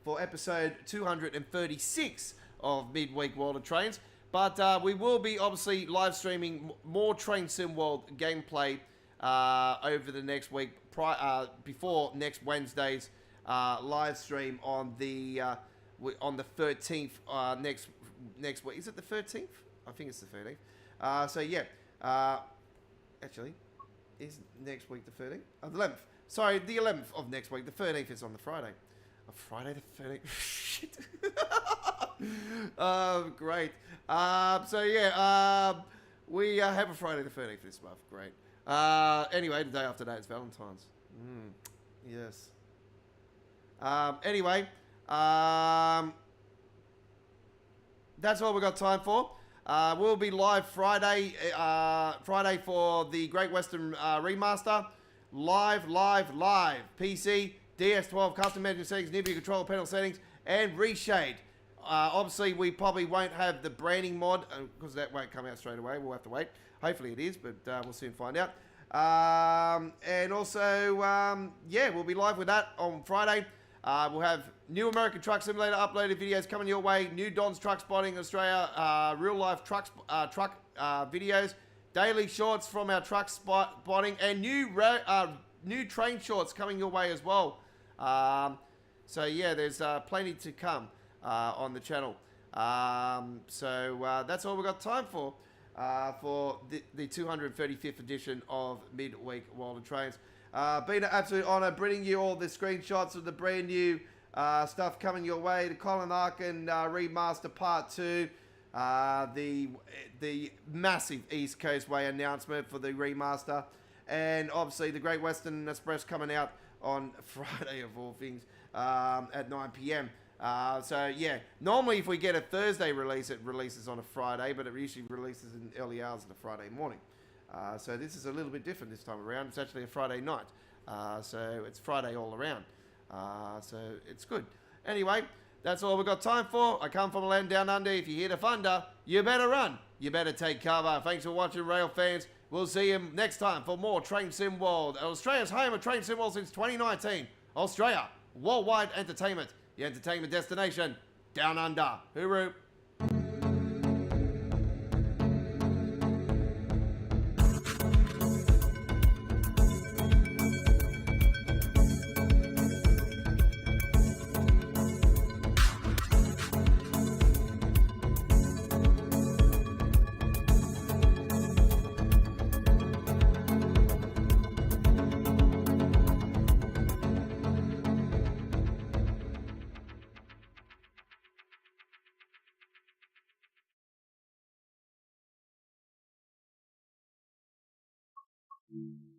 for episode 236 of Midweek World of Trains. But we will be obviously live streaming more Train Sim World gameplay over the next week, before next Wednesday's live stream on the 13th next week. Is it the 13th? I think it's the 13th. So yeah. Actually, is next week the 13th? The 11th. Sorry, the 11th of next week. The 13th is on the Friday. Friday the 13th. Shit. Great. So yeah, we have a Friday the 13th this month. Great. Anyway, the day after that is Valentine's. Yes. Anyway, that's all we got time for. We'll be live Friday for the Great Western Remaster. Live. PC, DS12, custom engine settings, NVIDIA controller panel settings, and Reshade. Obviously, we probably won't have the branding mod because that won't come out straight away. We'll have to wait. Hopefully it is, but we'll soon find out. And also, yeah, we'll be live with that on Friday. We'll have new American Truck Simulator uploaded videos coming your way. New Don's Truck Spotting Australia, real life truck videos. Daily shorts from our truck spotting and new train shorts coming your way as well. So yeah, there's plenty to come on the channel. So that's all we've got time for the 235th edition of Midweek World of Trains. Been an absolute honour bringing you all the screenshots of the brand new stuff coming your way. The Colin Arkin Remaster Part 2. The massive East Coast Way announcement for the remaster. And obviously the Great Western Express coming out on Friday of all things at 9 p.m. So yeah, normally if we get a Thursday release, it releases on a Friday, but it usually releases in early hours of the Friday morning. So this is a little bit different this time around. It's actually a Friday night. So it's Friday all around. So it's good. Anyway, that's all we've got time for. I come from a land down under. If you hear the thunder, you better run. You better take cover. Thanks for watching, rail fans. We'll see you next time for more Train Sim World. Australia's home of Train Sim World since 2019. Australia, worldwide entertainment. The entertainment destination, down under. Hooroo. Mm-hmm.